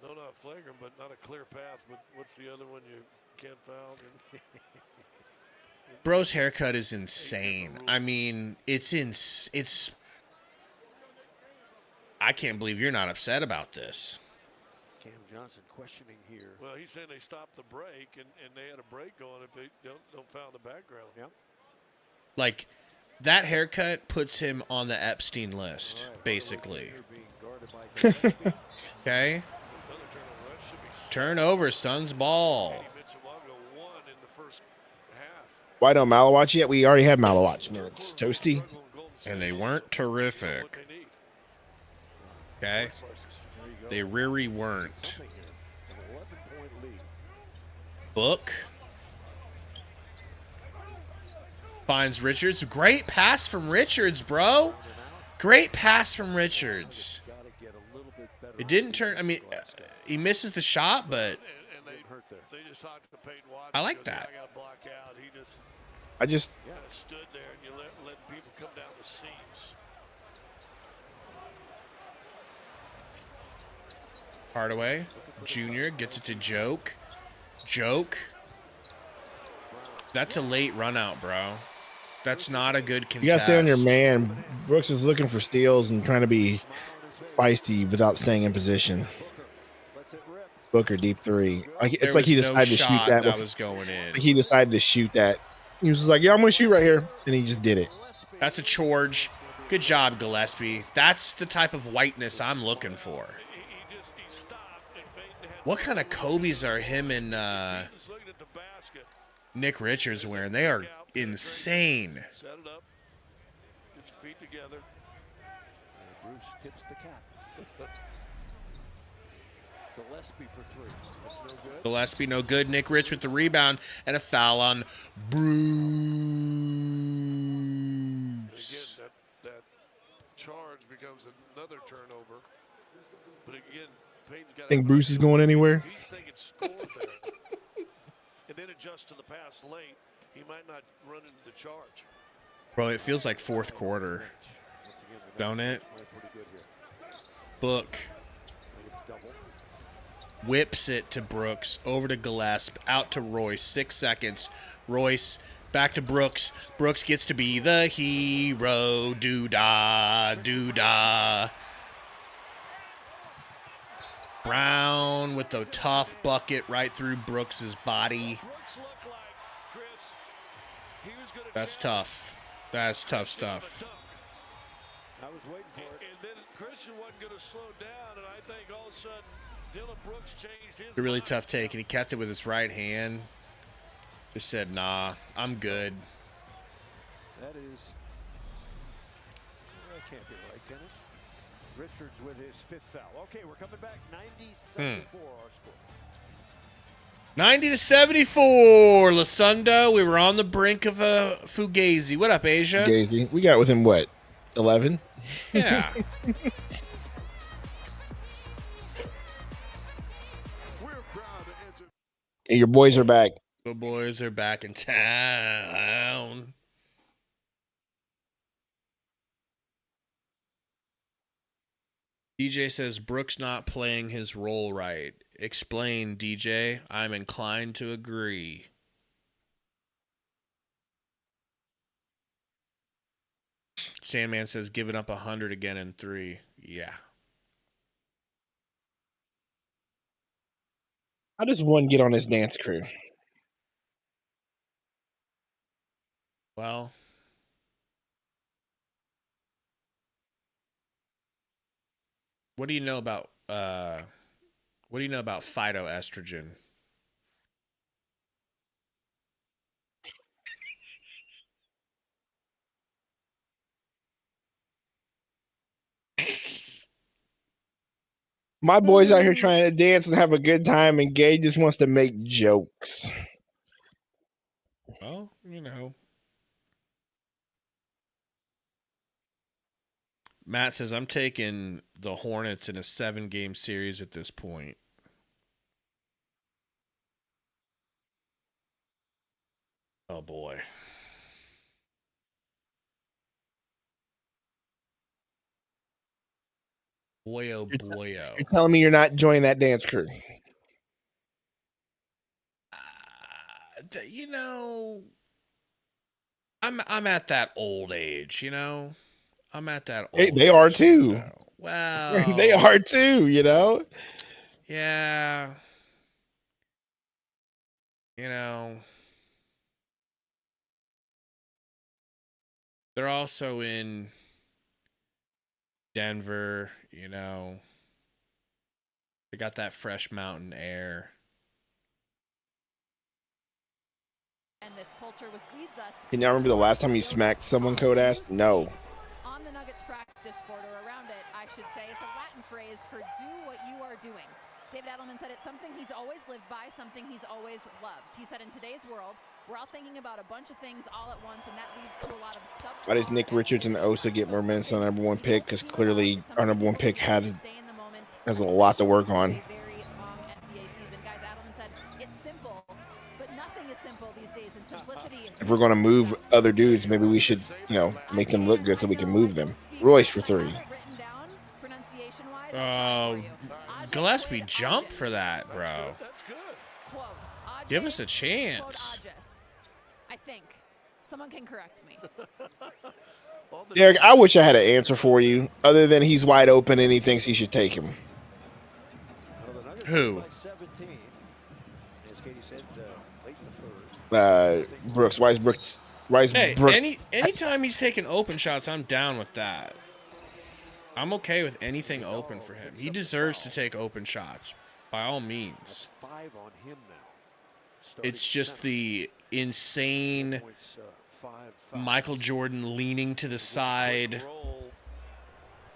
[SPEAKER 6] No, not flagrant, but not a clear path. But what's the other one you can't foul?
[SPEAKER 1] Bro's haircut is insane. I mean, it's I can't believe you're not upset about this.
[SPEAKER 7] Cam Johnson questioning here.
[SPEAKER 6] Well, he's saying they stopped the break, and they had a break going if they don't foul in the background.
[SPEAKER 7] Yep.
[SPEAKER 1] Like, that haircut puts him on the Epstein list, basically. Okay? Turnover, Suns ball.
[SPEAKER 2] Why don't Malawatch yet? We already have Malawatch minutes. Toasty.
[SPEAKER 1] And they weren't terrific. Okay? They really weren't. Book. Finds Richards. Great pass from Richards, bro. Great pass from Richards. It didn't turn. I mean, he misses the shot, but I like that.
[SPEAKER 2] I just
[SPEAKER 6] stood there and you let people come down the seams.
[SPEAKER 1] Hardaway Jr. gets it to Joke. Joke. That's a late run out, bro. That's not a good contest.
[SPEAKER 2] you gotta stay on your man. Brooks is looking for steals and trying to be feisty without staying in position. Booker deep three. It's like he decided to shoot that.
[SPEAKER 1] That was going in.
[SPEAKER 2] It's like he decided to shoot that. He was just like, "Yeah, I'm gonna shoot right here," and he just did it.
[SPEAKER 1] That's a charge. Good job, Gillespie. That's the type of whiteness I'm looking for. What kind of Kobe's are him and Nick Richards wearing? They are insane.
[SPEAKER 6] Set it up. Get your feet together.
[SPEAKER 7] Bruce tips the cap. Gillespie for three. That's no good.
[SPEAKER 1] Gillespie, no good. Nick Rich with the rebound and a foul on Bruce.
[SPEAKER 6] Again, that charge becomes another turnover. But again, Payton's got.
[SPEAKER 2] Think Bruce is going anywhere?
[SPEAKER 6] He's thinking score there, and then adjust to the pass late. He might not run into the charge.
[SPEAKER 1] Bro, it feels like fourth quarter, don't it? Book. Whips it to Brooks, over to Gillespie, out to Royce, 6 seconds. Royce, back to Brooks. Brooks gets to be the hero. Doo-dah, doo-dah. Brown with the tough bucket right through Brooks's body. That's tough. That's tough stuff.
[SPEAKER 7] I was waiting for it.
[SPEAKER 6] And then Christian wasn't going to slow down, and I think all of a sudden Dylan Brooks changed his.
[SPEAKER 1] It's a really tough take, and he kept it with his right hand. Just said, nah, I'm good.
[SPEAKER 7] That can't be right, can it? Richards with his fifth foul. Okay, we're coming back. 90-74 our score.
[SPEAKER 1] 90-74, Sundo. We were on the brink of a Fugazi. What up, Asia?
[SPEAKER 2] Fugazi. We got within what? 11?
[SPEAKER 1] Yeah.
[SPEAKER 2] And your boys are back.
[SPEAKER 1] The boys are back in town. DJ says Brooks not playing his role right. Explain, DJ. I'm inclined to agree. Sandman says giving up 100 again in 3. Yeah.
[SPEAKER 2] How does one get on this dance crew?
[SPEAKER 1] Well, what do you know about phytoestrogen?
[SPEAKER 2] My boy's out here trying to dance and have a good time, and Gabe just wants to make jokes.
[SPEAKER 1] Well, you know. Matt says, I'm taking the Hornets in a 7-game series at this point. Oh, boy. Boy, oh, boy, oh.
[SPEAKER 2] You're telling me you're not joining that dance crew?
[SPEAKER 1] You know, I'm at that old age, you know? I'm at that old
[SPEAKER 2] They are
[SPEAKER 1] age,
[SPEAKER 2] too.
[SPEAKER 1] You know? Well,
[SPEAKER 2] they are too, you know?
[SPEAKER 1] Yeah. You know, they're also in Denver, you know. They got that fresh mountain air.
[SPEAKER 8] And this culture leads us.
[SPEAKER 2] Can y'all remember the last time you smacked someone, Code asked? No.
[SPEAKER 8] On the Nuggets practice court, or around it, I should say, it's a Latin phrase for do what you are doing. David Adelman said it's something he's always lived by, something he's always loved. He said in today's world, we're all thinking about a bunch of things all at once, and that leads to a lot of
[SPEAKER 2] Why does Nick Richards and Osa get more minutes on our number one pick? Because clearly our number one pick has a lot to work on.
[SPEAKER 8] very long NBA season. Guys, Adelman said it's simple, but nothing is simple these days, and simplicity.
[SPEAKER 2] If we're going to move other dudes, maybe we should, make them look good so we can move them. Royce for 3.
[SPEAKER 1] Gillespie jump for that, bro. Give us a chance.
[SPEAKER 8] I think someone can correct me.
[SPEAKER 2] Derek, I wish I had an answer for you, other than he's wide open and he thinks he should take him.
[SPEAKER 1] Who?
[SPEAKER 2] Brooks. Why is Brooks?
[SPEAKER 1] Anytime he's taking open shots, I'm down with that. I'm okay with anything open for him. He deserves to take open shots, by all means. It's just the insane Michael Jordan leaning to the side,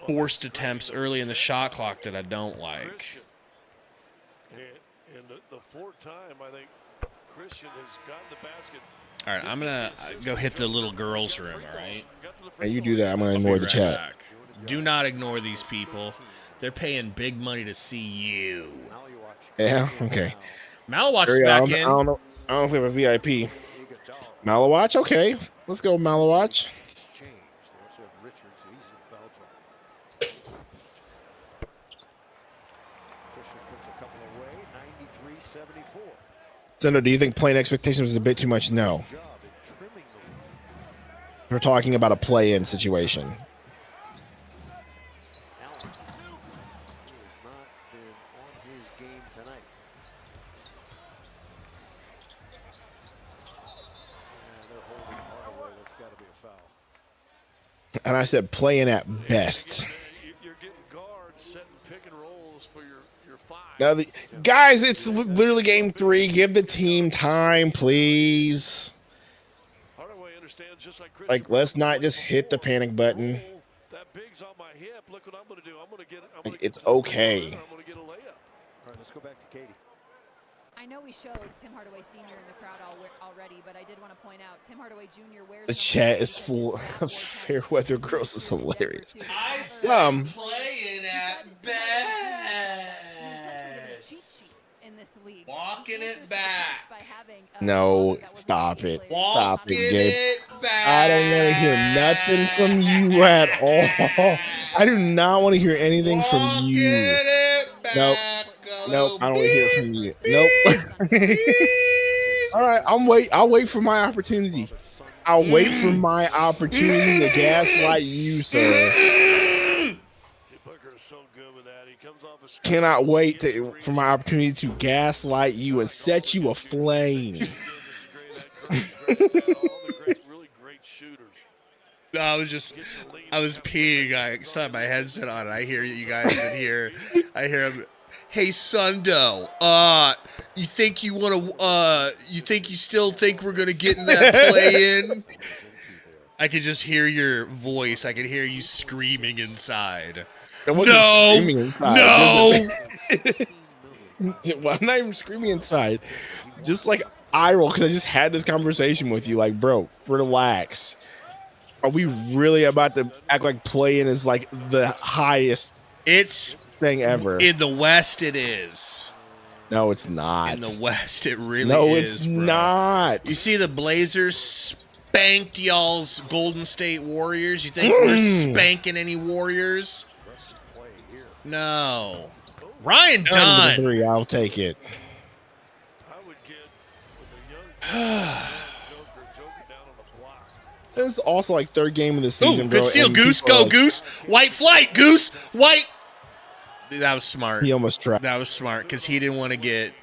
[SPEAKER 1] forced attempts early in the shot clock that I don't like.
[SPEAKER 6] And the fourth time, I think Christian has gotten the basket.
[SPEAKER 1] All right, I'm going to go hit the little girls' room, all right?
[SPEAKER 2] Hey, you do that. I'm going to ignore the chat.
[SPEAKER 1] Back. Do not ignore these people. They're paying big money to see you.
[SPEAKER 2] Yeah, okay.
[SPEAKER 1] Malawatch's back in.
[SPEAKER 2] I don't know if we have a VIP. Malawatch, okay. Let's go, Malawatch. Sundo, do you think playing expectations is a bit too much? No. We're talking about a play-in situation. And I said playing at best.
[SPEAKER 6] You're getting guards setting pick and rolls for your five.
[SPEAKER 2] Now, guys, it's literally game 3. Give the team time, please.
[SPEAKER 6] Hardaway understands just like
[SPEAKER 2] Like, let's not just hit the panic button.
[SPEAKER 6] That big's on my hip. Look what I'm going to do. I'm going to get
[SPEAKER 2] it's okay.
[SPEAKER 6] I'm going to get a layup.
[SPEAKER 7] All right, let's go back to Katie.
[SPEAKER 8] I know we showed Tim Hardaway Sr. in the crowd already, but I did want to point out Tim Hardaway Jr. wears
[SPEAKER 2] The chat is full of fair weather girls. Is hilarious.
[SPEAKER 1] Playing at best.
[SPEAKER 8] In this league.
[SPEAKER 1] Walking it back.
[SPEAKER 2] No, stop it. Stop it, Gabe. I don't want to hear nothing from you at all. I do not want to hear anything from you. Nope. Nope, I don't want to hear it from you. Nope. All right, I'll wait for my opportunity. I'll wait for my opportunity to gaslight you, sir. Cannot wait for my opportunity to gaslight you and set you aflame.
[SPEAKER 1] No, I was peeing. I still had my headset on. I hear you guys in here. I hear him. Hey, Sundo, you think you still think we're going to get in that play-in? I could just hear your voice. I could hear you screaming inside. No!
[SPEAKER 2] Screaming inside.
[SPEAKER 1] No!
[SPEAKER 2] Well, I'm not even screaming inside. Just like eye roll, because I just had this conversation with you. Like, bro, relax. Are we really about to act like play-in is like the highest thing ever?
[SPEAKER 1] In the West, it is.
[SPEAKER 2] No, it's not.
[SPEAKER 1] In the West, it really is.
[SPEAKER 2] No, it's not.
[SPEAKER 1] You see the Blazers spanked y'all's Golden State Warriors? You think we're spanking any Warriors? No. Ryan Dunn.
[SPEAKER 2] 3, I'll take it. This is also like 3rd game of the season,
[SPEAKER 1] good
[SPEAKER 2] bro.
[SPEAKER 1] steal, Goose. Go, Goose. White flight, Goose. White. That was smart.
[SPEAKER 2] He almost tried.
[SPEAKER 1] That was smart because he didn't want to get,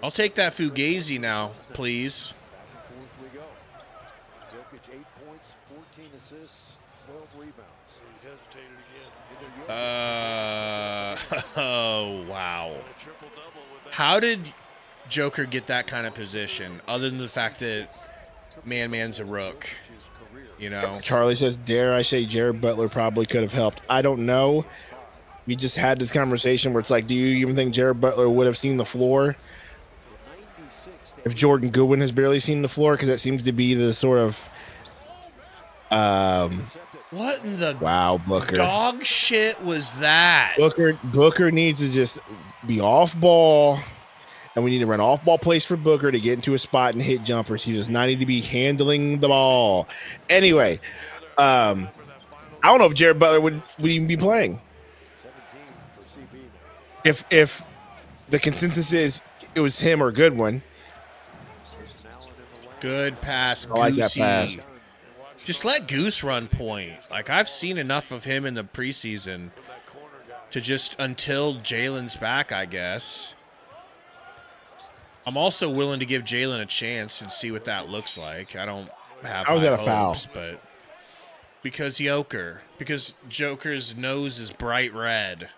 [SPEAKER 1] I'll take that Fugazi now, please.
[SPEAKER 7] Jokic 8 points, 14 assists, 12 rebounds. He hesitated again.
[SPEAKER 1] Oh, wow. How did Joker get that kind of position, other than the fact that Man's a rook? You know?
[SPEAKER 2] Charlie says, dare I say Jared Butler probably could have helped. I don't know. We just had this conversation where it's like, do you even think Jared Butler would have seen the floor if Jordan Goodwin has barely seen the floor? Because that seems to be the sort of
[SPEAKER 1] what in the
[SPEAKER 2] Booker
[SPEAKER 1] dog shit was that?
[SPEAKER 2] Booker needs to just be off ball, and we need to run off ball plays for Booker to get into a spot and hit jumpers. He does not need to be handling the ball. Anyway, I don't know if Jared Butler would even be playing. If the consensus is it was him or Goodwin.
[SPEAKER 1] Good pass,
[SPEAKER 2] I like that pass.
[SPEAKER 1] Just let Goose run point. Like, I've seen enough of him in the preseason to just until Jalen's back, I guess. I'm also willing to give Jalen a chance and see what that looks like. I don't have
[SPEAKER 2] How was that a
[SPEAKER 1] hopes,
[SPEAKER 2] foul?
[SPEAKER 1] But because Joker's nose is bright red.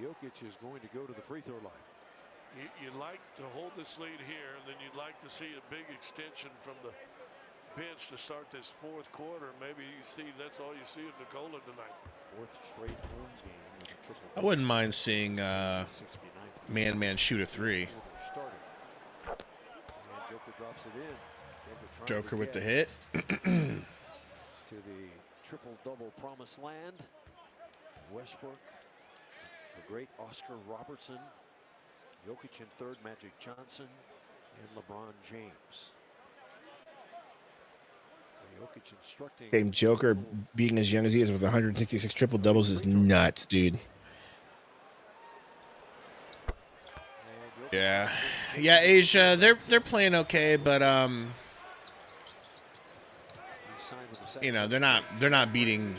[SPEAKER 7] Jokic is going to go to the free throw line.
[SPEAKER 6] You'd like to hold this lead here, and then you'd like to see a big extension from the bench to start this fourth quarter. Maybe that's all you see in Nikola tonight.
[SPEAKER 7] Fourth straight home game with a triple.
[SPEAKER 1] I wouldn't mind seeing Man shoot a three.
[SPEAKER 7] Joker drops it in.
[SPEAKER 1] Joker with the hit.
[SPEAKER 7] To the triple-double promised land. Westbrook, the great Oscar Robertson, Jokic in third, Magic Johnson, and LeBron James. Jokic instructing.
[SPEAKER 2] Game Joker being as young as he is with 166 triple doubles is nuts, dude.
[SPEAKER 1] Yeah, Asia, they're playing okay, but you know, they're not beating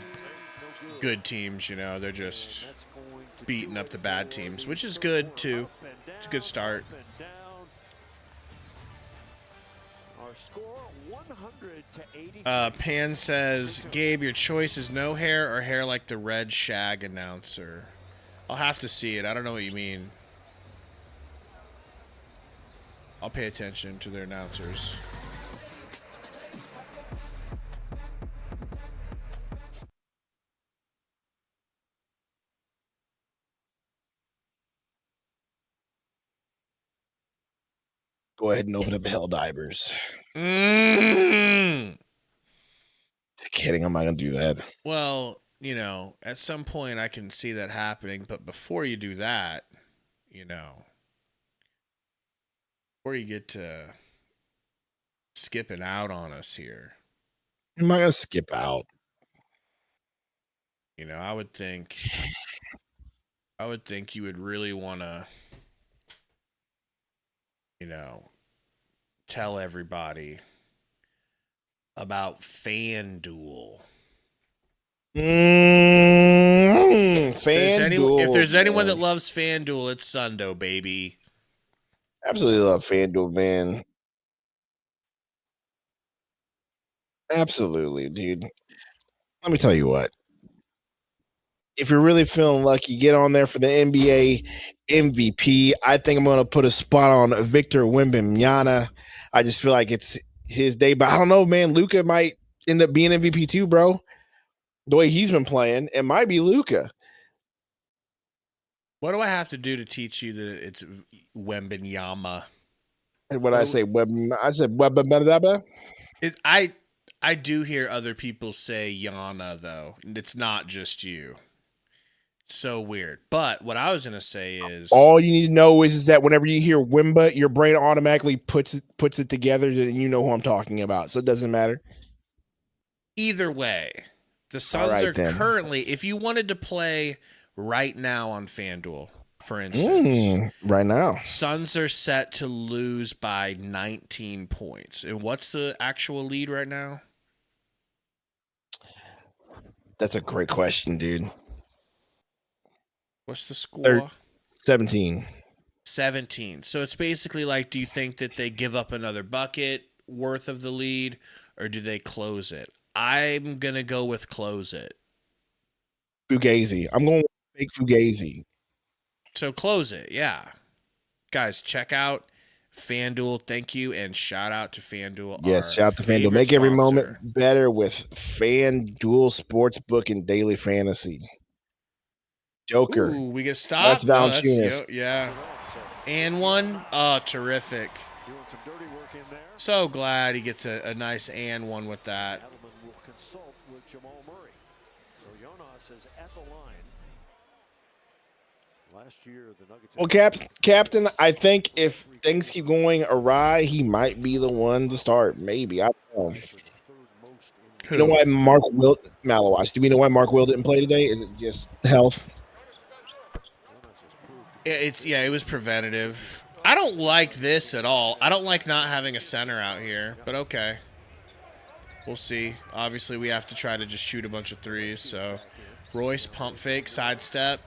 [SPEAKER 1] good teams. You know, they're just beating up the bad teams, which is good too. It's a good start.
[SPEAKER 7] Our score 100 to 80.
[SPEAKER 1] Pan says, Gabe, your choice is no hair or hair like the Red Shag announcer. I'll have to see it. I don't know what you mean. I'll pay attention to their announcers.
[SPEAKER 2] Go ahead and open up Hell Divers. Just kidding. I'm not going to do that.
[SPEAKER 1] Well, you know, at some point I can see that happening, but before you do that, you know, before you get to skipping out on us here.
[SPEAKER 2] I'm not going to skip out.
[SPEAKER 1] You know, I would think you would really want to, you know, tell everybody about FanDuel.
[SPEAKER 2] FanDuel.
[SPEAKER 1] If there's anyone that loves FanDuel, it's Sundo, baby.
[SPEAKER 2] Absolutely love FanDuel, man. Absolutely, dude. Let me tell you what. If you're really feeling lucky, get on there for the NBA MVP. I think I'm going to put a spot on Victor Wembanyama. I just feel like it's his day, but I don't know, man. Luka might end up being MVP too, bro. The way he's been playing, it might be Luka.
[SPEAKER 1] What do I have to do to teach you that it's Wembanyama?
[SPEAKER 2] What I say? I said Wembanyama.
[SPEAKER 1] I do hear other people say Yana, though. It's not just you. It's so weird. But what I was going to say is...
[SPEAKER 2] all you need to know is that whenever you hear Wimba, your brain automatically puts it together and you know who I'm talking about. So it doesn't matter.
[SPEAKER 1] Either way, the Suns are currently... If you wanted to play right now on FanDuel, for instance...
[SPEAKER 2] right now.
[SPEAKER 1] Suns are set to lose by 19 points. And what's the actual lead right now?
[SPEAKER 2] That's a great question, dude.
[SPEAKER 1] What's the score?
[SPEAKER 2] 17.
[SPEAKER 1] 17. So it's basically like, do you think that they give up another bucket worth of the lead, or do they close it? I'm going to go with close it.
[SPEAKER 2] Fugazi. I'm going with fake Fugazi.
[SPEAKER 1] So close it. Yeah. Guys, check out FanDuel. Thank you. And shout out to FanDuel.
[SPEAKER 2] Yes,
[SPEAKER 1] our
[SPEAKER 2] shout out to FanDuel.
[SPEAKER 1] favorite
[SPEAKER 2] Make every
[SPEAKER 1] sponsor.
[SPEAKER 2] moment better with FanDuel Sportsbook and Daily Fantasy. Joker.
[SPEAKER 1] Ooh, we get stopped.
[SPEAKER 2] That's Valanciunas.
[SPEAKER 1] Yeah. And one. Oh, terrific. So glad he gets a nice and one with that.
[SPEAKER 7] Edelman will consult with Jamal Murray. So Jonas is at the line. Last year, the Nuggets.
[SPEAKER 2] Well, Captain, I think if things keep going awry, he might be the one to start. Maybe. I don't know. You know why Mark Will Malowas? Do we know why Mark Will didn't play today? Is it just health?
[SPEAKER 1] It was preventative. I don't like this at all. I don't like not having a center out here, but okay. We'll see. Obviously, we have to try to just shoot a bunch of threes. So, Royce, pump fake, sidestep.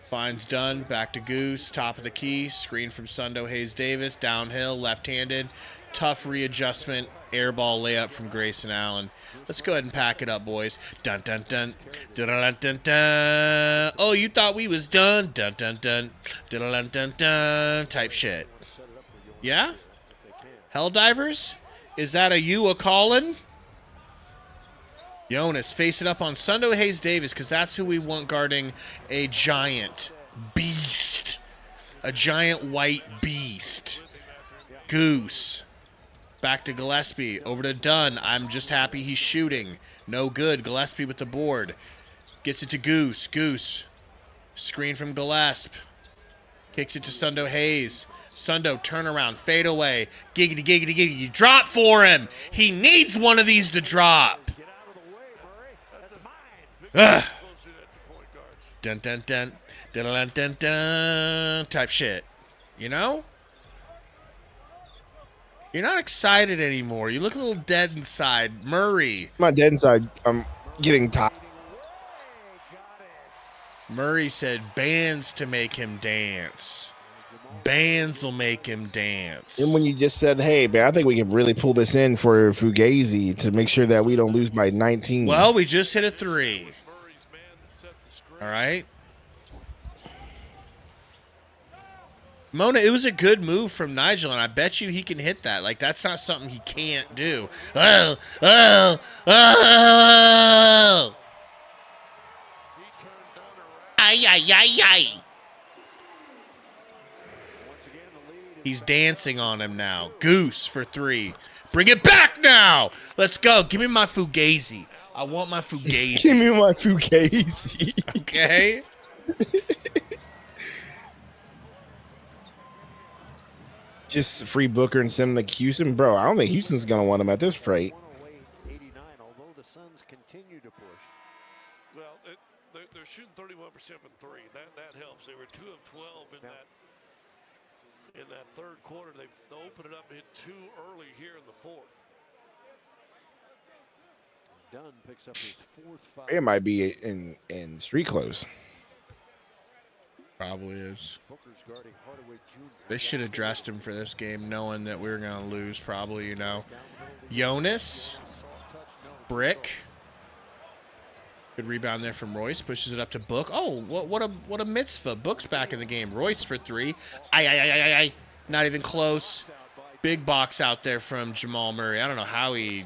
[SPEAKER 1] Finds Dunn, back to Goose, top of the key. Screen from Sundo, Hayes Davis, downhill, left-handed. Tough readjustment, air ball layup from Grayson Allen. Let's go ahead and pack it up, boys. Dun, dun, dun. Dun, dun, dun, dun. Oh, you thought we was done? Dun, dun, dun. Dun, dun, dun, dun. Type shit. Yeah? Helldivers? Is that a calling? Jonas, face it up on Sundo Hayes Davis, because that's who we want guarding a giant beast. A giant white beast. Goose. Back to Gillespie. Over to Dunn. I'm just happy he's shooting. No good. Gillespie with the board. Gets it to Goose. Goose. Screen from Gillespie. Kicks it to Sundo Hayes. Sundo, turnaround, fade away. Giggity, giggity, giggity. Drop for him. He needs one of these to drop. Ugh. Dun, dun, dun. Dun, dun, dun, dun. Type shit. You know? You're not excited anymore. You look a little dead inside. Murray.
[SPEAKER 2] I'm not dead inside. I'm getting tired.
[SPEAKER 1] Murray said bands to make him dance. Bands will make him dance.
[SPEAKER 2] And when you just said, hey, man, I think we can really pull this in for Fugazi to make sure that we don't lose by 19.
[SPEAKER 1] Well, we just hit a 3. All right. Mona, it was a good move from Nigel, and I bet you he can hit that. Like, that's not something he can't do. Oh, oh, oh. Ay, ay, ay, ay. He's dancing on him now. Goose for 3. Bring it back now. Let's go. Give me my Fugazi. I want my Fugazi.
[SPEAKER 2] Give me my Fugazi.
[SPEAKER 1] Okay.
[SPEAKER 2] Just free Booker and send him to Houston, bro. I don't think Houston's gonna want him at this rate.
[SPEAKER 7] 89, although the Suns continue to push.
[SPEAKER 6] Well, they're shooting 31% from three. That helps. They were 2 of 12 in that third quarter. They've opened it up and hit 2 early here in the fourth.
[SPEAKER 7] Dunn picks up his 4th foul.
[SPEAKER 2] It might be in street clothes.
[SPEAKER 1] Probably is. They should have dressed him for this game knowing that we were going to lose probably, you know. Jonas. Brick. Good rebound there from Royce. Pushes it up to Book. Oh, what a mitzvah. Book's back in the game. Royce for 3. Ay. Not even close. Big box out there from Jamal Murray. I don't know how he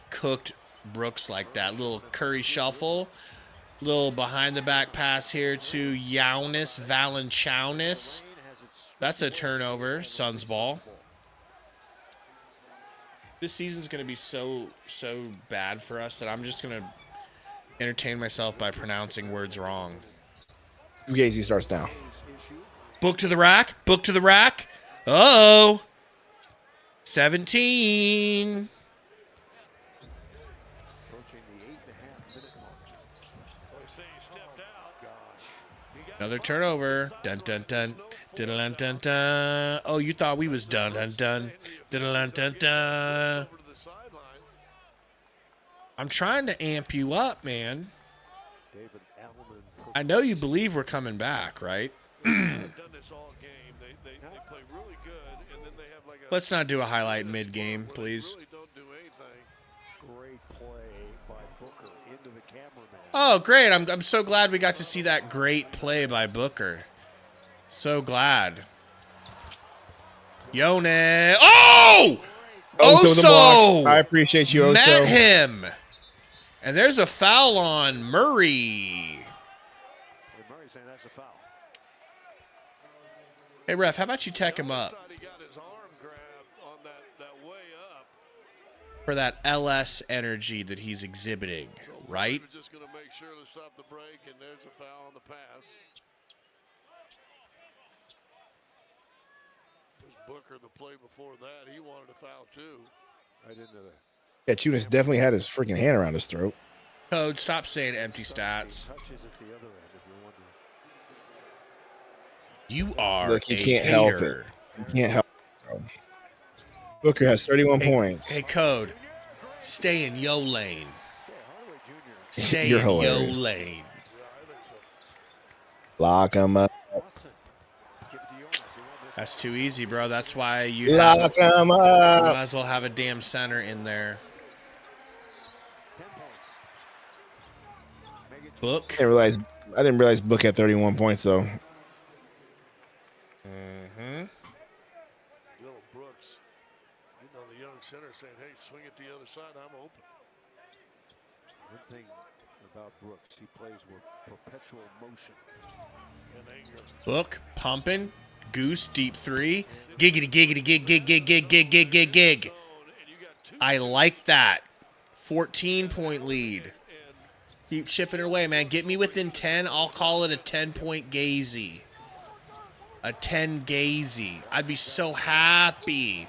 [SPEAKER 1] cooked Brooks like that. Little Curry shuffle. Little behind the back pass here to Jonas Valanciunas. That's a turnover. Suns ball. This season's going to be so bad for us that I'm just going to entertain myself by pronouncing words wrong.
[SPEAKER 2] Fugazi starts now.
[SPEAKER 1] Book to the rack. Book to the rack. Uh-oh. 17. Another turnover. Dun dun dun. Dun dun dun dun. Oh, you thought we was dun dun dun. Dun dun dun dun. I'm trying to amp you up, man. I know you believe we're coming back, right? Let's not do a highlight mid-game, please.
[SPEAKER 7] Great play by Booker into the cameraman.
[SPEAKER 1] Oh, great. I'm so glad we got to see that great play by Booker. So glad. Yone. Oh!
[SPEAKER 2] Oso the block. I
[SPEAKER 1] Oso
[SPEAKER 2] appreciate you, Oso.
[SPEAKER 1] met him. And there's a foul on Murray.
[SPEAKER 7] Murray saying that's a foul.
[SPEAKER 1] Hey, ref, how about you tech him up? For that LS energy that he's exhibiting, right?
[SPEAKER 6] Just going to make sure to stop the break, and there's a foul on the pass. Booker, the play before that, he wanted a foul too. I didn't know that.
[SPEAKER 2] Yeah, Tunis definitely had his freaking hand around his throat.
[SPEAKER 1] Code, stop saying empty stats. You are
[SPEAKER 2] Look, you
[SPEAKER 1] a
[SPEAKER 2] can't
[SPEAKER 1] hater.
[SPEAKER 2] help it. You can't help it, bro. Booker has 31 points.
[SPEAKER 1] Hey, Code, stay in yo lane. Stay
[SPEAKER 2] You're
[SPEAKER 1] in
[SPEAKER 2] hilarious.
[SPEAKER 1] yo lane.
[SPEAKER 2] Lock him up.
[SPEAKER 1] That's too easy, bro. That's why you
[SPEAKER 2] Lock him up.
[SPEAKER 1] might as well have a damn center in there. Book.
[SPEAKER 2] I didn't realize Book had 31 points though.
[SPEAKER 6] Little Brooks, you know, the young center saying, "Hey, swing it the other side. I'm open."
[SPEAKER 7] One thing about Brooks, he plays with perpetual motion
[SPEAKER 6] and anger.
[SPEAKER 1] Book pumping. Goose deep three. Giggity giggity gig gig gig gig gig gig gig gig. I like that. 14-point lead. Keep chipping it away, man. Get me within 10. I'll call it a 10-point gazy. A 10 gazy. I'd be so happy.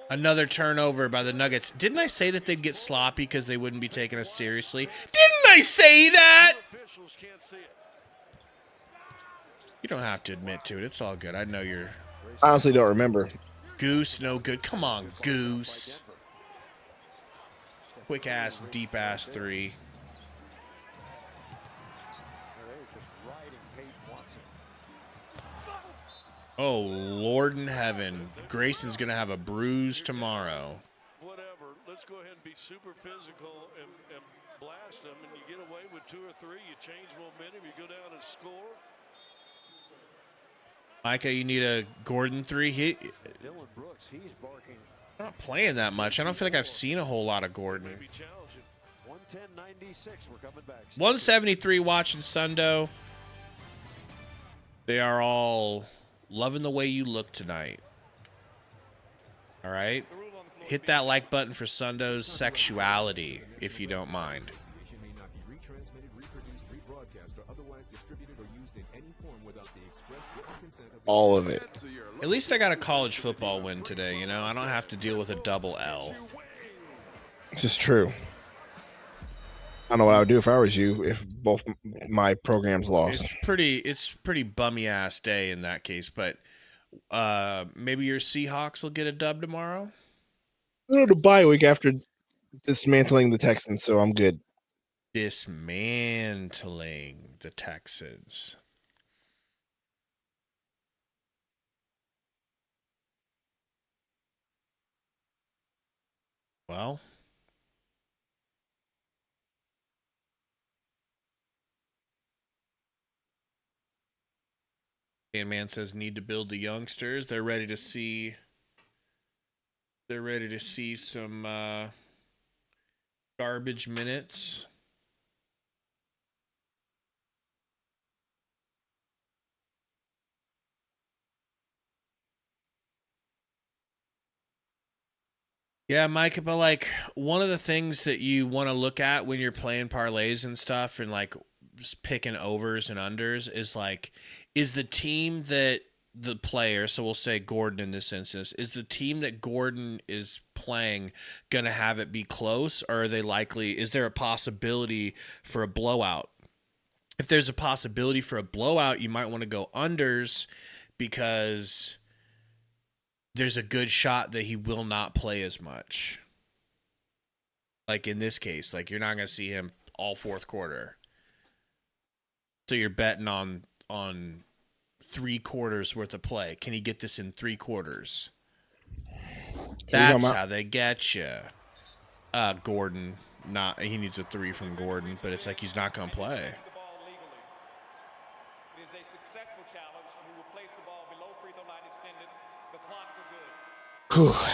[SPEAKER 1] Another turnover by the Nuggets. Didn't I say that they'd get sloppy because they wouldn't be taking us seriously? Didn't I say that? You don't have to admit to it. It's all good. I know you're...
[SPEAKER 2] Honestly, don't remember.
[SPEAKER 1] Goose, no good. Come on, Goose. Quick-ass, deep-ass three. Oh, Lord in heaven. Grayson's going to have a bruise tomorrow.
[SPEAKER 6] Whatever. Let's go ahead and be super physical and blast them, and you get away with 2 or 3. You change momentum. You go down and score.
[SPEAKER 1] Micah, you need a Gordon three.
[SPEAKER 7] Dylan Brooks, he's barking.
[SPEAKER 1] Not playing that much. I don't feel like I've seen a whole lot of Gordon.
[SPEAKER 7] 110-96, we're coming back.
[SPEAKER 1] 173 watching Sundo. They are all loving the way you look tonight. All right? Hit that like button for Sundo's sexuality, if you don't mind.
[SPEAKER 2] All of it.
[SPEAKER 1] At least I got a college football win today, you know? I don't have to deal with a double L.
[SPEAKER 2] This is true. I don't know what I would do if I was you if both my programs lost.
[SPEAKER 1] It's pretty bummy ass day in that case, but maybe your Seahawks will get a dub tomorrow.
[SPEAKER 2] We're the bye week after dismantling the Texans, so I'm good.
[SPEAKER 1] Dismantling the Texans. Well, Man says need to build the youngsters. They're ready to see. They're ready to see some garbage minutes. Yeah, Mike, but like one of the things that you want to look at when you're playing parlays and stuff and like just picking overs and unders is like, is the team that the player, so we'll say Gordon in this instance, is the team that Gordon is playing going to have it be close, or are they likely, is there a possibility for a blowout? If there's a possibility for a blowout, you might want to go unders because there's a good shot that he will not play as much. Like in this case, like you're not going to see him all fourth quarter. So you're betting on 3 quarters worth of play. Can he get this in 3 quarters? That's how they get you. Gordon. he needs a 3 from Gordon, but it's like he's not gonna play.
[SPEAKER 5] It is a successful challenge, and we will place the ball below free throw line extended. The clocks are good.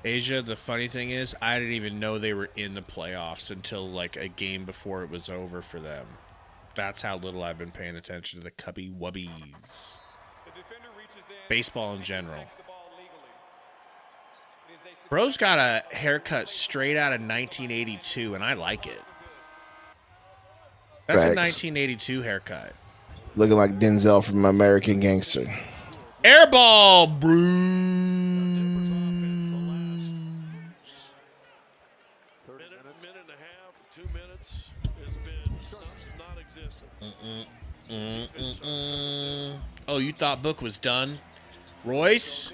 [SPEAKER 1] Asia, the funny thing is, I didn't even know they were in the playoffs until like a game before it was over for them. That's how little I've been paying attention to the Cubby Wubbies. Baseball in general. Bro's got a haircut straight out of 1982, and I like it. That's a 1982 haircut.
[SPEAKER 2] Looking like Denzel from American Gangster.
[SPEAKER 1] Airball, Bruce.
[SPEAKER 6] Minute and a half, 2 minutes has been non-existent.
[SPEAKER 1] Oh, you thought Book was done? Royce,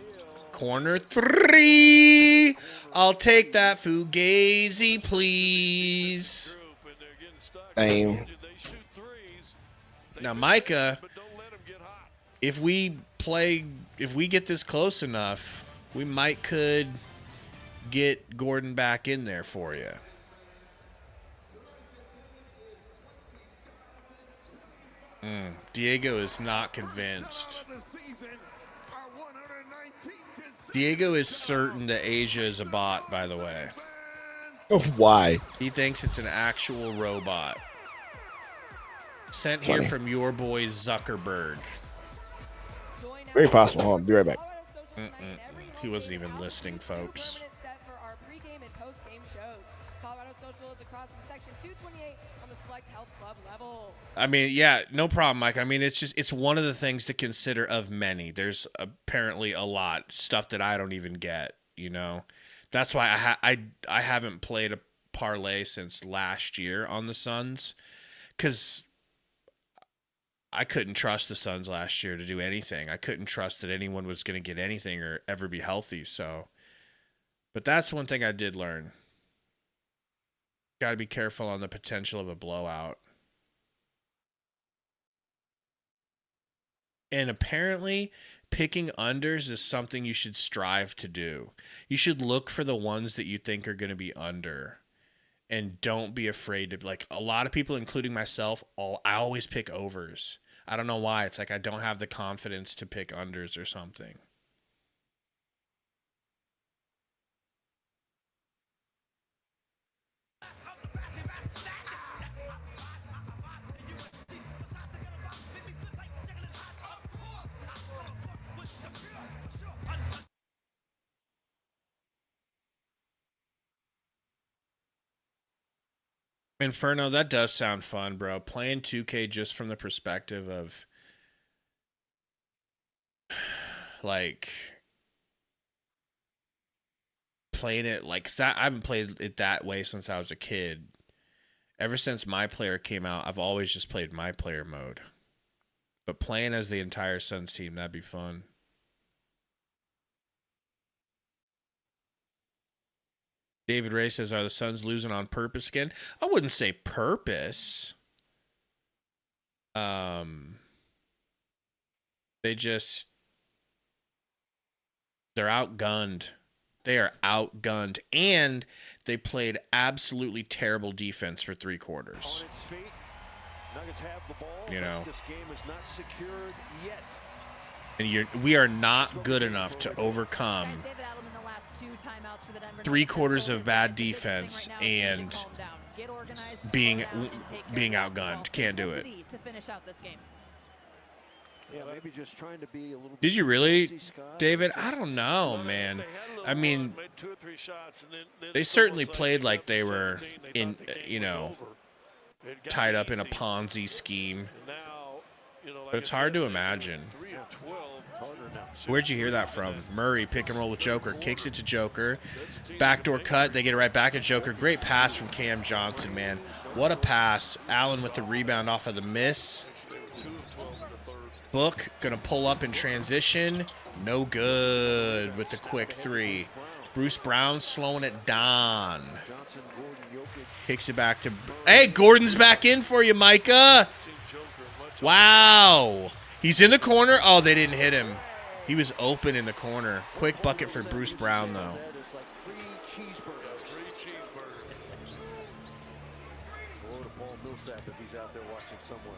[SPEAKER 1] corner 3. I'll take that Fugazi, please.
[SPEAKER 2] Aim.
[SPEAKER 1] Now, Micah, if we get this close enough, we could get Gordon back in there for you. Diego is not convinced. Diego is certain that Asia is a bot, by the way.
[SPEAKER 2] Why?
[SPEAKER 1] He thinks it's an actual robot. Sent here from your boy Zuckerberg.
[SPEAKER 2] Very possible. Hold on. Be right back.
[SPEAKER 1] He wasn't even listening, folks. I mean, yeah, no problem, Mike. I mean, it's one of the things to consider of many. There's apparently a lot stuff that I don't even get, you know. That's why I haven't played a parlay since last year on the Suns, because I couldn't trust the Suns last year to do anything. I couldn't trust that anyone was going to get anything or ever be healthy. So, but that's one thing I did learn. Got to be careful on the potential of a blowout. And apparently, picking unders is something you should strive to do. You should look for the ones that you think are going to be under. And don't be afraid to, like, a lot of people, including myself, I always pick overs. I don't know why. It's like I don't have the confidence to pick unders or something. Inferno, that does sound fun, bro. Playing 2K just from the perspective of, like, playing it, like, 'cause I haven't played it that way since I was a kid. Ever since My Player came out, I've always just played My Player mode. But playing as the entire Suns team, that'd be fun. David Ray says, are the Suns losing on purpose again? I wouldn't say purpose. They're outgunned. They are outgunned. And they played absolutely terrible defense for 3 quarters.
[SPEAKER 7] Nuggets have the ball.
[SPEAKER 1] You know.
[SPEAKER 7] This game is not secured yet.
[SPEAKER 1] And we are not good enough to overcome 3 quarters of bad defense and being outgunned. Can't do it.
[SPEAKER 7] Yeah, maybe just trying to be a little.
[SPEAKER 1] Did you really, David? I don't know, man. I mean, they certainly played like they were in, you know, tied up in a Ponzi scheme. But it's hard to imagine. Where'd you hear that from? Murray, pick and roll with Joker. Kicks it to Joker. Backdoor cut. They get it right back at Joker. Great pass from Cam Johnson, man. What a pass. Allen with the rebound off of the miss. Book going to pull up in transition. No good with the quick 3. Bruce Brown slowing it down. Kicks it back to... Hey, Gordon's back in for you, Micah. Wow. He's in the corner. Oh, they didn't hit him. He was open in the corner. Quick bucket for Bruce Brown, though.
[SPEAKER 7] It's like free cheeseburger.
[SPEAKER 6] Free cheeseburger.
[SPEAKER 7] Or to Paul Millsap if he's out there watching someone.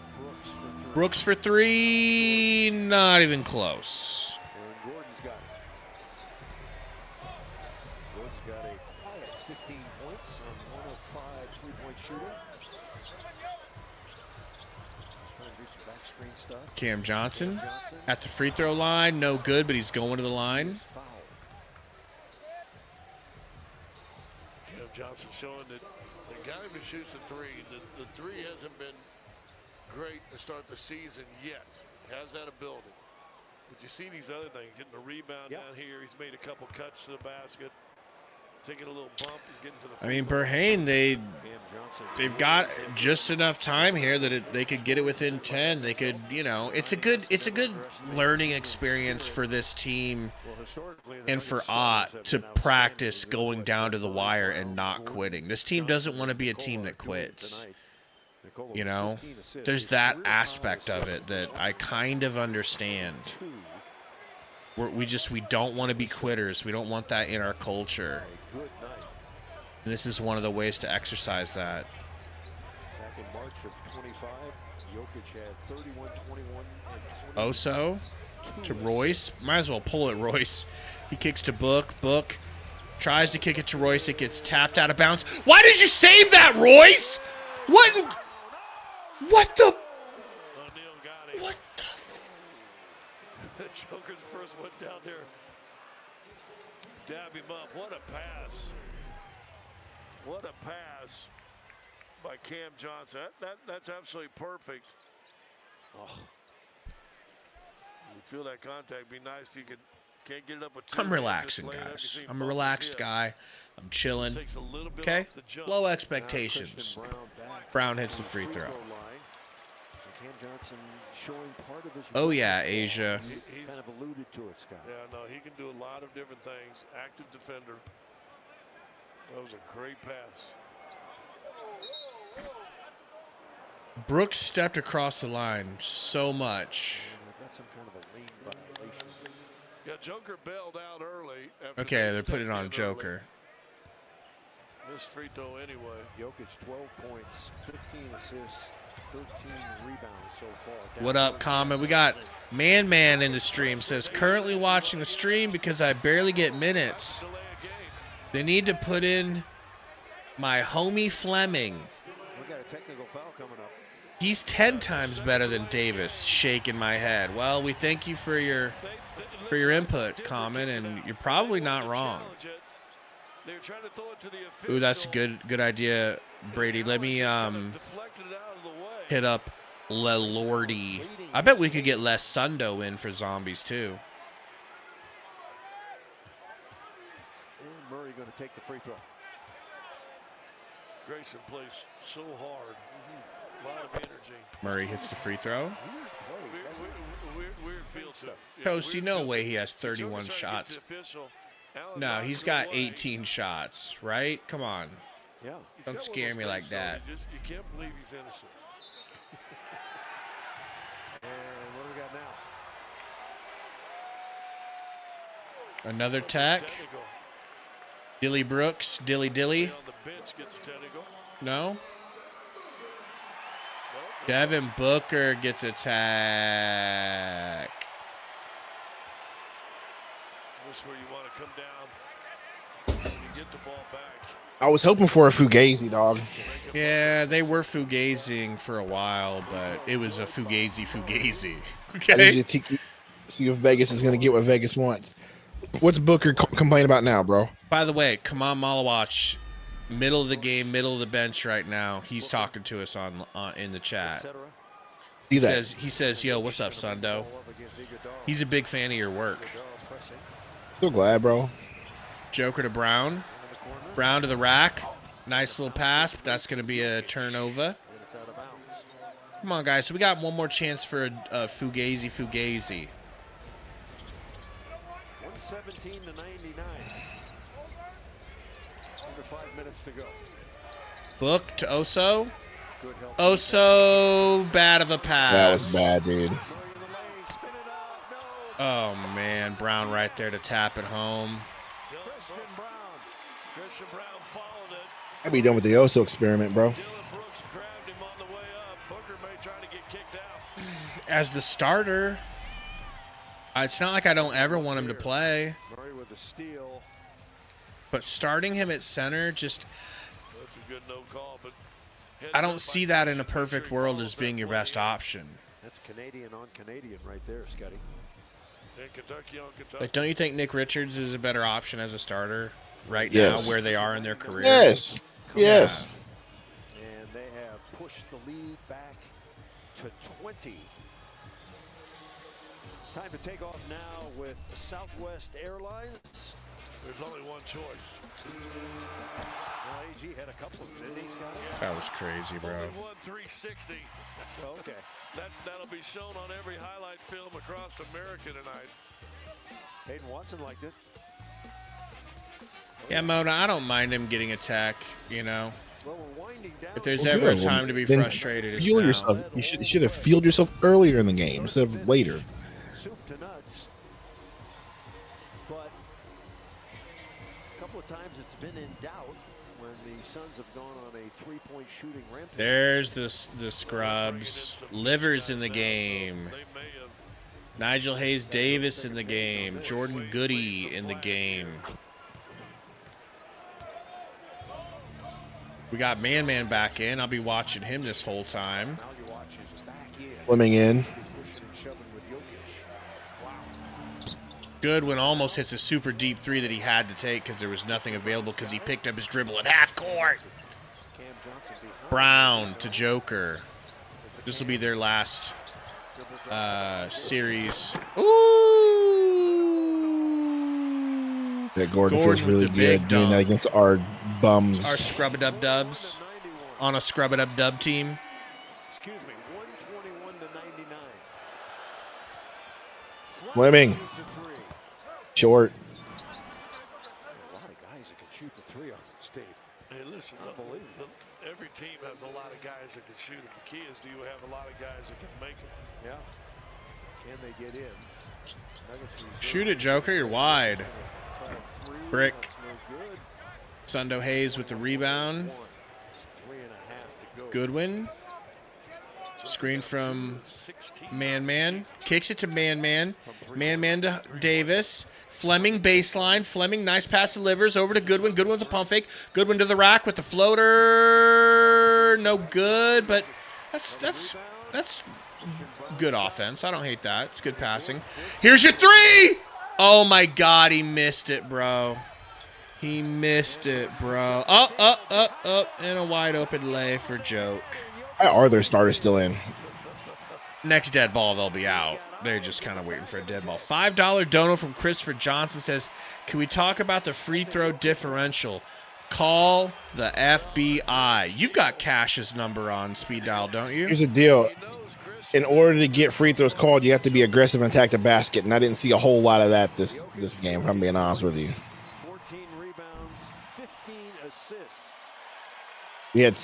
[SPEAKER 1] Brooks for three. Not even close.
[SPEAKER 7] And Gordon's got it. Gordon's got a quiet 15 points on 1 of 5 three-point shooting. Trying to do some back screen stuff.
[SPEAKER 1] Cam Johnson at the free throw line. No good, but he's going to the line.
[SPEAKER 6] Cam Johnson showing that the guy who shoots a three, the three hasn't been great to start the season yet. Has that ability. But you see these other things, getting a rebound down here. He's made a couple cuts to the basket, taking a little bump and getting to the.
[SPEAKER 1] I mean, Berhane, they've got just enough time here that they could get it within 10. They could, you know, it's a good learning experience for this team and for Ott to practice going down to the wire and not quitting. This team doesn't want to be a team that quits. You know, there's that aspect of it that I kind of understand. We don't want to be quitters. We don't want that in our culture. And this is one of the ways to exercise that.
[SPEAKER 7] Back in March of 25, Jokic had 31, 21, and 20.
[SPEAKER 1] Oso to Royce. Might as well pull it, Royce. He kicks to Book. Book tries to kick it to Royce. It gets tapped out of bounds. Why did you save that, Royce? What? What the? What
[SPEAKER 6] the? Joker's first went down there. Dab him up. What a pass. What a pass by Cam Johnson. That's absolutely perfect. Oh. You feel that contact. Be nice if you can't get it up with two.
[SPEAKER 1] I'm relaxing, guys. I'm a relaxed guy. I'm chilling. Okay? Low expectations. Brown hits the free throw. Oh, yeah, Asia.
[SPEAKER 7] He kind of alluded to it, Scott.
[SPEAKER 6] Yeah, no, he can do a lot of different things. Active defender. That was a great pass.
[SPEAKER 1] Brooks stepped across the line so much.
[SPEAKER 7] That's some kind of a lane violation.
[SPEAKER 6] Yeah, Joker bailed out early.
[SPEAKER 1] Okay, they're putting it on Joker.
[SPEAKER 6] Missed free throw anyway.
[SPEAKER 7] Jokic 12 points, 15 assists, 13 rebounds so far.
[SPEAKER 1] What up, comment? We got Man in the stream. Says, currently watching the stream because I barely get minutes. They need to put in my homie Fleming.
[SPEAKER 7] We got a technical foul coming up.
[SPEAKER 1] He's 10 times better than Davis. Shaking my head. Well, we thank you for your input, comment, and you're probably not wrong. Ooh, that's a good idea, Brady. Let me hit up Lelordi. I bet we could get Les Sundo in for zombies too.
[SPEAKER 7] And Murray going to take the free throw.
[SPEAKER 6] Grayson plays so hard. A lot of energy.
[SPEAKER 1] Murray hits the free throw.
[SPEAKER 6] Weird field stuff.
[SPEAKER 1] Toasty, no way he has 31 shots. No, he's got 18 shots, right? Come on.
[SPEAKER 7] Yeah.
[SPEAKER 1] Don't scare me like that.
[SPEAKER 6] You can't believe he's innocent.
[SPEAKER 7] And what do we got now?
[SPEAKER 1] Another tech. Dilly Brooks. Dilly. No. Devin Booker gets a tag.
[SPEAKER 6] This is where you want to come down when you get the ball back.
[SPEAKER 2] I was hoping for a Fugazi, dog.
[SPEAKER 1] Yeah, they were fugazing for a while, but it was a Fugazi. Okay.
[SPEAKER 2] See if Vegas is going to get what Vegas wants. What's Booker complaining about now, bro?
[SPEAKER 1] By the way, come on, Malawatch. Middle of the game, middle of the bench right now. He's talking to us on in the chat. He says, "Yo, what's up, Sundo?" He's a big fan of your work.
[SPEAKER 2] So glad, bro.
[SPEAKER 1] Joker to Brown. Brown to the rack. Nice little pass, but that's going to be a turnover. Come on, guys. So we got one more chance for a Fugazi.
[SPEAKER 7] 117 to 99. Under 5 minutes to go.
[SPEAKER 1] Book to Oso. Oso, bad of a pass.
[SPEAKER 2] That was bad, dude.
[SPEAKER 1] Oh, man. Brown right there to tap it home.
[SPEAKER 6] Christian Brown followed it.
[SPEAKER 2] I'd be done with the Oso experiment, bro.
[SPEAKER 6] Dylan Brooks grabbed him on the way up. Booker may try to get kicked out.
[SPEAKER 1] As the starter, it's not like I don't ever want him to play.
[SPEAKER 7] Murray with the steal.
[SPEAKER 1] But starting him at center, just
[SPEAKER 6] That's a good no call, but
[SPEAKER 1] I don't see that in a perfect world as being your best option.
[SPEAKER 7] That's Canadian on Canadian right there, Scotty.
[SPEAKER 6] And Kentucky on Kentucky.
[SPEAKER 1] Like, don't you think Nick Richards is a better option as a starter right
[SPEAKER 2] Yes.
[SPEAKER 1] now, where they are in their careers?
[SPEAKER 2] Yes. Yes.
[SPEAKER 7] And they have pushed the lead back to 20. Time to take off now with Southwest Airlines.
[SPEAKER 6] There's only one choice.
[SPEAKER 7] Well, AG had a couple of them, didn't he, Scotty?
[SPEAKER 1] That was crazy, bro.
[SPEAKER 6] Only one 360.
[SPEAKER 7] Oh, okay.
[SPEAKER 6] That'll be shown on every highlight film across America tonight.
[SPEAKER 7] Hayden Watson liked it.
[SPEAKER 1] Yeah, Mona, I don't mind him getting a tech, you know.
[SPEAKER 7] Well, we're winding down.
[SPEAKER 1] If there's
[SPEAKER 2] Well,
[SPEAKER 1] ever a
[SPEAKER 2] good.
[SPEAKER 1] time to be
[SPEAKER 2] Then
[SPEAKER 1] frustrated, it's
[SPEAKER 2] Fuel
[SPEAKER 1] now.
[SPEAKER 2] yourself. You should have fueled yourself earlier in the game instead of later.
[SPEAKER 7] Soup to nuts. But a couple of times it's been in doubt when the Suns have gone on a three-point shooting rampage.
[SPEAKER 1] There's the scrubs. Livers in the game. Nigel Hayes Davis in the game. Jordan Goody in the game. We got Man back in. I'll be watching him this whole time.
[SPEAKER 2] Fleming in.
[SPEAKER 1] Goodwin almost hits a super deep three that he had to take because there was nothing available because he picked up his dribble at half court. Brown to Joker. This will be their last series. Ooh!
[SPEAKER 2] That Gordon feels
[SPEAKER 1] with
[SPEAKER 2] really
[SPEAKER 1] the big
[SPEAKER 2] good doing that
[SPEAKER 1] dunk.
[SPEAKER 2] against our bums.
[SPEAKER 1] Our scrub-a-dub-dubs on a scrub-a-dub-dub team.
[SPEAKER 7] Excuse me, 121 to 99.
[SPEAKER 2] Fleming. Short.
[SPEAKER 7] A lot of guys that can shoot the three on this team.
[SPEAKER 6] Hey, listen, every team has a lot of guys that can shoot it. The key is, do you have a lot of guys that can make it?
[SPEAKER 7] Yeah. Can they get in?
[SPEAKER 1] Shoot it, Joker. You're wide. Brick. Sundo Hayes with the rebound. Goodwin. Screen from Man. Kicks it to Man. Man to Davis. Fleming baseline. Fleming, nice pass delivers over to Goodwin. Goodwin with a pump fake. Goodwin to the rack with the floater. No good, but that's good offense. I don't hate that. It's good passing. Here's your three. Oh my God, he missed it, bro. He missed it, bro. Up, and a wide open lay for Joke.
[SPEAKER 2] Why are their starters still in?
[SPEAKER 1] Next dead ball, they'll be out. They're just kind of waiting for a dead ball. $5 dono from Christopher Johnson says, can we talk about the free throw differential? Call the FBI. You've got Cash's number on speed dial, don't you?
[SPEAKER 2] Here's the deal. In order to get free throws called, you have to be aggressive and attack the basket, and I didn't see a whole lot of that this game, if I'm being honest with you.
[SPEAKER 7] 14 rebounds, 15 assists.
[SPEAKER 2] We had,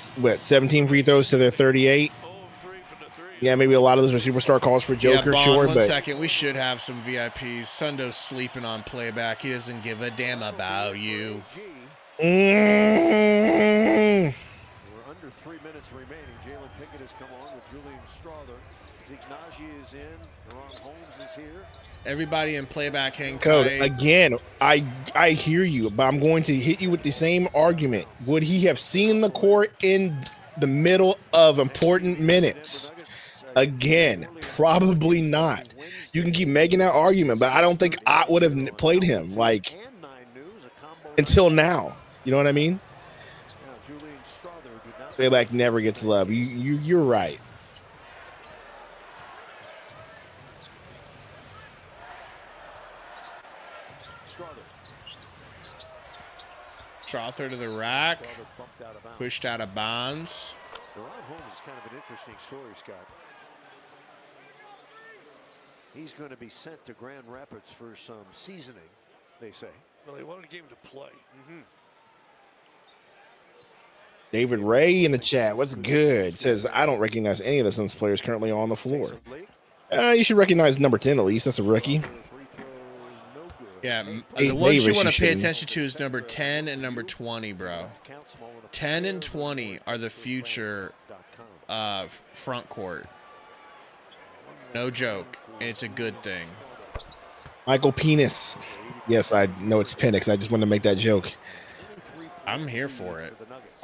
[SPEAKER 2] 17 free throws to their 38? Yeah, maybe a lot of those are superstar calls for Joker,
[SPEAKER 1] Bond,
[SPEAKER 2] sure,
[SPEAKER 1] one
[SPEAKER 2] but
[SPEAKER 1] second. We should have some VIPs. Sundo's sleeping on playback. He doesn't give a damn about you.
[SPEAKER 7] We're under 3 minutes remaining. Jalen Pickett has come on with Julian Strother. Zeke Naji is in. Ron Holmes is here.
[SPEAKER 1] Everybody in playback hang
[SPEAKER 2] Code,
[SPEAKER 1] tight.
[SPEAKER 2] again, I hear you, but I'm going to hit you with the same argument. Would he have seen the court in the middle of important minutes? Again, probably not. You can keep making that argument, but I don't think I would have played him like until now. You know what I mean? Playback never gets love. You're right.
[SPEAKER 1] Strother to the rack. Pushed out of bounds.
[SPEAKER 7] Ron Holmes is kind of an interesting story, Scott. He's going to be sent to Grand Rapids for some seasoning, they say.
[SPEAKER 6] Well, they wanted to give him to play.
[SPEAKER 2] David Ray in the chat. What's good? Says, I don't recognize any of the Suns players currently on the floor. You should recognize number 10 at least. That's a rookie.
[SPEAKER 1] Yeah,
[SPEAKER 2] Ace
[SPEAKER 1] the ones you
[SPEAKER 2] Davis,
[SPEAKER 1] want
[SPEAKER 2] you
[SPEAKER 1] to pay
[SPEAKER 2] shouldn't.
[SPEAKER 1] attention to is number 10 and number 20, bro. 10 and 20 are the future front court. No joke, and it's a good thing.
[SPEAKER 2] Michael Penis. Yes, I know it's Penix. I just wanted to make that joke.
[SPEAKER 1] I'm here for it.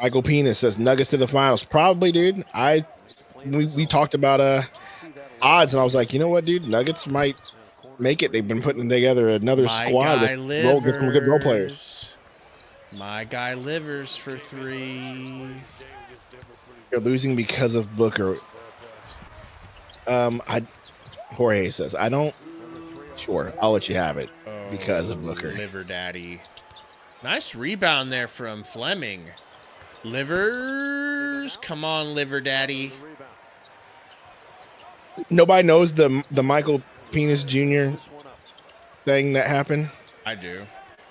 [SPEAKER 2] Michael Penis says Nuggets to the finals. Probably, dude. We talked about odds, and I was like, you know what, dude? Nuggets might make it. They've been putting together another squad with some good role players.
[SPEAKER 1] My guy Livers for 3.
[SPEAKER 2] They're losing because of Booker. Jorge says, I don't. Sure, I'll let you have it because of Booker.
[SPEAKER 1] Liver Daddy. Nice rebound there from Fleming. Livers, come on, Liver Daddy.
[SPEAKER 2] Nobody knows the Michael Penis Jr. thing that happened.
[SPEAKER 1] I do.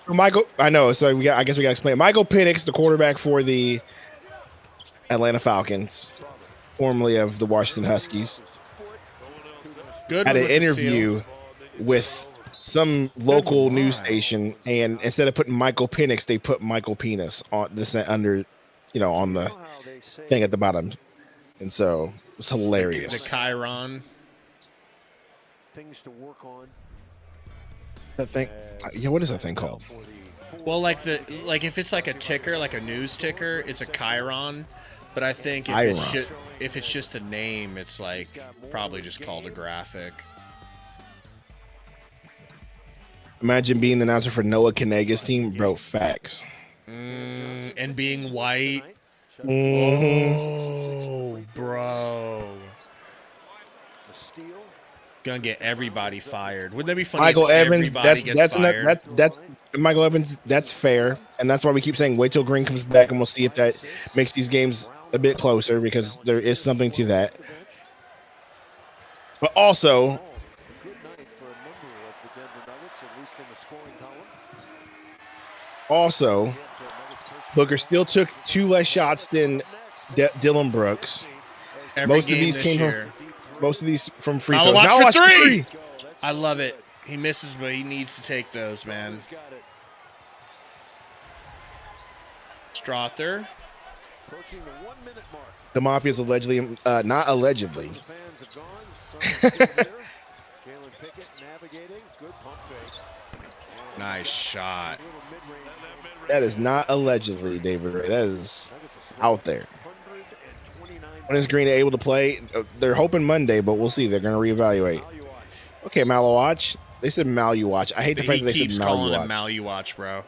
[SPEAKER 2] Michael, I know. So I guess we got to explain. Michael Penix, the quarterback for the Atlanta Falcons, formerly of the Washington Huskies, had an interview with some local news station, and instead of putting Michael Penix, they put Michael Penis on this on the thing at the bottom, and so it was hilarious.
[SPEAKER 1] The Chiron
[SPEAKER 7] things to work on.
[SPEAKER 2] That thing, yeah. What is that thing called?
[SPEAKER 1] Well, like if it's like a ticker, like a news ticker, it's a Chiron. But I think if it's just a name, it's like probably just called a graphic.
[SPEAKER 2] Imagine being the announcer for Noah Kanega's team, bro. Facts.
[SPEAKER 1] And being white.
[SPEAKER 2] Mm-hmm.
[SPEAKER 1] Oh, bro. Gonna get everybody fired. Wouldn't that be funny?
[SPEAKER 2] Michael Evans, that's Michael Evans. That's fair, and that's why we keep saying wait till Green comes back, and we'll see if that makes these games a bit closer, because there is something to that. But also, Booker still took 2 less shots than Dylan Brooks. Most of these from free throws.
[SPEAKER 1] Now watch for 3. I love it. He misses, but he needs to take those, man. Strother.
[SPEAKER 2] The Mafia's allegedly, not allegedly.
[SPEAKER 1] Nice shot.
[SPEAKER 2] That is not allegedly, David Ray. That is out there. When is Green able to play? They're hoping Monday, but we'll see. They're going to reevaluate. Okay, Maluwatch. They said Maluwatch. I hate the fact that they said Maluwatch.
[SPEAKER 1] He keeps calling him Maluwatch, bro.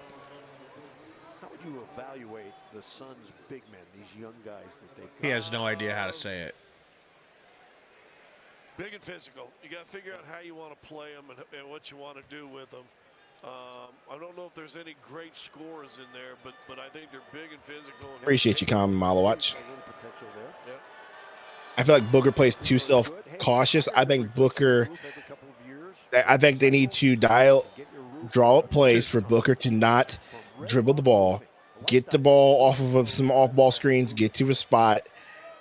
[SPEAKER 7] How would you evaluate the Suns' big men, these young guys that they've got?
[SPEAKER 1] He has no idea how to say it.
[SPEAKER 6] Big and physical. You got to figure out how you want to play them and what you want to do with them. I don't know if there's any great scorers in there, but I think they're big and physical. And
[SPEAKER 2] Appreciate you, Colin Maluwatch. I feel like Booker plays too self-cautious. I think they need to draw up plays for Booker to not dribble the ball, get the ball off of some off-ball screens, get to a spot,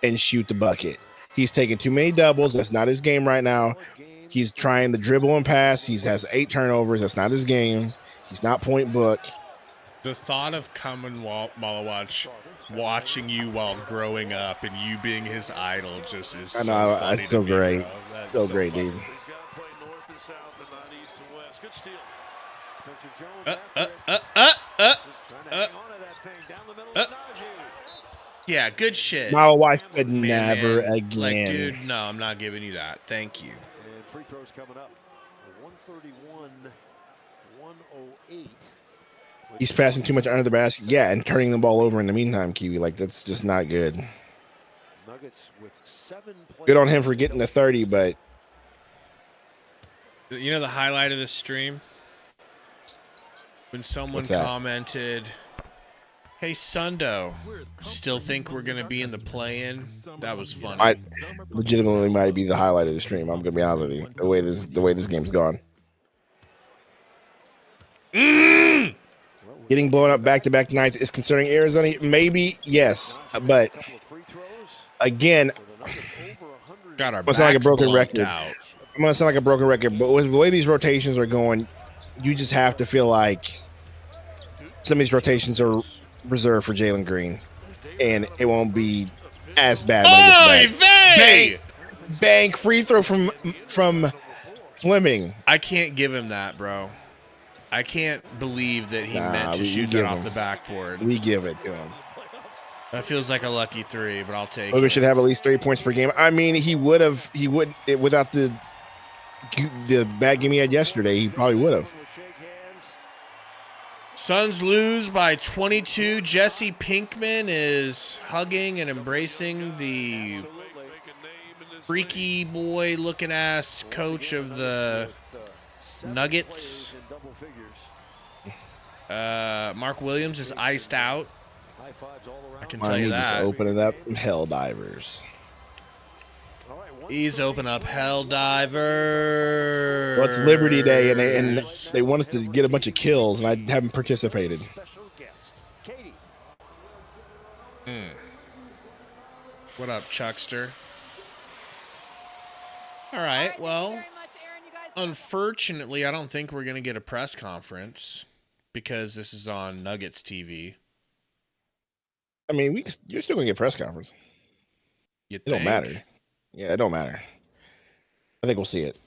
[SPEAKER 2] and shoot the bucket. He's taking too many doubles. That's not his game right now. He's trying the dribble and pass. He has 8 turnovers. That's not his game. He's not point book.
[SPEAKER 1] The thought of coming Maluwatch watching you while growing up and you being his idol just is
[SPEAKER 2] I know,
[SPEAKER 1] so
[SPEAKER 2] it's so
[SPEAKER 1] funny
[SPEAKER 2] great.
[SPEAKER 1] To me, bro.
[SPEAKER 2] So great, dude.
[SPEAKER 1] Yeah, good shit.
[SPEAKER 2] Maluwatch could never
[SPEAKER 1] man.
[SPEAKER 2] again.
[SPEAKER 1] Like, dude, no, I'm not giving you that. Thank you.
[SPEAKER 7] And free throws coming up. 131, 108.
[SPEAKER 2] He's passing too much under the basket. Yeah, and turning the ball over in the meantime, Kiwi. Like, that's just not good.
[SPEAKER 7] Nuggets with 7
[SPEAKER 2] Good on him for getting the 30, but
[SPEAKER 1] you know the highlight of this stream? When someone commented, "Hey, Sundo, still think we're going to be in the play-in?" That was funny.
[SPEAKER 2] I legitimately might be the highlight of the stream. I'm going to be honest with you. The way this game's gone. Getting blown up back-to-back nights is concerning Arizona. Maybe, yes. But, again,
[SPEAKER 1] got our
[SPEAKER 2] I'm going to sound like a broken record.
[SPEAKER 1] out.
[SPEAKER 2] I'm going to sound like a broken record. But with the way these rotations are going, you just have to feel like some of these rotations are reserved for Jalen Green, and it won't be as bad when he gets back.
[SPEAKER 1] Vey!
[SPEAKER 2] Bang! Free throw from Fleming.
[SPEAKER 1] I can't give him that, bro. I can't believe that he meant to shoot that off the backboard.
[SPEAKER 2] We give it to him.
[SPEAKER 1] That feels like a lucky 3, but I'll take
[SPEAKER 2] Booger
[SPEAKER 1] it.
[SPEAKER 2] should have at least 3 points per game. I mean, he would without the bad game he had yesterday. He probably would have.
[SPEAKER 1] Suns lose by 22. Jesse Pinkman is hugging and embracing the freaky boy looking ass coach of the Nuggets. Mark Williams is iced out. I can tell you that.
[SPEAKER 2] Just opening up some hell divers.
[SPEAKER 1] He's open up hell divers.
[SPEAKER 2] Well, it's Liberty Day, and they want us to get a bunch of kills, and I haven't participated.
[SPEAKER 1] What up, Chuckster? All right, well, unfortunately, I don't think we're going to get a press conference because this is on Nuggets TV.
[SPEAKER 2] I mean, you're still going to get a press conference. It don't matter. Yeah, it don't matter. I think we'll see it.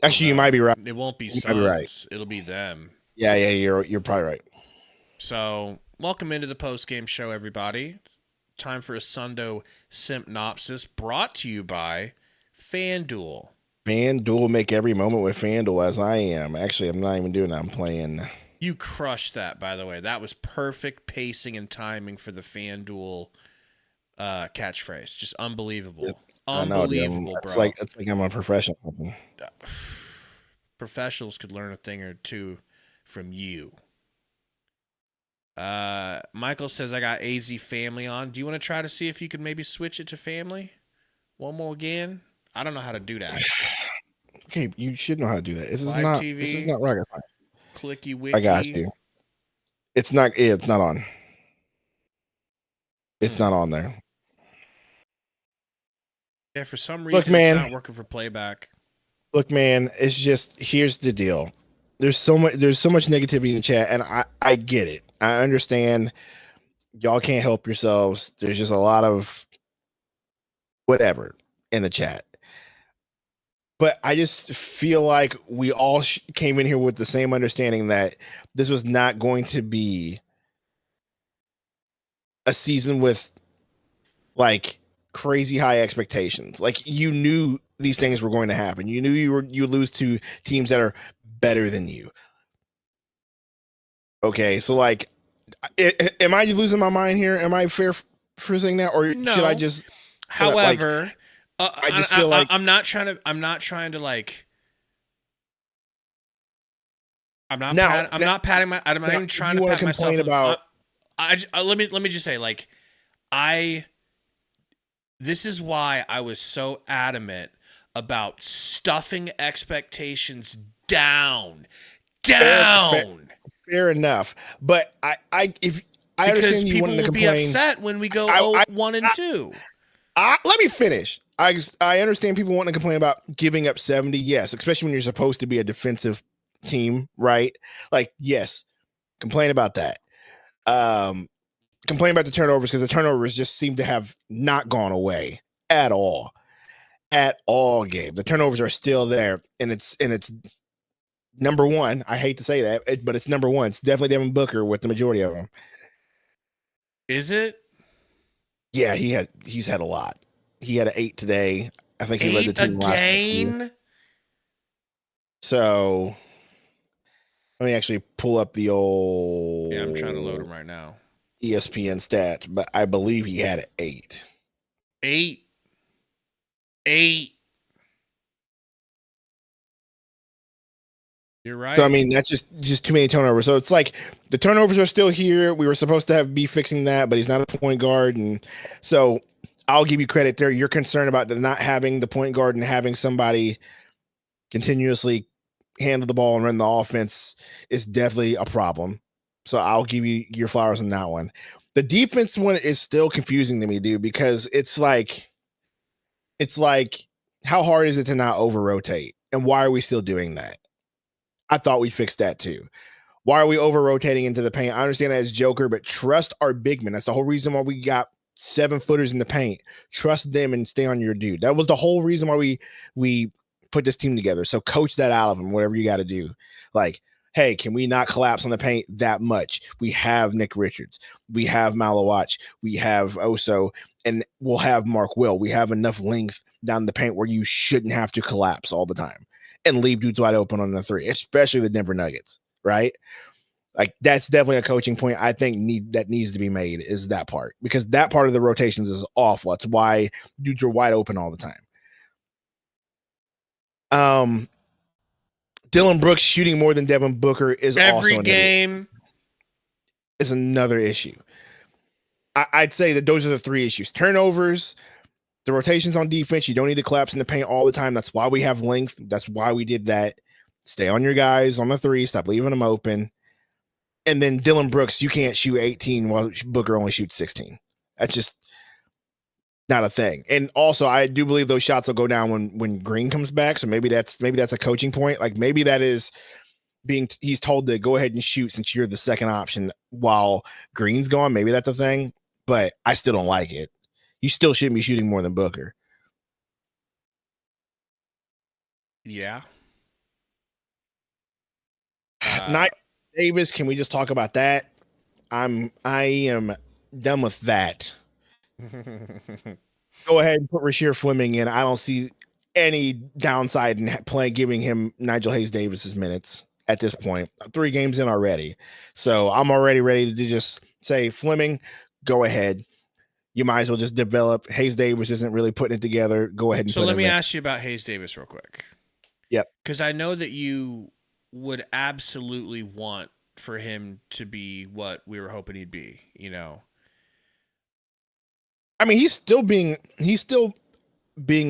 [SPEAKER 2] Actually, you might be right.
[SPEAKER 1] It won't be Suns. Right. It'll be them.
[SPEAKER 2] Yeah, you're probably right.
[SPEAKER 1] So, welcome into the post-game show, everybody. Time for a Sundo Sympnopsis brought to you by FanDuel.
[SPEAKER 2] FanDuel, make every moment with FanDuel as I am. Actually, I'm not even doing that. I'm playing.
[SPEAKER 1] You crushed that, by the way. That was perfect pacing and timing for the FanDuel catchphrase. Just unbelievable. Unbelievable,
[SPEAKER 2] bro. It's like I'm a professional.
[SPEAKER 1] Professionals could learn a thing or two from you. Michael says, I got AZ Family on. Do you want to try to see if you could maybe switch it to Family? One more again? I don't know how to do that.
[SPEAKER 2] Okay, you should know how to do that. This is not rocket science.
[SPEAKER 1] Clicky wiki.
[SPEAKER 2] I got you. It's not on. It's not on there.
[SPEAKER 1] Yeah, for some reason, it's not working for playback.
[SPEAKER 2] Look, man, it's just, here's the deal. There's so much negativity in the chat, and I get it. I understand y'all can't help yourselves. There's just a lot of whatever in the chat. But I just feel like we all came in here with the same understanding that this was not going to be a season with like crazy high expectations. Like, you knew these things were going to happen. You knew you lose to teams that are better than you. Okay, so like, am I losing my mind here? Am I fair for saying that, or
[SPEAKER 1] no.
[SPEAKER 2] Should I just?
[SPEAKER 1] However,
[SPEAKER 2] I just feel like
[SPEAKER 1] I'm not trying to like. I'm not patting my. I'm not even trying to pat myself.
[SPEAKER 2] About.
[SPEAKER 1] Let me just say, like, this is why I was so adamant about stuffing expectations down.
[SPEAKER 2] Fair enough, but if I
[SPEAKER 1] because
[SPEAKER 2] understand you
[SPEAKER 1] people
[SPEAKER 2] wanting to
[SPEAKER 1] will
[SPEAKER 2] complain,
[SPEAKER 1] be upset when we go 1 and 2.
[SPEAKER 2] Let me finish. I understand people wanting to complain about giving up 70. Yes, especially when you're supposed to be a defensive team, right? Like, yes, complain about that. Complain about the turnovers because the turnovers just seem to have not gone away at all. At all, Gabe. The turnovers are still there, and it's number one. I hate to say that, but it's number one. It's definitely Devin Booker with the majority of them.
[SPEAKER 1] Is it?
[SPEAKER 2] Yeah, he's had a lot. He had an 8 today. I think he led the team
[SPEAKER 1] again.
[SPEAKER 2] So let me actually pull up the old.
[SPEAKER 1] Yeah, I'm trying to load him right now.
[SPEAKER 2] ESPN stats, but I believe he had an 8.
[SPEAKER 1] 8. You're right.
[SPEAKER 2] So I mean, that's just too many turnovers. So it's like the turnovers are still here. We were supposed to be fixing that, but he's not a point guard, and so I'll give you credit there. You're concerned about not having the point guard and having somebody continuously handle the ball and run the offense is definitely a problem. So I'll give you your flowers on that one. The defense one is still confusing to me, dude, because it's like how hard is it to not over rotate, and why are we still doing that? I thought we fixed that too. Why are we over rotating into the paint? I understand that as Joker, but trust our big men. That's the whole reason why we got 7-footers in the paint. Trust them and stay on your dude. That was the whole reason why we put this team together. So coach that out of them, whatever you got to do. Like, hey, can we not collapse on the paint that much? We have Nick Richards. We have Malawach. We have Oso. And we'll have Mark Will. We have enough length down the paint where you shouldn't have to collapse all the time and leave dudes wide open on the three, especially the Denver Nuggets, right? Like, that's definitely a coaching point I think that needs to be made, is that part, because that part of the rotations is awful. That's why dudes are wide open all the time. Dylan Brooks shooting more than Devin Booker is
[SPEAKER 1] every
[SPEAKER 2] also
[SPEAKER 1] game
[SPEAKER 2] is another issue. I'd say that those are the three issues: turnovers, the rotations on defense. You don't need to collapse in the paint all the time. That's why we have length. That's why we did that. Stay on your guys on the three. Stop leaving them open. And then Dylan Brooks, you can't shoot 18 while Booker only shoots 16. That's just not a thing. And also, I do believe those shots will go down when Green comes back. So maybe that's a coaching point. Like, maybe that is he's told to go ahead and shoot since you're the second option while Green's gone. Maybe that's a thing, but I still don't like it. You still shouldn't be shooting more than Booker.
[SPEAKER 1] Yeah.
[SPEAKER 2] Night Davis, can we just talk about that? I am done with that. Go ahead and put Rasheer Fleming in. I don't see any downside in giving him Nigel Hayes Davis's minutes at this point. 3 games in already. So I'm already ready to just say, Fleming, go ahead. You might as well just develop. Hayes Davis isn't really putting it together. Go ahead and
[SPEAKER 1] so
[SPEAKER 2] put
[SPEAKER 1] let
[SPEAKER 2] him
[SPEAKER 1] me
[SPEAKER 2] in.
[SPEAKER 1] ask you about Hayes Davis real quick.
[SPEAKER 2] Yep.
[SPEAKER 1] Because I know that you would absolutely want for him to be what we were hoping he'd be, you know.
[SPEAKER 2] I mean, he's still being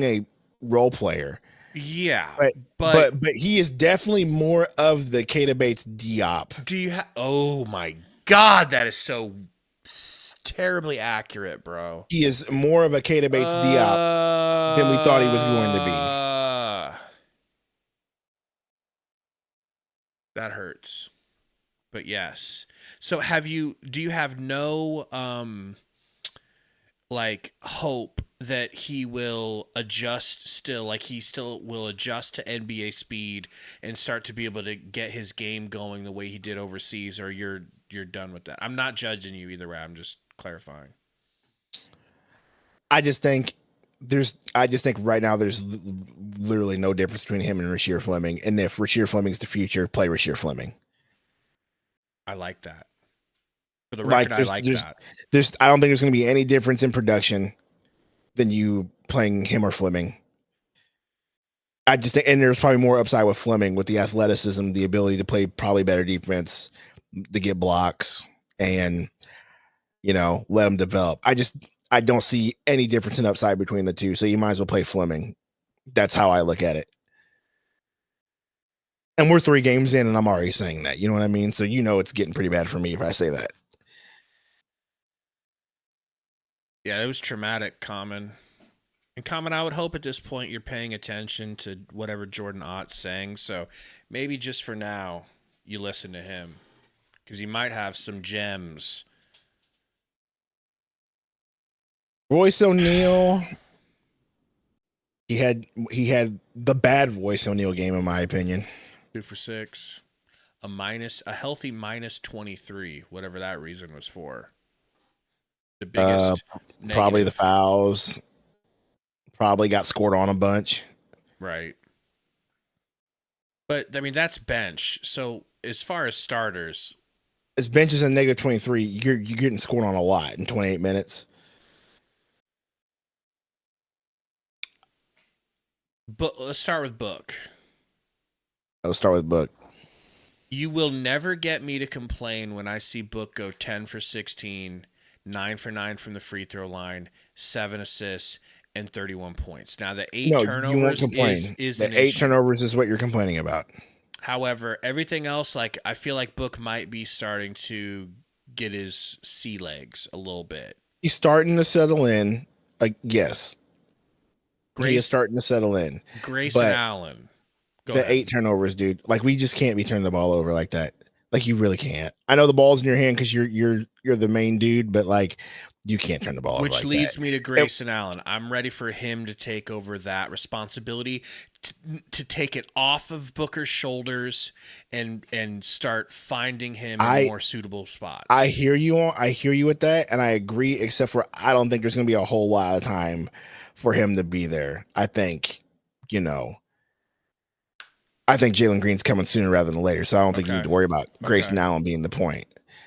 [SPEAKER 2] a role player.
[SPEAKER 1] Yeah,
[SPEAKER 2] but he is definitely more of the Keita Bates Diop.
[SPEAKER 1] Do you have? Oh my God, that is so terribly accurate, bro.
[SPEAKER 2] He is more of a Keita Bates Diop than we thought he was going to be.
[SPEAKER 1] That hurts. But yes. So do you have no like hope that he will adjust still, like he still will adjust to NBA speed and start to be able to get his game going the way he did overseas, or you're done with that? I'm not judging you either way. I'm just clarifying.
[SPEAKER 2] I just think right now there's literally no difference between him and Rasheer Fleming. And if Rasheer Fleming's the future, play Rasheer Fleming.
[SPEAKER 1] I like that. For the record, I like that.
[SPEAKER 2] I don't think there's going to be any difference in production than you playing him or Fleming. I just think, and there's probably more upside with Fleming with the athleticism, the ability to play probably better defense, to get blocks, and let him develop. I don't see any difference in upside between the two, so you might as well play Fleming. That's how I look at it. And we're 3 games in, and I'm already saying that. You know what I mean? So it's getting pretty bad for me if I say that.
[SPEAKER 1] Yeah, it was traumatic, Common. And Common, I would hope at this point you're paying attention to whatever Jordan Ott's saying. So maybe just for now, you listen to him, because he might have some gems.
[SPEAKER 2] Royce O'Neal, he had the bad Royce O'Neal game, in my opinion.
[SPEAKER 1] 2 for 6, a healthy minus 23, whatever that reason was for. The biggest,
[SPEAKER 2] probably the fouls. Probably got scored on a bunch.
[SPEAKER 1] Right. But I mean, that's bench. So as far as starters,
[SPEAKER 2] as bench is a negative 23, you're getting scored on a lot in 28 minutes.
[SPEAKER 1] But let's start with Book.
[SPEAKER 2] Let's start with Book.
[SPEAKER 1] You will never get me to complain when I see Book go 10 for 16, 9 for 9 from the free throw line, 7 assists, and 31 points. Now, the 8 turnovers
[SPEAKER 2] you won't complain.
[SPEAKER 1] is
[SPEAKER 2] the 8 turnovers is what you're complaining about.
[SPEAKER 1] However, everything else, like, I feel like Book might be starting to get his sea legs a little bit.
[SPEAKER 2] He's starting to settle in. Yes. He is starting to settle in.
[SPEAKER 1] Grayson Allen.
[SPEAKER 2] The 8 turnovers, dude. Like, we just can't be turning the ball over like that. Like, you really can't. I know the ball's in your hand because you're the main dude, but like, you can't turn the ball over like that.
[SPEAKER 1] Which leads me to Grayson Allen. I'm ready for him to take over that responsibility, to take it off of Booker's shoulders and start finding him in more suitable spots.
[SPEAKER 2] I hear you with that, and I agree, except for I don't think there's going to be a whole lot of time for him to be there. I think, Jalen Green's coming sooner rather than later, so I don't think you need to worry about Grayson Allen being the point.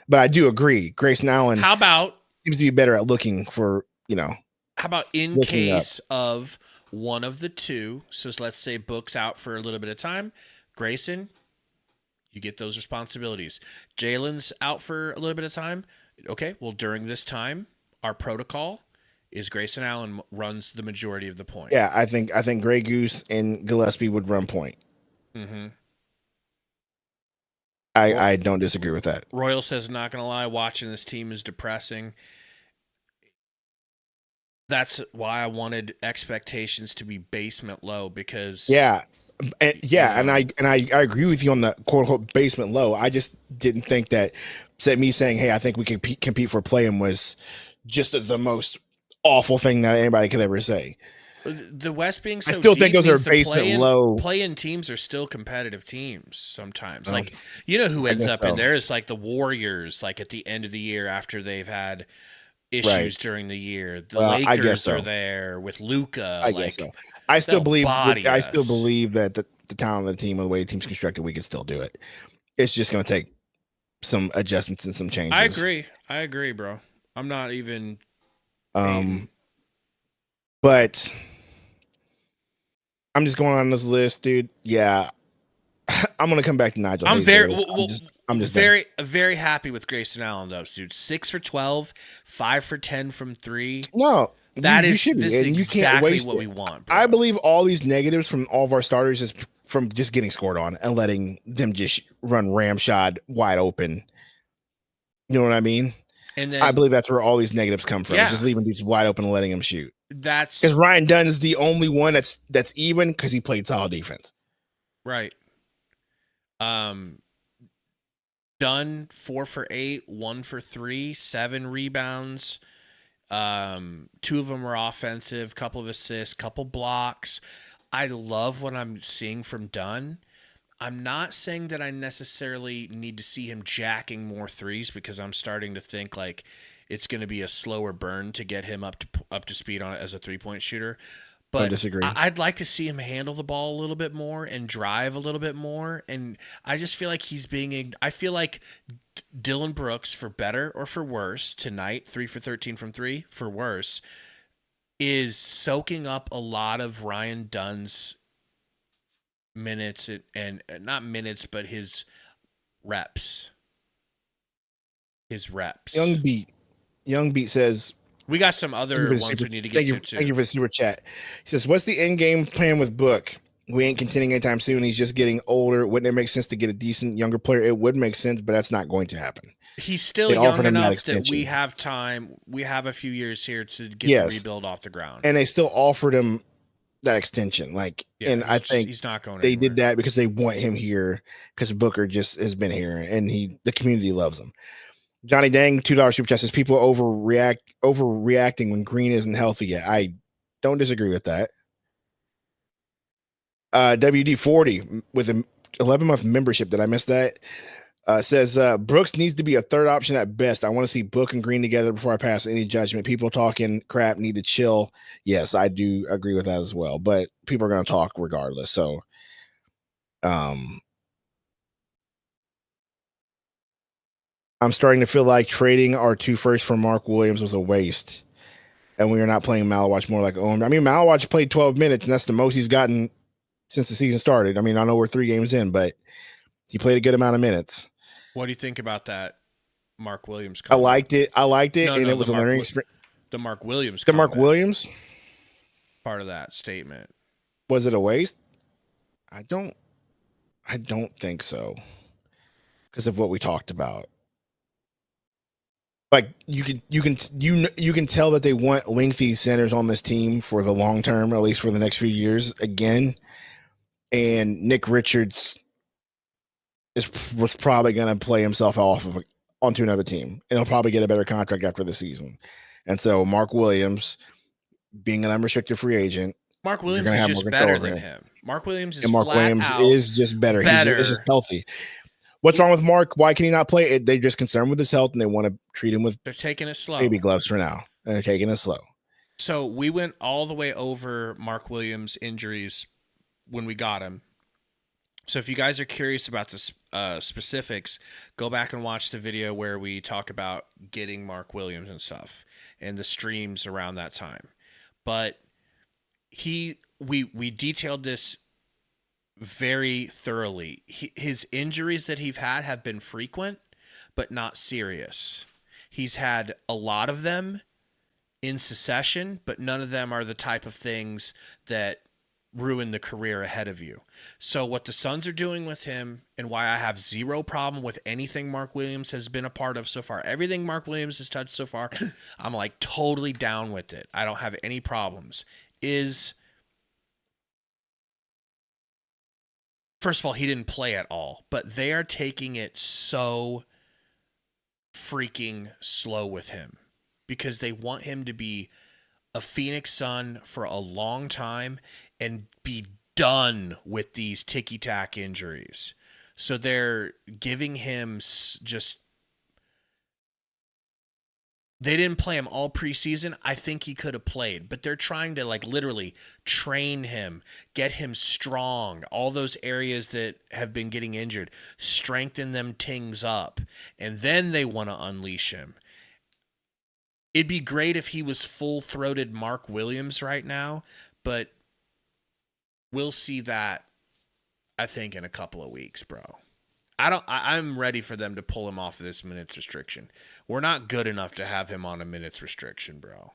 [SPEAKER 2] But I do agree, Grayson Allen.
[SPEAKER 1] How about
[SPEAKER 2] seems to be better at looking for,
[SPEAKER 1] How about in case of one of the two? So let's say Book's out for a little bit of time. Grayson, you get those responsibilities. Jalen's out for a little bit of time. Okay, well, during this time, our protocol is Grayson Allen runs the majority of the point.
[SPEAKER 2] Yeah, I think Grey Goose and Gillespie would run point.
[SPEAKER 1] Mm-hmm.
[SPEAKER 2] I don't disagree with that.
[SPEAKER 1] Royal says, not going to lie, watching this team is depressing. That's why I wanted expectations to be basement low, because
[SPEAKER 2] and I agree with you on the quote unquote basement low. I just didn't think that me saying, hey, I think we can compete for play-in was just the most awful thing that anybody could ever say.
[SPEAKER 1] The West being so
[SPEAKER 2] I still
[SPEAKER 1] deep
[SPEAKER 2] think those are
[SPEAKER 1] means the
[SPEAKER 2] basement low.
[SPEAKER 1] Play-in teams are still competitive teams sometimes. Like, who ends up in there is like the Warriors, like at the end of the year after they've had issues during the year. The Lakers are there with Luka.
[SPEAKER 2] I guess so. I still believe that the talent of the team and the way the team's constructed, we can still do it. It's just going to take some adjustments and some changes.
[SPEAKER 1] I agree, bro. I'm not even.
[SPEAKER 2] But I'm just going on this list, dude. Yeah, I'm gonna come back to Nigel.
[SPEAKER 1] I'm
[SPEAKER 2] just
[SPEAKER 1] very happy with Grayson Allen, though, dude. 6 for 12, 5 for 10 from 3.
[SPEAKER 2] No,
[SPEAKER 1] this is exactly what we want, bro.
[SPEAKER 2] I believe all these negatives from all of our starters is from just getting scored on and letting them just run ramshot wide open. You know what I mean?
[SPEAKER 1] And then
[SPEAKER 2] I believe that's where all these negatives come from. Just leaving dudes wide open and letting them shoot.
[SPEAKER 1] That's
[SPEAKER 2] because Ryan Dunn is the only one that's even because he played solid defense.
[SPEAKER 1] Right. Dunn 4 for 8, 1 for 3, 7 rebounds. 2 of them were offensive, couple of assists, couple blocks. I love what I'm seeing from Dunn. I'm not saying that I necessarily need to see him jacking more threes, because I'm starting to think like it's going to be a slower burn to get him up to speed on it as a 3-point shooter. But
[SPEAKER 2] I disagree.
[SPEAKER 1] I'd like to see him handle the ball a little bit more and drive a little bit more. And I just feel like I feel like Dylan Brooks, for better or for worse, tonight, 3 for 13 from 3, for worse, is soaking up a lot of Ryan Dunn's minutes and not minutes, but his reps.
[SPEAKER 2] Young Beat says,
[SPEAKER 1] we got some other ones we need to get to too.
[SPEAKER 2] Thank you for the super chat. He says, what's the end game plan with Book? We ain't contending anytime soon. He's just getting older. Wouldn't it make sense to get a decent younger player? It would make sense, but that's not going to happen.
[SPEAKER 1] He's still young enough that we have time. We have a few years here to get the rebuild off the ground.
[SPEAKER 2] And they still offered him that extension. And I think
[SPEAKER 1] he's not going
[SPEAKER 2] they
[SPEAKER 1] anywhere.
[SPEAKER 2] did that because they want him here, because Booker just has been here and the community loves him. Johnny Dang, $2 super chat says people overreacting when Green isn't healthy yet. I don't disagree with that. WD40 with an 11-month membership. Did I miss that? Says Brooks needs to be a third option at best. I want to see Book and Green together before I pass any judgment. People talking crap need to chill. Yes, I do agree with that as well. But people are going to talk regardless. So, I'm starting to feel like trading our 2 firsts for Mark Williams was a waste, and we are not playing Malawach more like Owen. I mean, Malawach played 12 minutes, and that's the most he's gotten since the season started. I mean, I know we're 3 games in, but he played a good amount of minutes.
[SPEAKER 1] What do you think about that Mark Williams
[SPEAKER 2] comment? I liked it,
[SPEAKER 1] and
[SPEAKER 2] it was a learning experience.
[SPEAKER 1] The Mark Williams
[SPEAKER 2] comment. The Mark Williams?
[SPEAKER 1] Part of that statement.
[SPEAKER 2] Was it a waste? I don't think so, because of what we talked about. Like you can tell that they want lengthy centers on this team for the long term, at least for the next few years again. and Nick Richards was probably going to play himself onto another team, and he'll probably get a better contract after the season. And so Mark Williams, being an unrestricted free agent,
[SPEAKER 1] Mark
[SPEAKER 2] you're
[SPEAKER 1] Williams
[SPEAKER 2] going to
[SPEAKER 1] is
[SPEAKER 2] have more
[SPEAKER 1] just
[SPEAKER 2] control
[SPEAKER 1] better
[SPEAKER 2] over
[SPEAKER 1] than
[SPEAKER 2] him.
[SPEAKER 1] him. Mark Williams is
[SPEAKER 2] And Mark
[SPEAKER 1] flat
[SPEAKER 2] Williams
[SPEAKER 1] out
[SPEAKER 2] is just better. He's just healthy. What's wrong with Mark? Why can he not play? They're just concerned with his health, and they want to treat him with
[SPEAKER 1] They're taking it slow.
[SPEAKER 2] baby gloves for now. And they're taking it slow.
[SPEAKER 1] So we went all the way over Mark Williams' injuries when we got him. So if you guys are curious about the specifics, go back and watch the video where we talk about getting Mark Williams and stuff and the streams around that time. But we detailed this very thoroughly. His injuries that he's had have been frequent, but not serious. He's had a lot of them in succession, but none of them are the type of things that ruin the career ahead of you. So what the Suns are doing with him, and why I have zero problem with anything Mark Williams has been a part of so far, everything Mark Williams has touched so far, I'm like totally down with it. I don't have any problems. First of all, he didn't play at all, but they are taking it so freaking slow with him because they want him to be a Phoenix Sun for a long time and be done with these ticky-tack injuries. So they're giving him they didn't play him all preseason. I think he could have played, but they're trying to literally train him, get him strong, all those areas that have been getting injured, strengthen them tings up, and then they want to unleash him. It'd be great if he was full-throated Mark Williams right now, but we'll see that, I think, in a couple of weeks, bro. I'm ready for them to pull him off of this minutes restriction. We're not good enough to have him on a minutes restriction, bro.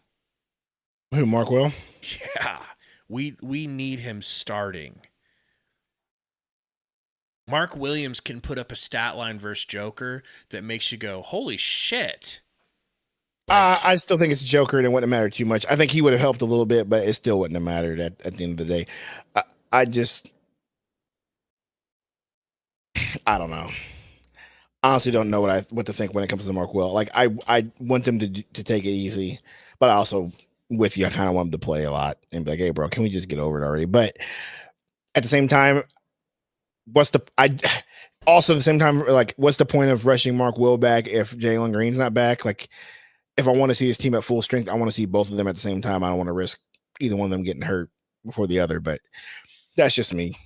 [SPEAKER 2] Who, Mark Will?
[SPEAKER 1] Yeah. We need him starting. Mark Williams can put up a stat line versus Joker that makes you go, holy shit.
[SPEAKER 2] I still think it's Joker, and it wouldn't matter too much. I think he would have helped a little bit, but it still wouldn't have mattered at the end of the day. I don't know. Honestly, don't know what to think when it comes to Mark Will. I want them to take it easy, but I also with you. I kind of want them to play a lot and be like, hey, bro, can we just get over it already? But at the same time, what's the point of rushing Mark Will back if Jalen Green's not back? If I want to see his team at full strength, I want to see both of them at the same time. I don't want to risk either one of them getting hurt before the other, but that's just me.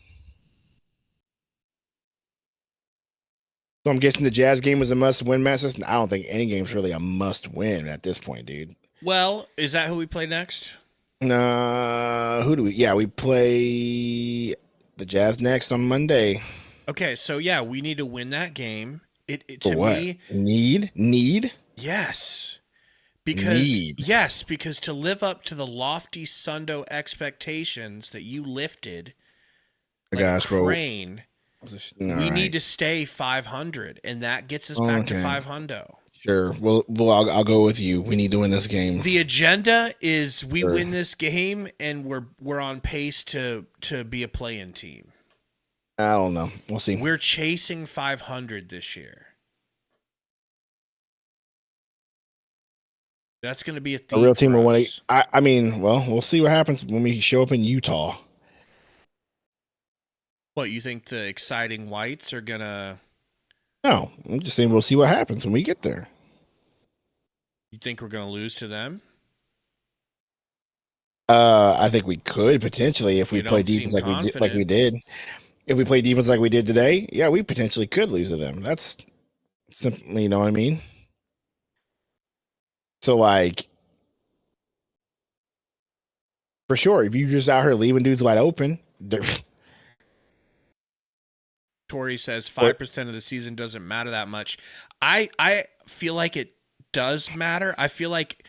[SPEAKER 2] So I'm guessing the Jazz game is a must-win, Masters. I don't think any game's really a must-win at this point, dude.
[SPEAKER 1] Well, is that who we play next?
[SPEAKER 2] Who do we? Yeah, we play the Jazz next on Monday.
[SPEAKER 1] Okay, so yeah, we need to win that game. It
[SPEAKER 2] For
[SPEAKER 1] to
[SPEAKER 2] what?
[SPEAKER 1] me,
[SPEAKER 2] need.
[SPEAKER 1] yes. Because to live up to the lofty Sundo expectations that you lifted, crane, we need to stay 500, and that gets us back to 500.
[SPEAKER 2] Sure. Well, I'll go with you. We need to win this game.
[SPEAKER 1] The agenda is we win this game, and we're on pace to be a play-in team.
[SPEAKER 2] I don't know. We'll see.
[SPEAKER 1] We're chasing 500 this year. That's going to be a
[SPEAKER 2] real team will win. I mean, well, we'll see what happens when we show up in Utah.
[SPEAKER 1] What, you think the exciting whites are going to...
[SPEAKER 2] No, I'm just saying we'll see what happens when we get there.
[SPEAKER 1] You think we're going to lose to them?
[SPEAKER 2] I think we could potentially if we play defense like we did. If we play defense like we did today, yeah, we potentially could lose to them. That's simply, you know what I mean? So, for sure, if you just out here leaving dudes wide open.
[SPEAKER 1] Tori says 5% of the season doesn't matter that much. I feel like it does matter. I feel like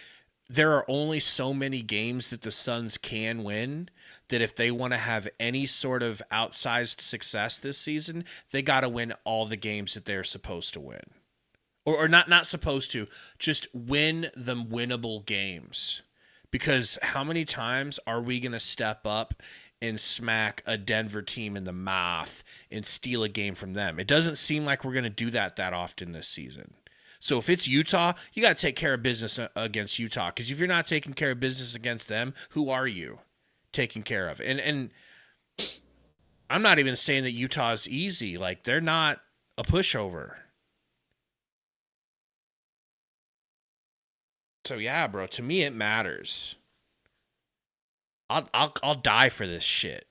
[SPEAKER 1] there are only so many games that the Suns can win, that if they want to have any sort of outsized success this season, they got to win all the games that they're supposed to win. Or not supposed to, just win the winnable games. Because how many times are we going to step up and smack a Denver team in the mouth and steal a game from them. It doesn't seem like we're going to do that often this season. So if it's Utah, you got to take care of business against Utah, because if you're not taking care of business against them, who are you taking care of? And I'm not even saying that Utah is easy. Like, they're not a pushover. So yeah, bro, to me it matters. I'll die for this shit.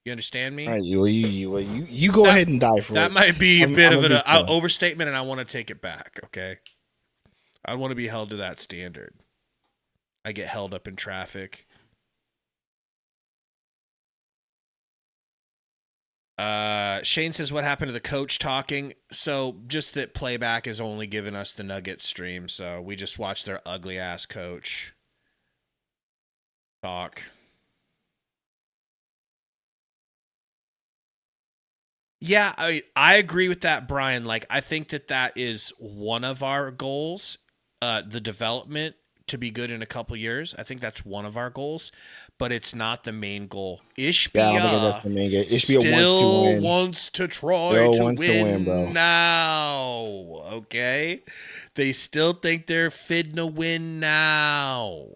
[SPEAKER 1] You understand me?
[SPEAKER 2] All right, you go ahead and die for it.
[SPEAKER 1] That might be a bit of an overstatement, and I want to take it back, okay? I want to be held to that standard. I get held up in traffic. Shane says, what happened to the coach talking? So just that playback is only giving us the Nuggets stream, so we just watched their ugly ass coach talk. Yeah, I agree with that, Brian. Like, I think that is one of our goals, the development to be good in a couple years. I think that's one of our goals, but it's not the main goal. Ishbia,
[SPEAKER 2] that's the main goal.
[SPEAKER 1] Ishbia still wants to try to win,
[SPEAKER 2] bro.
[SPEAKER 1] Now. Okay? They still think they're fitting to win now.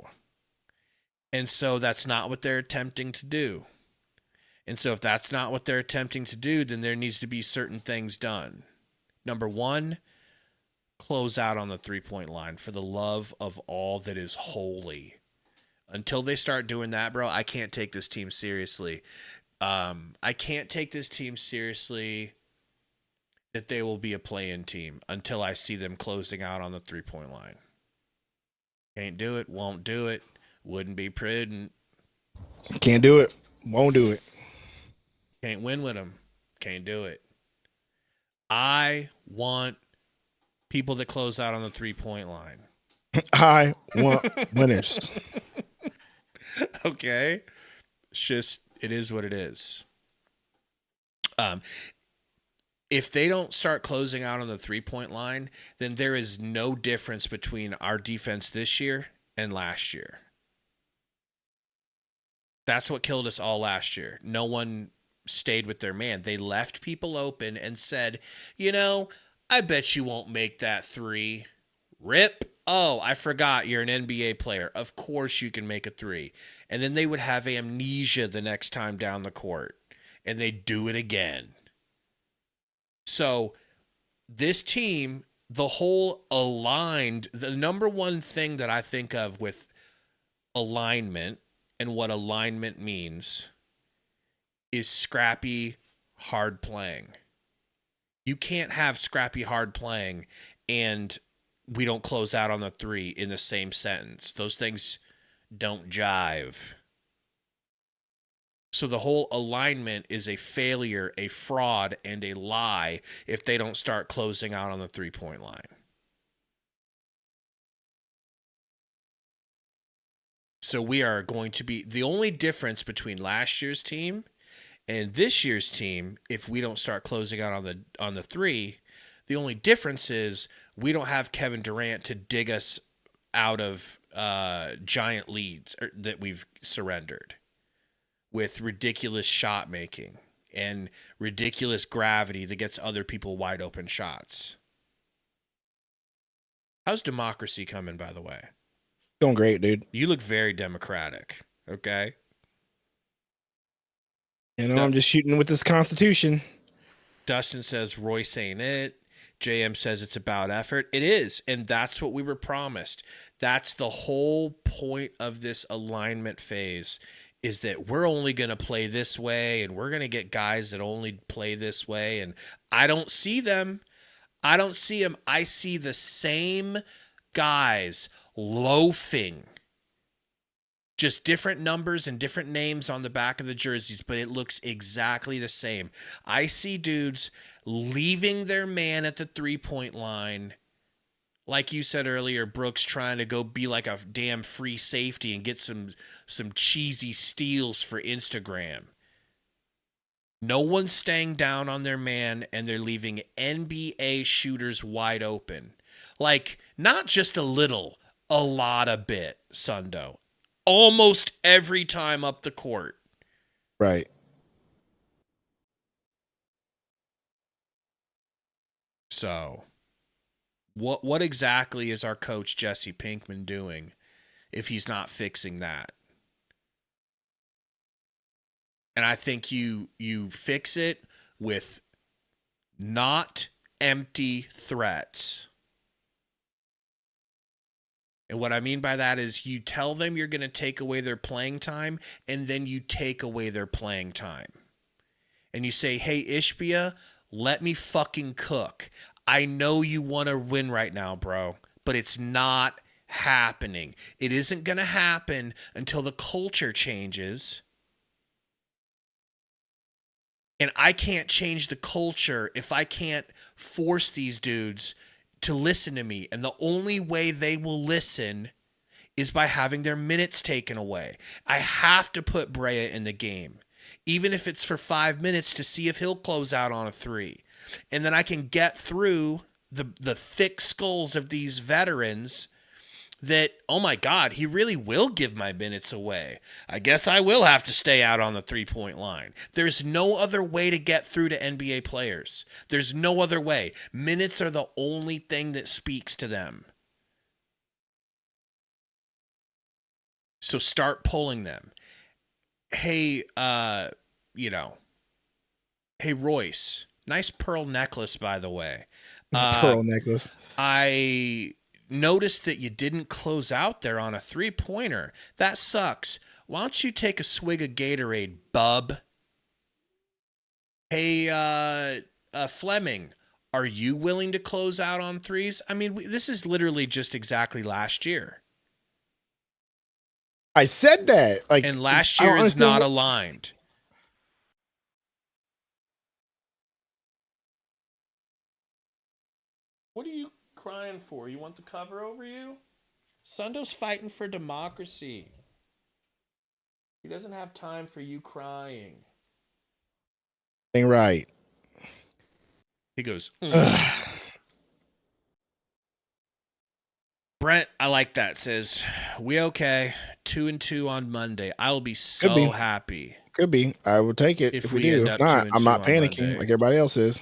[SPEAKER 1] And so that's not what they're attempting to do. And so if that's not what they're attempting to do, then there needs to be certain things done. Number one, close out on the three-point line for the love of all that is holy. Until they start doing that, bro, I can't take this team seriously. I can't take this team seriously that they will be a play-in team until I see them closing out on the three-point line. Can't do it, won't do it, wouldn't be prudent.
[SPEAKER 2] Can't do it, won't do it.
[SPEAKER 1] Can't win with them. Can't do it. I want people that close out on the three-point line.
[SPEAKER 2] I want winners.
[SPEAKER 1] Okay. It's just, it is what it is. If they don't start closing out on the three-point line, then there is no difference between our defense this year and last year. That's what killed us all last year. No one stayed with their man. They left people open and said, I bet you won't make that three. Rip. Oh, I forgot you're an NBA player. Of course you can make a three. And then they would have amnesia the next time down the court. And they'd do it again. So this team, the whole aligned, the number one thing that I think of with alignment and what alignment means is scrappy, hard playing. You can't have scrappy, hard playing and we don't close out on the three in the same sentence. Those things don't jive. So the whole alignment is a failure, a fraud, and a lie if they don't start closing out on the three-point line. So we are going to be the only difference between last year's team and this year's team, if we don't start closing out on the three, the only difference is we don't have Kevin Durant to dig us out of giant leads that we've surrendered with ridiculous shot making and ridiculous gravity that gets other people wide open shots. How's democracy coming, by the way?
[SPEAKER 2] Going great, dude.
[SPEAKER 1] You look very democratic, okay?
[SPEAKER 2] I'm just shooting with this Constitution.
[SPEAKER 1] Dustin says Royce ain't it. JM says it's about effort. It is, and that's what we were promised. That's the whole point of this alignment phase, is that we're only going to play this way, and we're going to get guys that only play this way, and I don't see them. I don't see them. I see the same guys loafing. Just different numbers and different names on the back of the jerseys, but it looks exactly the same. I see dudes leaving their man at the three-point line. Like you said earlier, Brooks trying to go be like a damn free safety and get some cheesy steals for Instagram. No one's staying down on their man, and they're leaving NBA shooters wide open. Like, not just a little, a lot of bit, Sundo. Almost every time up the court.
[SPEAKER 2] Right.
[SPEAKER 1] So, what exactly is our coach Jesse Pinkman doing if he's not fixing that? And I think you fix it with not empty threats. And what I mean by that is you tell them you're going to take away their playing time, and then you take away their playing time. And you say, hey, Ishbia, let me fucking cook. I know you want to win right now, bro, but it's not happening. It isn't going to happen until the culture changes. And I can't change the culture if I can't force these dudes to listen to me. And the only way they will listen is by having their minutes taken away. I have to put Brea in the game, even if it's for 5 minutes, to see if he'll close out on a 3. And then I can get through the thick skulls of these veterans that, oh my God, he really will give my minutes away. I guess I will have to stay out on the 3-point line. There's no other way to get through to NBA players. There's no other way. Minutes are the only thing that speaks to them. So start pulling them. Hey, hey, Royce, nice pearl necklace, by the way.
[SPEAKER 2] Pearl necklace.
[SPEAKER 1] I noticed that you didn't close out there on a 3-pointer. That sucks. Why don't you take a swig of Gatorade, bub? Hey, Fleming, are you willing to close out on 3s? I mean, this is literally just exactly last year.
[SPEAKER 2] I said that.
[SPEAKER 1] And last year is not aligned. What are you crying for? You want the cover over you? Sundo's fighting for democracy. He doesn't have time for you crying.
[SPEAKER 2] Ain't right.
[SPEAKER 1] He goes, Brent, I like that. Says, we okay. 2-2 on Monday. I will be so happy.
[SPEAKER 2] Could be. I would take it if we do. If not, I'm not panicking like everybody else is.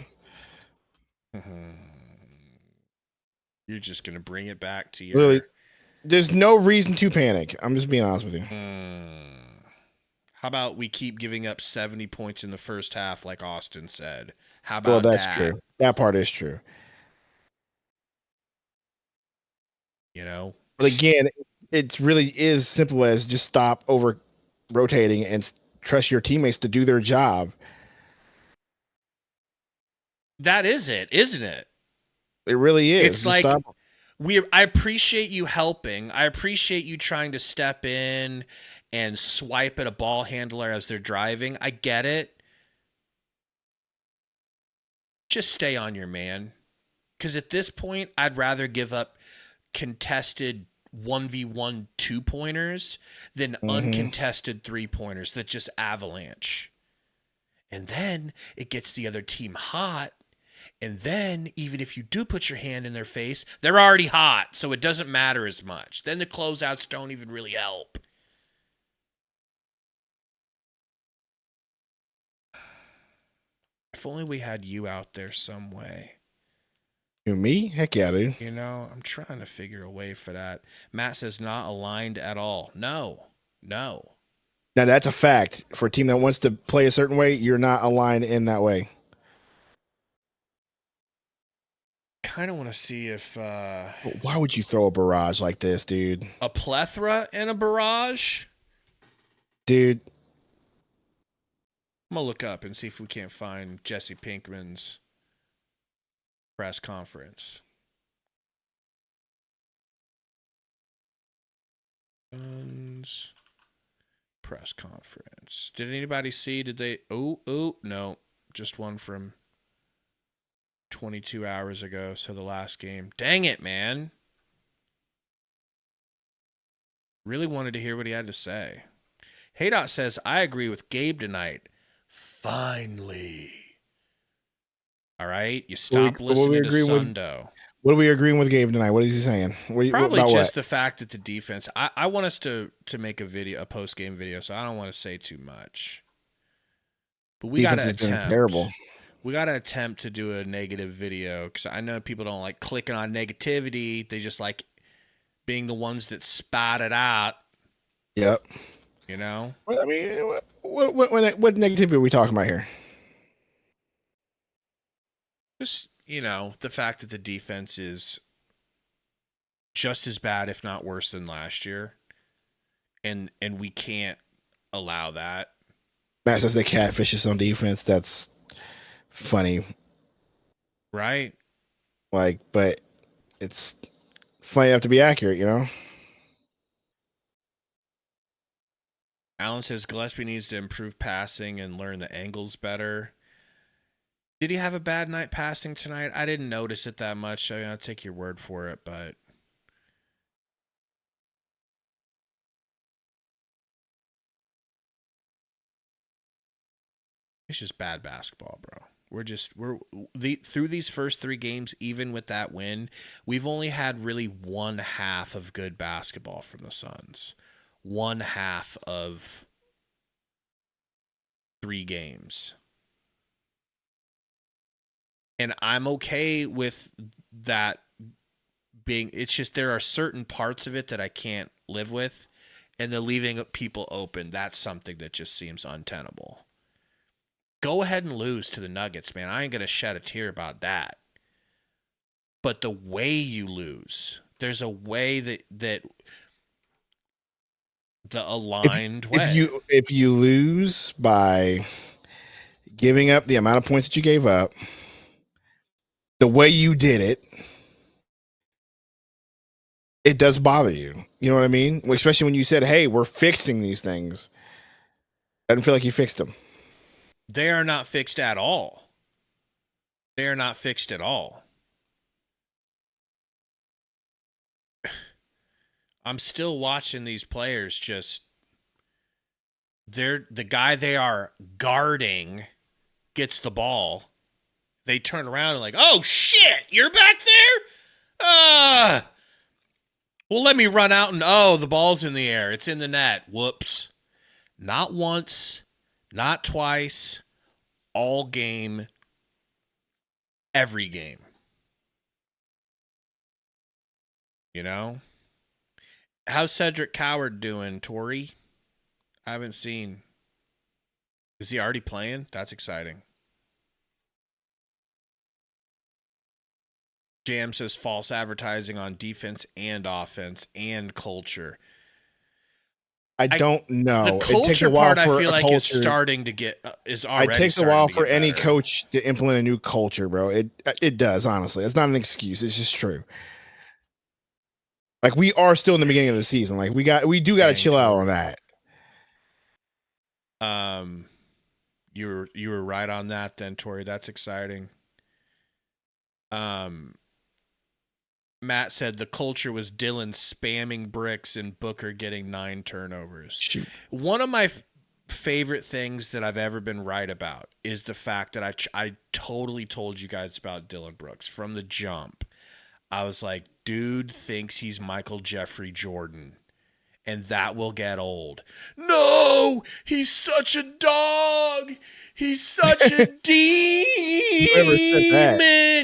[SPEAKER 1] You're just going to bring it back to your...
[SPEAKER 2] Literally, there's no reason to panic. I'm just being honest with you.
[SPEAKER 1] How about we keep giving up 70 points in the first half like Austin said? How about
[SPEAKER 2] Well, that's true. That part is true.
[SPEAKER 1] You know?
[SPEAKER 2] But again, it really is simple as just stop over rotating and trust your teammates to do their job.
[SPEAKER 1] That is it, isn't it?
[SPEAKER 2] It really is.
[SPEAKER 1] It's like I appreciate you helping. I appreciate you trying to step in and swipe at a ball handler as they're driving. I get it. Just stay on your man. Because at this point, I'd rather give up contested 1v1 2-pointers than uncontested 3-pointers that just avalanche. And then it gets the other team hot. And then, even if you do put your hand in their face, they're already hot, so it doesn't matter as much. Then the closeouts don't even really help. If only we had you out there some way.
[SPEAKER 2] You me? Heck yeah, dude.
[SPEAKER 1] You know, I'm trying to figure a way for that. Matt says not aligned at all. No. Now,
[SPEAKER 2] that's a fact. For a team that wants to play a certain way, you're not aligned in that way.
[SPEAKER 1] Kind of want to see if
[SPEAKER 2] why would you throw a barrage like this, dude?
[SPEAKER 1] A plethora and a barrage,
[SPEAKER 2] dude.
[SPEAKER 1] I'm gonna look up and see if we can't find Jesse Pinkman's press conference. Press conference. Did anybody see? Did they? Oh, no, just one from 22 hours ago, so the last game. Dang it, man. Really wanted to hear what he had to say. Haydot says, I agree with Gabe tonight. Finally. All right? You stop listening to Sundo.
[SPEAKER 2] What are we agreeing with Gabe tonight? What is he saying?
[SPEAKER 1] Probably just the fact that the defense... I want us to make a post-game video, so I don't want to say too much. But we got to
[SPEAKER 2] Defense has been
[SPEAKER 1] attempt.
[SPEAKER 2] terrible.
[SPEAKER 1] We got to attempt to do a negative video because I know people don't like clicking on negativity. They just like being the ones that spot it out.
[SPEAKER 2] Yep.
[SPEAKER 1] You know?
[SPEAKER 2] I mean, what negativity are we talking about here?
[SPEAKER 1] Just, the fact that the defense is just as bad, if not worse than last year. And we can't allow that.
[SPEAKER 2] Matt says they catfish us on defense. That's funny.
[SPEAKER 1] Right?
[SPEAKER 2] But it's funny enough to be accurate,
[SPEAKER 1] Alan says Gillespie needs to improve passing and learn the angles better. Did he have a bad night passing tonight? I didn't notice it that much. I'll take your word for it, but it's just bad basketball, bro. Through these first 3 games, even with that win, we've only had really one half of good basketball from the Suns. One half of 3 games. And I'm okay with that being, it's just there are certain parts of it that I can't live with, and the leaving people open, that's something that just seems untenable. Go ahead and lose to the Nuggets, man. I ain't going to shed a tear about that. But the way you lose, there's a way that the aligned way.
[SPEAKER 2] If you lose by giving up the amount of points that you gave up, the way you did it, it does bother you. You know what I mean? Especially when you said, hey, we're fixing these things. I didn't feel like you fixed them.
[SPEAKER 1] They are not fixed at all. They are not fixed at all. I'm still watching these players just, the guy they are guarding gets the ball. They turn around and like, oh shit, you're back there? Well, let me run out and, the ball's in the air. It's in the net. Whoops. Not once, not twice, all game, every game. How's Cedric Coward doing, Tori? I haven't seen. Is he already playing? That's exciting. Jam says false advertising on defense and offense and culture.
[SPEAKER 2] I don't know.
[SPEAKER 1] The culture part, I feel like, is starting to get is already.
[SPEAKER 2] It takes a while for any coach to implement a new culture, bro. It does, honestly. It's not an excuse. It's just true. Like, we are still in the beginning of the season. Like, we do got to chill out on that.
[SPEAKER 1] You were right on that, then, Tori. That's exciting. Matt said the culture was Dylan spamming bricks and Booker getting 9 turnovers.
[SPEAKER 2] Shoot.
[SPEAKER 1] One of my favorite things that I've ever been right about is the fact that I totally told you guys about Dylan Brooks from the jump. I was like, dude thinks he's Michael Jeffrey Jordan, and that will get old. No, he's such a dog. He's such a demon.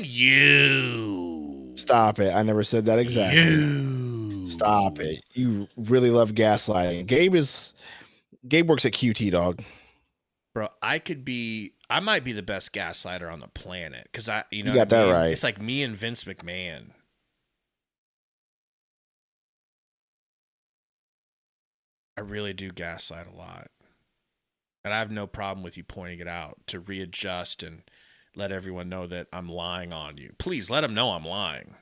[SPEAKER 1] You.
[SPEAKER 2] Stop it. I never said that exactly.
[SPEAKER 1] You.
[SPEAKER 2] Stop it. You really love gaslighting. Gabe works at QT, dog.
[SPEAKER 1] Bro, I might be the best gaslighter on the planet because you
[SPEAKER 2] got that right.
[SPEAKER 1] It's like me and Vince McMahon. I really do gaslight a lot. And I have no problem with you pointing it out to readjust and let everyone know that I'm lying on you. Please let them know I'm lying.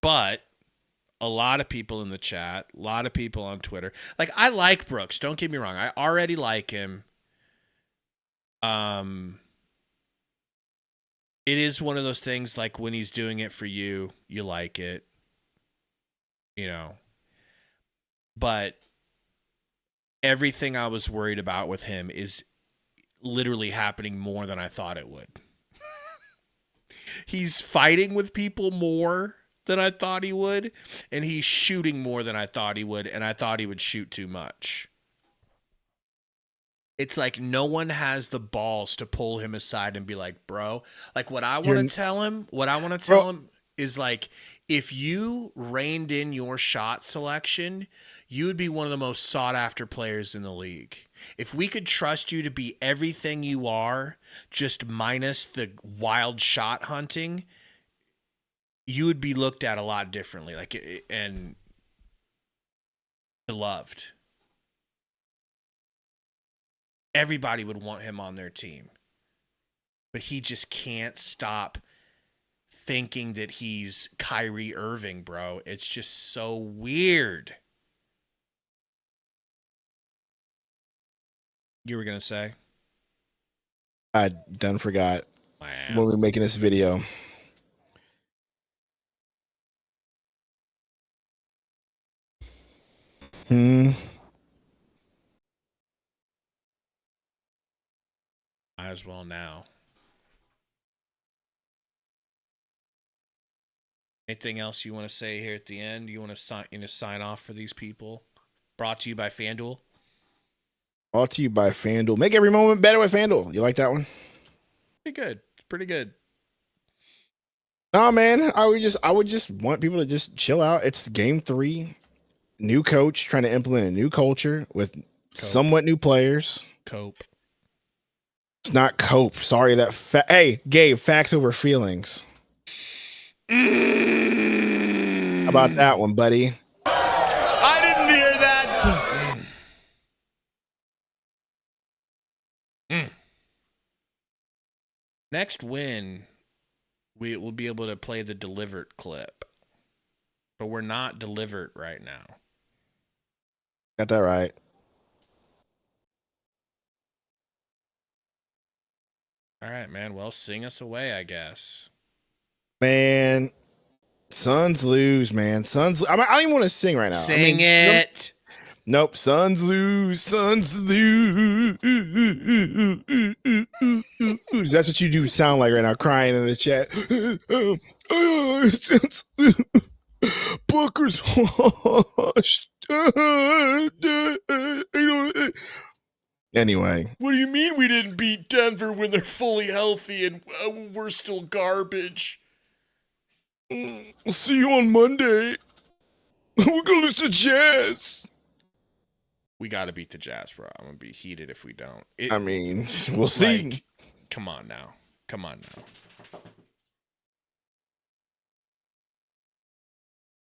[SPEAKER 1] But a lot of people in the chat, a lot of people on Twitter. Like, I like Brooks. Don't get me wrong. I already like him. It is one of those things, like, when he's doing it for you, you like it. But everything I was worried about with him is literally happening more than I thought it would. He's fighting with people more than I thought he would, and he's shooting more than I thought he would, and I thought he would shoot too much. It's like no one has the balls to pull him aside and be like, bro, like what I want to tell him is like, if you reined in your shot selection, you would be one of the most sought after players in the league. If we could trust you to be everything you are, just minus the wild shot hunting, you would be looked at a lot differently, like, and beloved. Everybody would want him on their team. But he just can't stop thinking that he's Kyrie Irving, bro. It's just so weird. You were going to say?
[SPEAKER 2] I done forgot.
[SPEAKER 1] Wow.
[SPEAKER 2] When we were making this video.
[SPEAKER 1] Might as well now. Anything else you want to say here at the end? You want to sign off for these people? Brought to you by FanDuel.
[SPEAKER 2] Brought to you by FanDuel. Make every moment better with FanDuel. You like that one?
[SPEAKER 1] Pretty good. Pretty good.
[SPEAKER 2] Nah, man. I would just want people to just chill out. It's game 3. New coach trying to implement a new culture with somewhat new players.
[SPEAKER 1] Cope.
[SPEAKER 2] It's not cope. Sorry that. Hey, Gabe, facts over feelings. How about that one, buddy?
[SPEAKER 1] I didn't hear that. Next win, we will be able to play the delivered clip, but we're not delivered right now.
[SPEAKER 2] Got that right.
[SPEAKER 1] All right, man. Well, sing us away, I guess.
[SPEAKER 2] Man, Suns lose, man. Suns. I don't even want to sing right now.
[SPEAKER 1] Sing it.
[SPEAKER 2] Nope. Suns lose. Suns lose. That's what you do sound like right now, crying in the chat. Booker's washed. Anyway.
[SPEAKER 1] What do you mean we didn't beat Denver when they're fully healthy and we're still garbage?
[SPEAKER 2] We'll see you on Monday. We're going to lose to Jazz.
[SPEAKER 1] We got to beat the Jazz, bro. I'm going to be heated if we don't.
[SPEAKER 2] I mean, we'll see.
[SPEAKER 1] Come on now. Come on now.